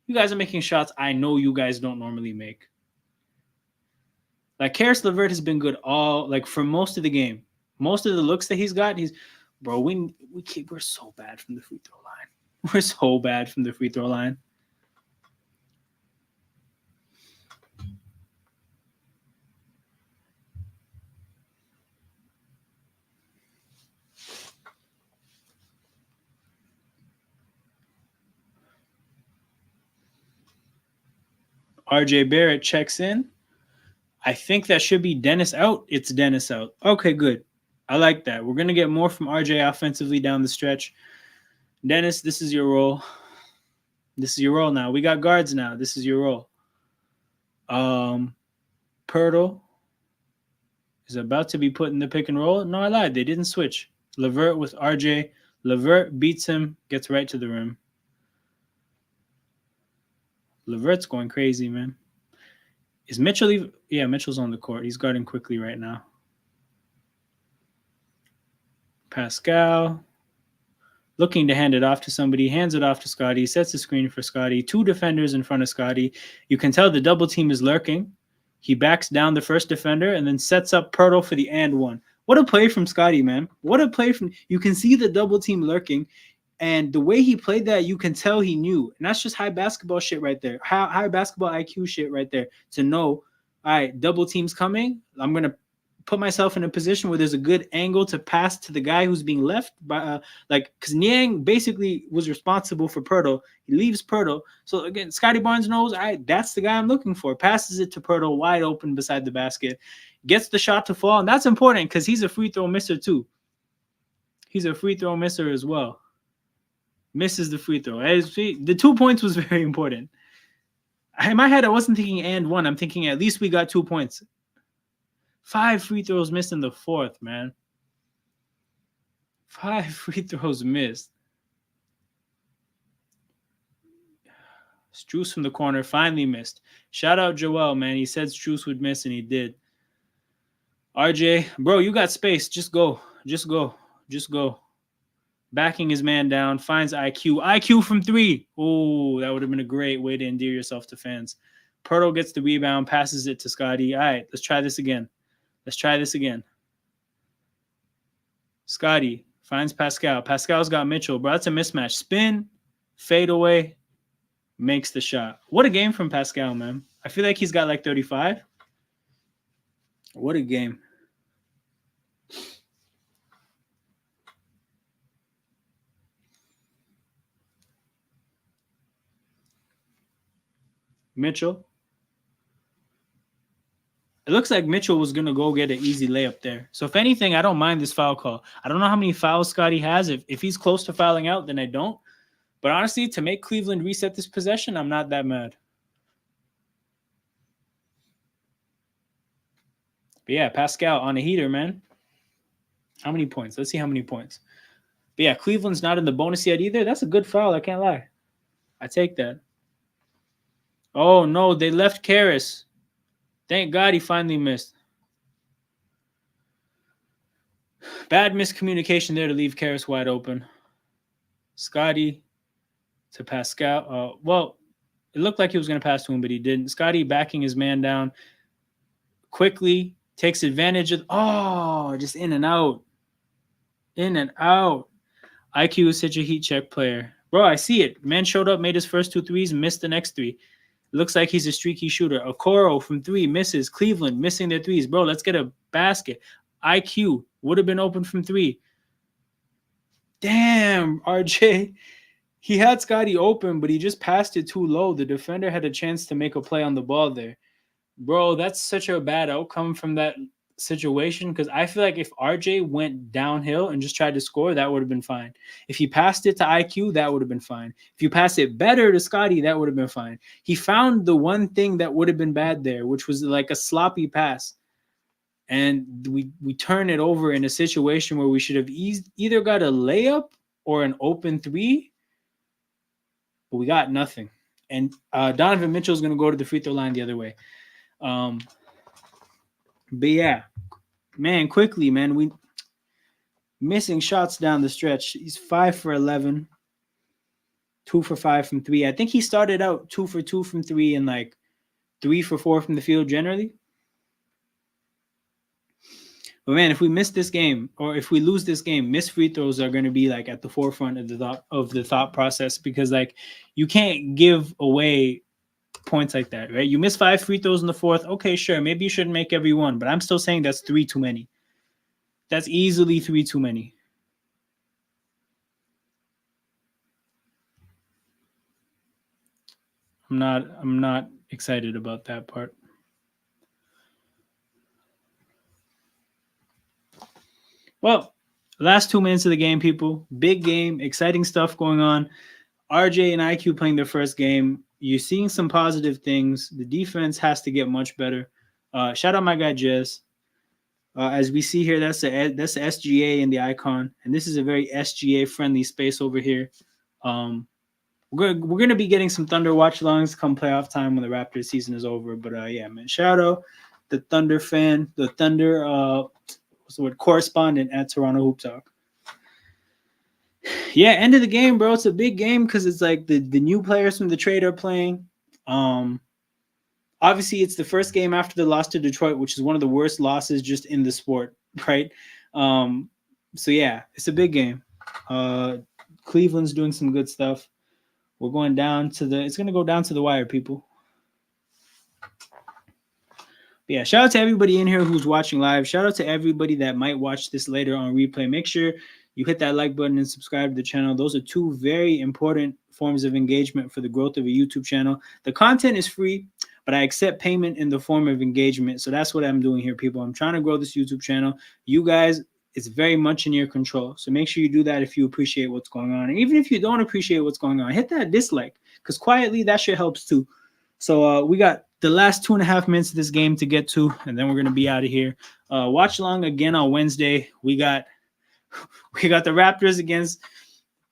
You guys are making shots I know you guys don't normally make. Like Karis LeVert has been good all like for most of the game. Most of the looks that he's got, bro, we're so bad from the free throw line. We're so bad from the free throw line. RJ Barrett checks in. I think that should be Dennis out. It's Dennis out. Okay, good. I like that. We're going to get more from RJ offensively down the stretch. Dennis, this is your role. This is your role now. We got guards now. This is your role. Pirtle is about to be put in the pick and roll. No, I lied. They didn't switch. LeVert with RJ. LeVert beats him, gets right to the rim. LeVert's going crazy, man. Is Mitchell even? Yeah, Mitchell's on the court. He's guarding quickly right now. Pascal looking to hand it off to somebody, hands it off to Scotty, sets the screen for Scotty. 2 defenders in front of Scotty. You can tell the double team is lurking. He backs down the first defender and then sets up Pirtle for the and one. What a play from Scotty, man. What a play from... You can see the double team lurking. And the way he played that, you can tell he knew. And that's just high basketball shit right there. High basketball IQ shit right there. To know, all right, double team's coming. I'm going to put myself in a position where there's a good angle to pass to the guy who's being left by because Niang basically was responsible for Pirtle. He leaves Pirtle. So again, Scotty Barnes knows, all right, that's the guy I'm looking for. Passes it to Pirtle wide open beside the basket. Gets the shot to fall. And that's important because he's a free throw misser too. He's a free throw misser as well. Misses the free throw. The 2 points was very important. In my head, I wasn't thinking and one. I'm thinking at least we got 2 points. 5 free throws missed in the fourth, man. 5 free throws missed. Struce from the corner finally missed. Shout out Joel, man. He said Struce would miss, and he did. RJ, bro, you got space. Just go. Backing his man down, finds IQ. IQ from 3. Oh, that would have been a great way to endear yourself to fans. Pirtle gets the rebound, passes it to Scotty. All right, let's try this again. Scotty finds Pascal. Pascal's got Mitchell. Bro, that's a mismatch. Spin, fade away, makes the shot. What a game from Pascal, man. I feel like he's got like 35. What a game. Mitchell. It looks like Mitchell was going to go get an easy layup there. So if anything, I don't mind this foul call. I don't know how many fouls Scotty has. If he's close to fouling out, then I don't. But honestly, to make Cleveland reset this possession, I'm not that mad. But yeah, Pascal on a heater, man. How many points? Let's see how many points. But yeah, Cleveland's not in the bonus yet either. That's a good foul. I can't lie. I take that. Oh, no. They left Karis. Thank God he finally missed. Bad miscommunication there to leave Karis wide open. Scotty to Pascal. Well, it looked like he was going to pass to him, but he didn't. Scotty backing his man down quickly. Takes advantage of... Oh, just in and out. IQ is such a heat check player. Bro, I see it. Man showed up, made his first 2 threes, missed the next 3. Looks like he's a streaky shooter. Okoro from 3 misses. Cleveland missing their 3s. Bro, let's get a basket. IQ would have been open from 3. Damn, RJ. He had Scotty open, but he just passed it too low. The defender had a chance to make a play on the ball there. Bro, that's such a bad outcome from that situation because I feel like if RJ went downhill and just tried to score, that would have been fine. If he passed it to IQ, that would have been fine. If you pass it better to Scotty, that would have been fine. He found the one thing that would have been bad there, which was like a sloppy pass. And we turn it over in a situation where we should have either got a layup or an open 3, but we got nothing. And Donovan Mitchell is going to go to the free throw line the other way. But yeah, Man, quickly, man. We missing shots down the stretch. He's 5 for 11, 2 for 5 from three. I think he started out 2 for 2 from three and like 3 for 4 from the field generally. But man, if we miss this game or if we lose this game, missed free throws are going to be like at the forefront of the thought process because like you can't give away points like that, right? You miss 5 free throws in the fourth. Okay, sure, maybe you shouldn't make every one, but I'm still saying that's 3 too many. That's easily 3 too many. I'm not excited about that part. Well, last 2 minutes of the game, people. Big game, exciting stuff going on. RJ and IQ playing their first game. You're seeing some positive things. The defense has to get much better. Shout out my guy Jez. As we see here, that's the SGA in the icon, and this is a very SGA friendly space over here. We're gonna be getting some Thunder watch-alongs come playoff time when the Raptors season is over. But yeah, man, shout out the Thunder fan, the Thunder what's the word, correspondent at Toronto Hoop Talk. Yeah, end of the game, bro. It's a big game because it's like the new players from the trade are playing. Obviously, it's the first game after the loss to Detroit, which is one of the worst losses just in the sport, right? So yeah, it's a big game. Cleveland's doing some good stuff. We're going down to it's going to go down to the wire, people. But yeah, shout out to everybody in here who's watching live. Shout out to everybody that might watch this later on replay. Make sure you hit that like button and subscribe to the channel. Those are two very important forms of engagement for the growth of a YouTube channel. The content is free, but I accept payment in the form of engagement. So that's what I'm doing here, people. I'm trying to grow this YouTube channel. You guys, it's very much in your control. So make sure you do that if you appreciate what's going on. And even if you don't appreciate what's going on, hit that dislike because quietly that shit helps too. So we got the last 2.5 minutes of this game to get to, and then we're going to be out of here. Watch along again on Wednesday. We got the Raptors against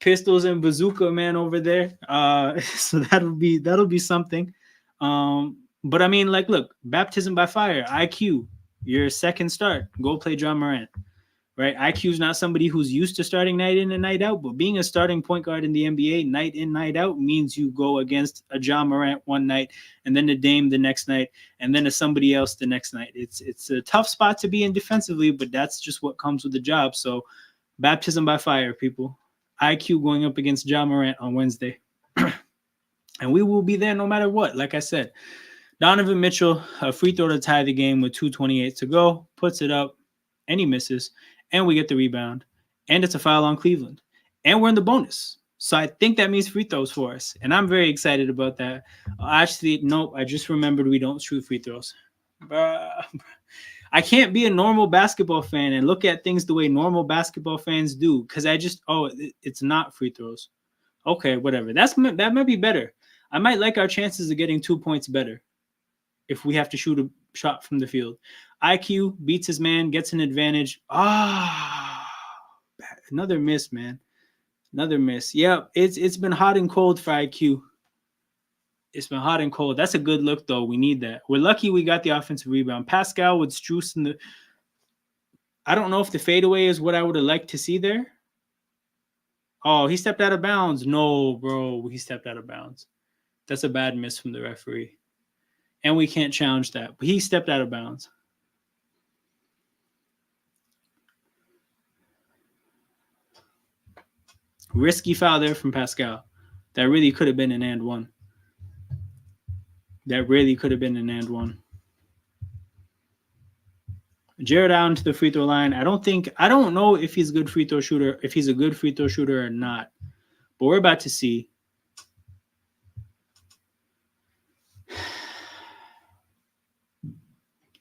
Pistols and Bazooka, man, over there. So that'll be something. But I mean, like, look, baptism by fire, IQ, your second start. Go play John Morant. Right? IQ is not somebody who's used to starting night in and night out, but being a starting point guard in the NBA night in, night out means you go against a John Morant one night and then a Dame the next night and then a somebody else the next night. It's a tough spot to be in defensively, but that's just what comes with the job. So baptism by fire, people. IQ going up against John Morant on Wednesday. And we will be there no matter what. Like I said, Donovan Mitchell, a free throw to tie the game with 2:28 to go, puts it up, and he misses. And we get the rebound, and it's a foul on Cleveland, and we're in the bonus. So I think that means free throws for us, and I'm very excited about that. Actually, nope, I just remembered we don't shoot free throws. I can't be a normal basketball fan and look at things the way normal basketball fans do because it's not free throws. Okay, whatever. That might be better. I might like our chances of getting 2 points better if we have to shoot a shot from the field. IQ beats his man, gets an advantage. Another miss, man. Another miss. Yeah, it's been hot and cold for IQ. It's been hot and cold. That's a good look, though. We need that. We're lucky we got the offensive rebound. Pascal with Strus in the... I don't know if the fadeaway is what I would have liked to see there. Oh, he stepped out of bounds. No, bro. He stepped out of bounds. That's a bad miss from the referee. And we can't challenge that. But he stepped out of bounds. Risky foul there from Pascal. That really could have been an and one. Jared Allen to the free throw line. I don't know if he's a good free throw shooter or not. But we're about to see.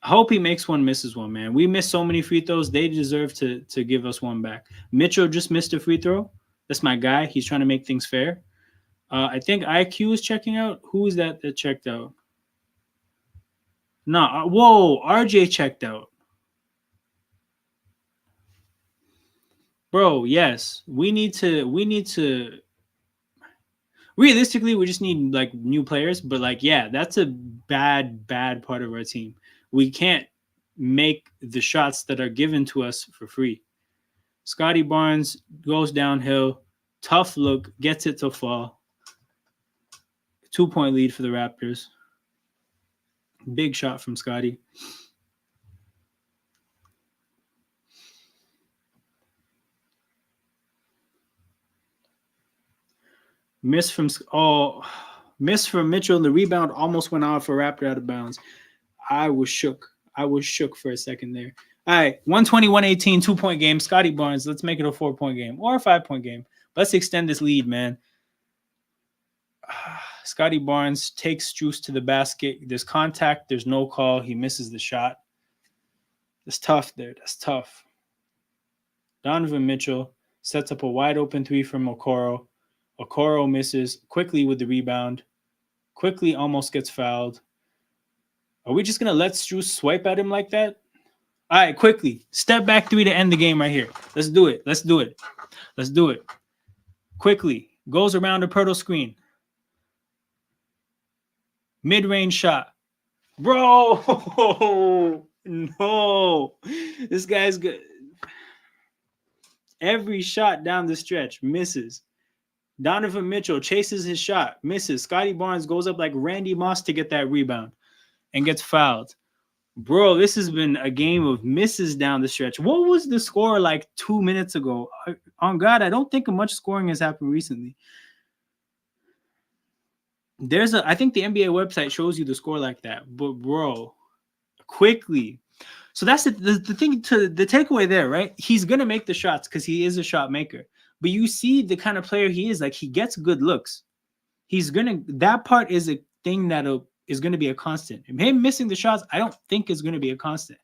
I hope he makes one, misses one, man. We missed so many free throws. They deserve to give us one back. Mitchell just missed a free throw. That's my guy. He's trying to make things fair. I think IQ is checking out. Who is that checked out? No. Whoa, RJ checked out. Bro, yes. We need to realistically, we just need like new players, but like, yeah, that's a bad part of our team. We can't make the shots that are given to us for free. Scotty Barnes goes downhill, tough look, gets it to fall. 2-point lead for the Raptors. Big shot from Scotty. Miss from Mitchell. The rebound almost went off for Raptor out of bounds. I was shook. I was shook for a second there. All right, 120-118, 2-point game. Scotty Barnes, let's make it a 4-point game or a 5-point game. Let's extend this lead, man. Scotty Barnes takes Juice to the basket. There's contact. There's no call. He misses the shot. That's tough there. That's tough. Donovan Mitchell sets up a wide open three from Okoro. Okoro misses quickly with the rebound. Quickly almost gets fouled. Are we just going to let Juice swipe at him like that? All right, quickly. Step back three to end the game right here. Let's do it. Let's do it. Let's do it. Quickly. Goes around the Pirtle screen. Mid-range shot. Bro. No. This guy's good. Every shot down the stretch misses. Donovan Mitchell chases his shot. Misses. Scotty Barnes goes up like Randy Moss to get that rebound and gets fouled. Bro, this has been a game of misses down the stretch. What was the score like 2 minutes ago? On God, I don't think much scoring has happened recently. I think the NBA website shows you the score like that. But bro, quickly. So that's the thing, the takeaway there, right? He's going to make the shots because he is a shot maker. But you see the kind of player he is. Like, he gets good looks. That part is a thing that is going to be a constant. Him missing the shots, I don't think is going to be a constant.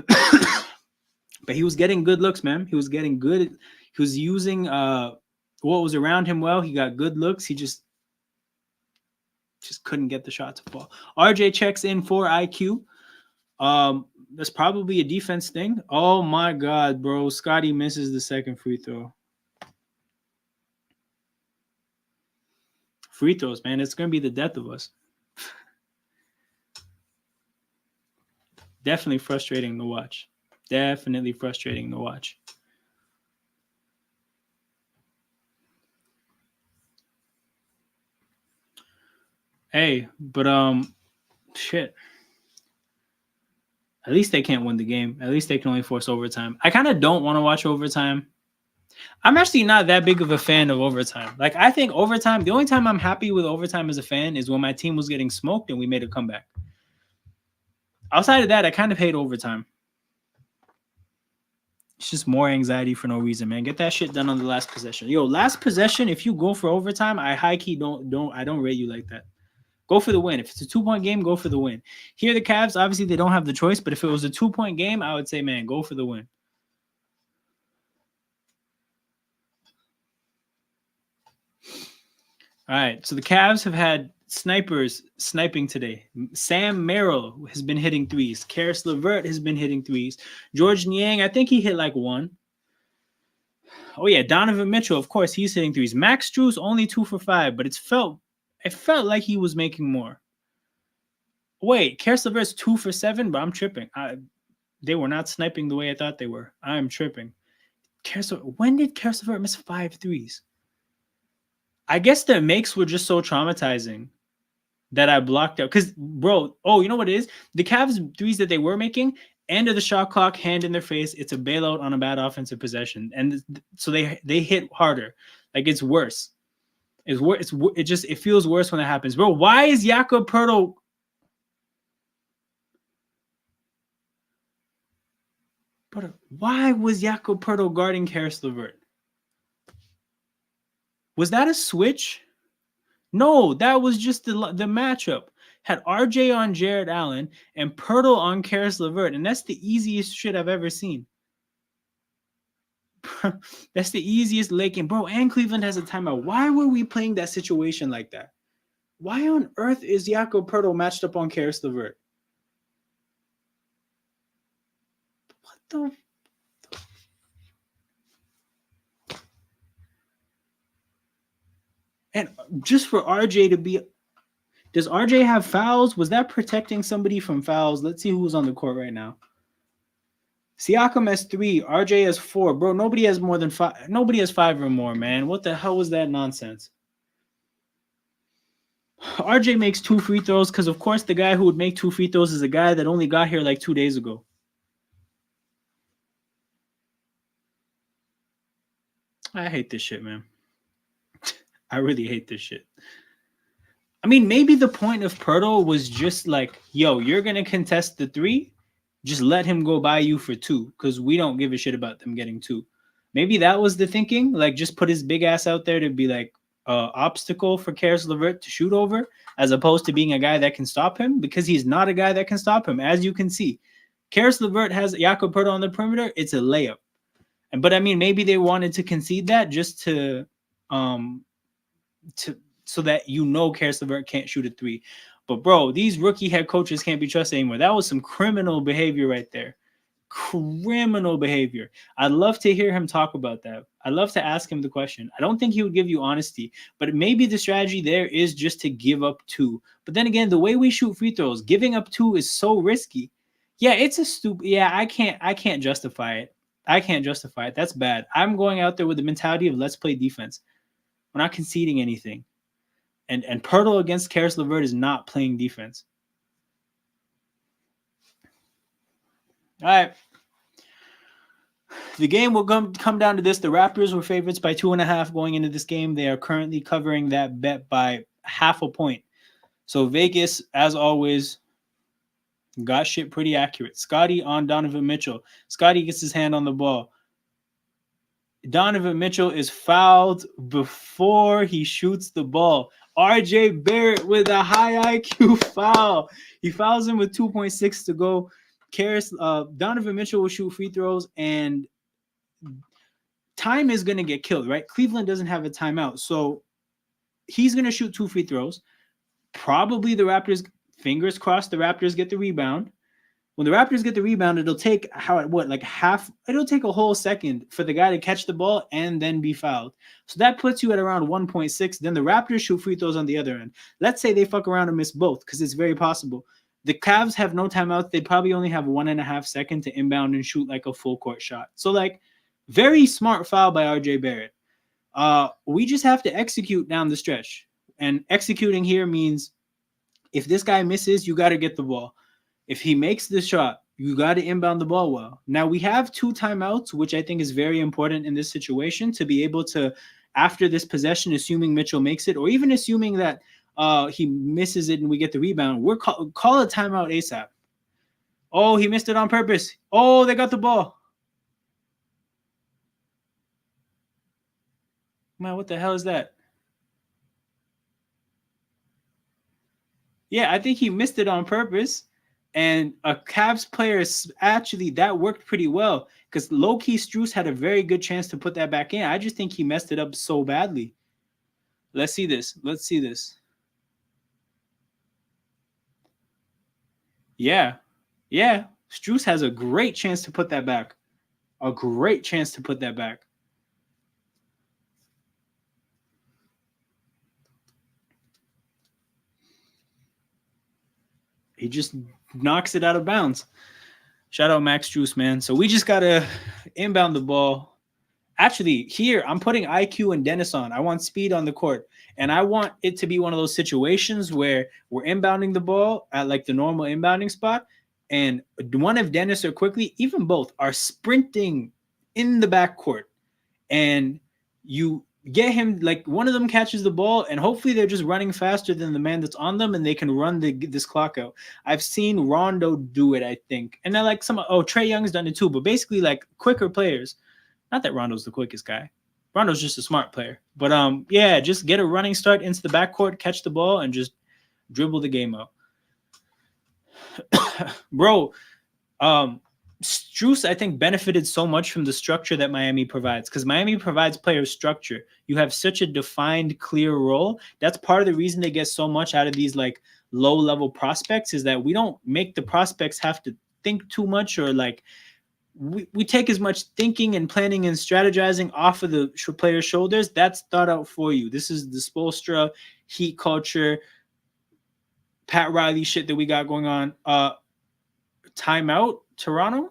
But he was getting good looks, man. He was getting good. He was using what was around him well. He got good looks. He just couldn't get the shot to fall. RJ checks in for IQ. That's probably a defense thing. Oh my God, bro. Scotty misses the second free throw. Free throws, man. It's going to be the death of us. Definitely frustrating to watch. Definitely frustrating to watch. Hey, but shit. At least they can't win the game. At least they can only force overtime. I kind of don't want to watch overtime. I'm actually not that big of a fan of overtime. Like, I think overtime, the only time I'm happy with overtime as a fan is when my team was getting smoked and we made a comeback. Outside of that, I kind of hate overtime. It's just more anxiety for no reason, man. Get that shit done on the last possession. Yo, last possession, if you go for overtime, I high-key don't rate you like that. Go for the win. If it's a 2-point game, go for the win. Here, the Cavs, obviously, they don't have the choice, but if it was a 2-point game, I would say, man, go for the win. All right, so the Cavs have had snipers sniping today. Sam Merrill has been hitting threes. Karis LeVert has been hitting threes. George Niang, I think he hit like one. Oh, yeah, Donovan Mitchell, of course, he's hitting threes. Max Strus, only 2 for 5, but it felt like he was making more. Wait, Karis LeVert's 2 for 7, but I'm tripping. They were not sniping the way I thought they were. I'm tripping. When did Karis LeVert miss 5 threes? I guess the makes were just so traumatizing that I blocked out. Because, bro, you know what it is? The Cavs threes that they were making, end of the shot clock, hand in their face. It's a bailout on a bad offensive possession. And so they hit harder. Like, it's worse. It feels worse when that happens. Bro, why is Jakob Poeltl... Why was Jakob Poeltl guarding Karis LeVert? Was that a switch? No, that was just the matchup. Had RJ on Jared Allen and Poeltl on Karis LeVert, and that's the easiest shit I've ever seen. That's the easiest Lakin. Bro, and Cleveland has a timeout. Why were we playing that situation like that? Why on earth is Jakob Poeltl matched up on Karis LeVert? What the... And just for RJ to be... Does RJ have fouls? Was that protecting somebody from fouls? Let's see who's on the court right now. Siakam has 3, RJ has 4. Bro, nobody has more than 5. Nobody has 5 or more, man. What the hell was that nonsense? RJ makes 2 free throws because, of course, the guy who would make 2 free throws is a guy that only got here like 2 days ago. I hate this shit, man. I really hate this shit. I mean, maybe the point of Pirtle was just like, yo, you're going to contest the 3. Just let him go by you for 2 because we don't give a shit about them getting 2. Maybe that was the thinking. Like, just put his big ass out there to be like an obstacle for Karis LeVert to shoot over, as opposed to being a guy that can stop him, because he's not a guy that can stop him, as you can see. Karis LeVert has Jakob Pirtle on the perimeter. It's a layup. But I mean, maybe they wanted to concede that just to so that Karis LeVert can't shoot a 3. But bro, these rookie head coaches can't be trusted anymore. That was some criminal behavior right there. Criminal behavior. I'd love to hear him talk about that. I'd love to ask him the question. I don't think he would give you honesty, but maybe the strategy there is just to give up 2. But then again, the way we shoot free throws, giving up 2 is so risky. Yeah, it's a stupid. Yeah, I can't justify it. I can't justify it. That's bad. I'm going out there with the mentality of let's play defense. We're not conceding anything. And Pirtle against Karis LeVert is not playing defense. All right. The game will come down to this. The Raptors were favorites by 2.5 going into this game. They are currently covering that bet by 0.5 point. So Vegas, as always, got shit pretty accurate. Scotty on Donovan Mitchell. Scotty gets his hand on the ball. Donovan Mitchell is fouled before he shoots the ball. RJ Barrett with a high IQ foul. He fouls him with 2.6 to go. Donovan Mitchell will shoot free throws, and time is going to get killed, right? Cleveland doesn't have a timeout. So he's going to shoot 2 free throws. Probably the Raptors, fingers crossed, the Raptors get the rebound. When the Raptors get the rebound, it'll take it'll take a whole second for the guy to catch the ball and then be fouled. So that puts you at around 1.6. Then the Raptors shoot free throws on the other end. Let's say they fuck around and miss both, because it's very possible. The Cavs have no timeout. They probably only have 1.5 seconds to inbound and shoot like a full court shot. So like, very smart foul by RJ Barrett. We just have to execute down the stretch. And executing here means if this guy misses, you got to get the ball. If he makes the shot, you got to inbound the ball well. Now, we have 2 timeouts, which I think is very important in this situation, to be able to, after this possession, assuming Mitchell makes it, or even assuming that he misses it and we get the rebound, we're call a timeout ASAP. Oh, he missed it on purpose. Oh, they got the ball. Man, what the hell is that? Yeah, I think he missed it on purpose. And a Cavs player, actually, that worked pretty well, because low-key Strus had a very good chance to put that back in. I just think he messed it up so badly. Let's see this. Let's see this. Yeah. Yeah. Strus has a great chance to put that back. A great chance to put that back. He just knocks it out of bounds. Shout out Max Strus, man. So we just got to inbound the ball. Actually, here, I'm putting IQ and Dennis on. I want speed on the court. And I want it to be one of those situations where we're inbounding the ball at like the normal inbounding spot. And one of Dennis or Quickly, even both, are sprinting in the backcourt. And you get him, like one of them catches the ball, and hopefully they're just running faster than the man that's on them, and they can run this clock out. I've seen Rondo do it, I think. And then like Trae Young's done it too, but basically like quicker players. Not that Rondo's the quickest guy. Rondo's just a smart player. But yeah, just get a running start into the backcourt, catch the ball, and just dribble the game out. Bro, Strus, I think, benefited so much from the structure that Miami provides, because Miami provides players structure. You have such a defined, clear role. That's part of the reason they get so much out of these like low-level prospects, is that we don't make the prospects have to think too much, or like we take as much thinking and planning and strategizing off of the player's shoulders. That's thought out for you. This is the Spoelstra Heat culture. Pat Riley shit that we got going on. Timeout, Toronto.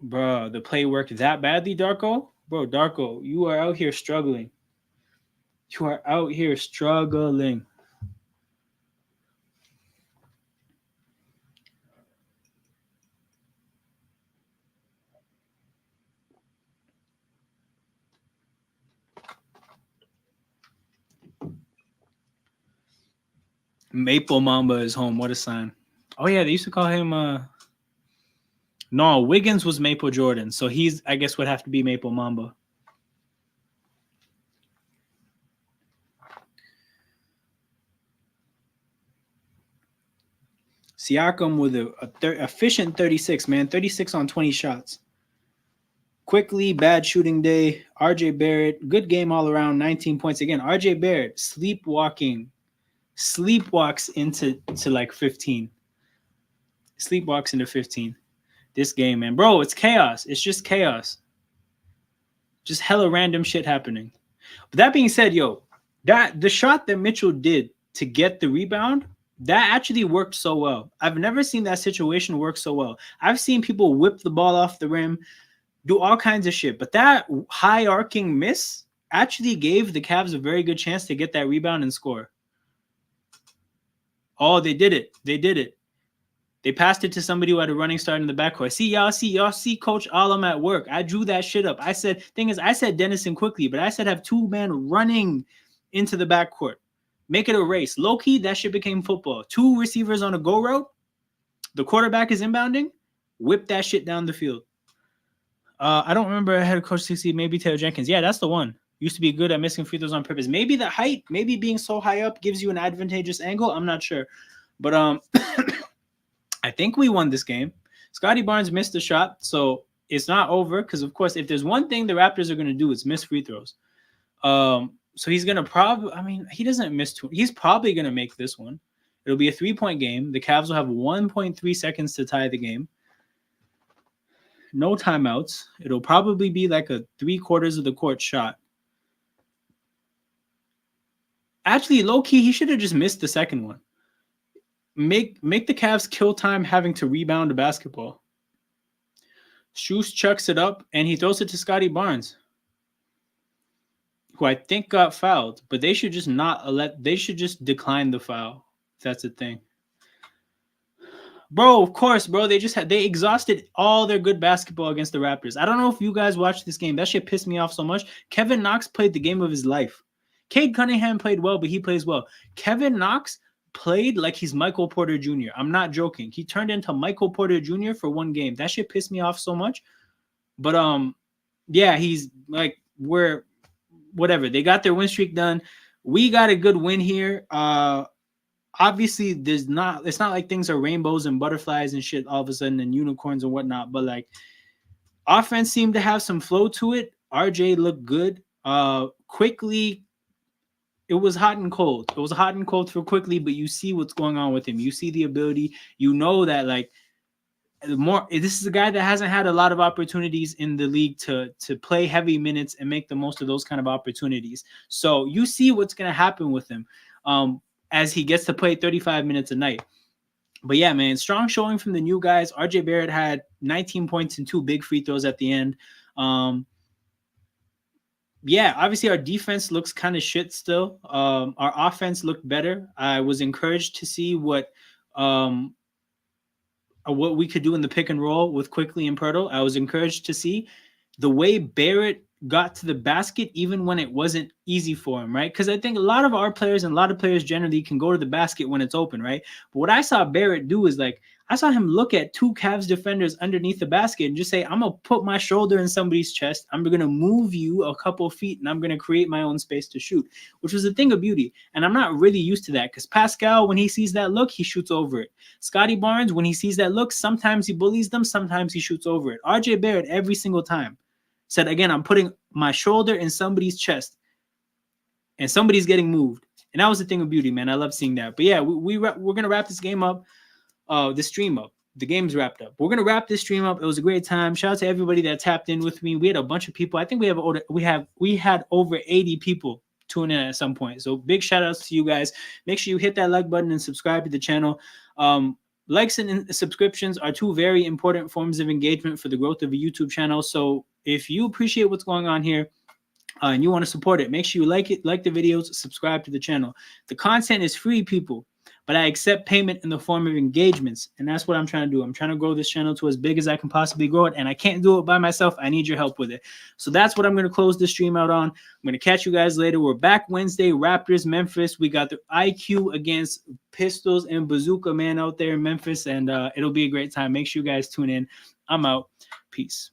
Bro, the play worked that badly, Darko. Bro, Darko, you are out here struggling. You are out here struggling. Maple Mamba is home. What a sign. Oh yeah, they used to call him no, Wiggins was Maple Jordan. So he's I guess would have to be Maple Mamba. Siakam with a efficient 36, man. 36 on 20 shots. Quickly, bad shooting day. RJ Barrett, good game all around, 19 points. Again, RJ Barrett, sleepwalks into like 15. Sleepwalks into 15. This game, man. Bro, it's chaos. It's just chaos. Just hella random shit happening. But that being said, yo, that the shot that Mitchell did to get the rebound, that actually worked so well. I've never seen that situation work so well. I've seen people whip the ball off the rim, do all kinds of shit. But that high arcing miss actually gave the Cavs a very good chance to get that rebound and score. Oh, they did it. They did it. They passed it to somebody who had a running start in the backcourt. Y'all see Coach Alum at work. I drew that shit up. I said Dennison quickly, but I said have two men running into the backcourt. Make it a race. Low key, that shit became football. Two receivers on a go route. The quarterback is inbounding. Whip that shit down the field. I don't remember head coach 60, maybe Taylor Jenkins. Yeah, that's the one. Used to be good at missing free throws on purpose. Maybe the height, maybe being so high up gives you an advantageous angle. I'm not sure. But I think we won this game. Scotty Barnes missed a shot, so it's not over because, of course, if there's one thing the Raptors are going to do, it's miss free throws. So he's going to probably – I mean, he doesn't miss two. He's probably going to make this one. It'll be a 3-point game. The Cavs will have 1.3 seconds to tie the game. No timeouts. It'll probably be like a 3/4 of the court shot. Actually, low-key, he should have just missed the second one. Make the Cavs kill time having to rebound a basketball. Shoes chucks it up, and he throws it to Scotty Barnes, who I think got fouled. But they should just they should just decline the foul. That's the thing. Bro, of course, bro. They exhausted all their good basketball against the Raptors. I don't know if you guys watched this game. That shit pissed me off so much. Kevin Knox played the game of his life. Cade Cunningham played well, but he plays well. Kevin Knox played like he's Michael Porter Jr. I'm not joking. He turned into Michael Porter Jr. for one game. That shit pissed me off so much. But yeah, he's like whatever. They got their win streak done. We got a good win here. Obviously, it's not like things are rainbows and butterflies and shit all of a sudden and unicorns and whatnot. But like, offense seemed to have some flow to it. RJ looked good. Quickly, it was hot and cold. It was hot and cold for Quickly, but you see what's going on with him. You see the ability. You know that like this is a guy that hasn't had a lot of opportunities in the league to play heavy minutes and make the most of those kind of opportunities. So you see what's going to happen with him. As he gets to play 35 minutes a night. But yeah, man, strong showing from the new guys. RJ Barrett had 19 points and 2 big free throws at the end. Yeah, obviously our defense looks kind of shit still. Our offense looked better. I was encouraged to see what we could do in the pick and roll with Quickly and Pirtle. I was encouraged to see the way Barrett got to the basket even when it wasn't easy for him, right? Because I think a lot of our players and a lot of players generally can go to the basket when it's open, right? But what I saw Barrett do is like, I saw him look at 2 Cavs defenders underneath the basket and just say, I'm going to put my shoulder in somebody's chest. I'm going to move you a couple of feet and I'm going to create my own space to shoot, which was a thing of beauty. And I'm not really used to that because Pascal, when he sees that look, he shoots over it. Scotty Barnes, when he sees that look, sometimes he bullies them, sometimes he shoots over it. RJ Barrett, every single time, said, again, I'm putting my shoulder in somebody's chest and somebody's getting moved. And that was the thing of beauty, man. I love seeing that. But yeah, we're going to wrap this game up, the stream up. The game's wrapped up. We're going to wrap this stream up. It was a great time. Shout out to everybody that tapped in with me. We had a bunch of people. I think we had over 80 people tune in at some point. So big shout outs to you guys. Make sure you hit that like button and subscribe to the channel. Likes and subscriptions are two very important forms of engagement for the growth of a YouTube channel. So if you appreciate what's going on here, and you want to support it, make sure you like it, like the videos, subscribe to the channel. The content is free, people, but I accept payment in the form of engagements, and that's what I'm trying to do. I'm trying to grow this channel to as big as I can possibly grow it, and I can't do it by myself. I need your help with it. So that's what I'm going to close the stream out on. I'm going to catch you guys later. We're back Wednesday, Raptors, Memphis. We got the IQ against Pistols and Bazooka Man out there in Memphis, and it'll be a great time. Make sure you guys tune in. I'm out. Peace.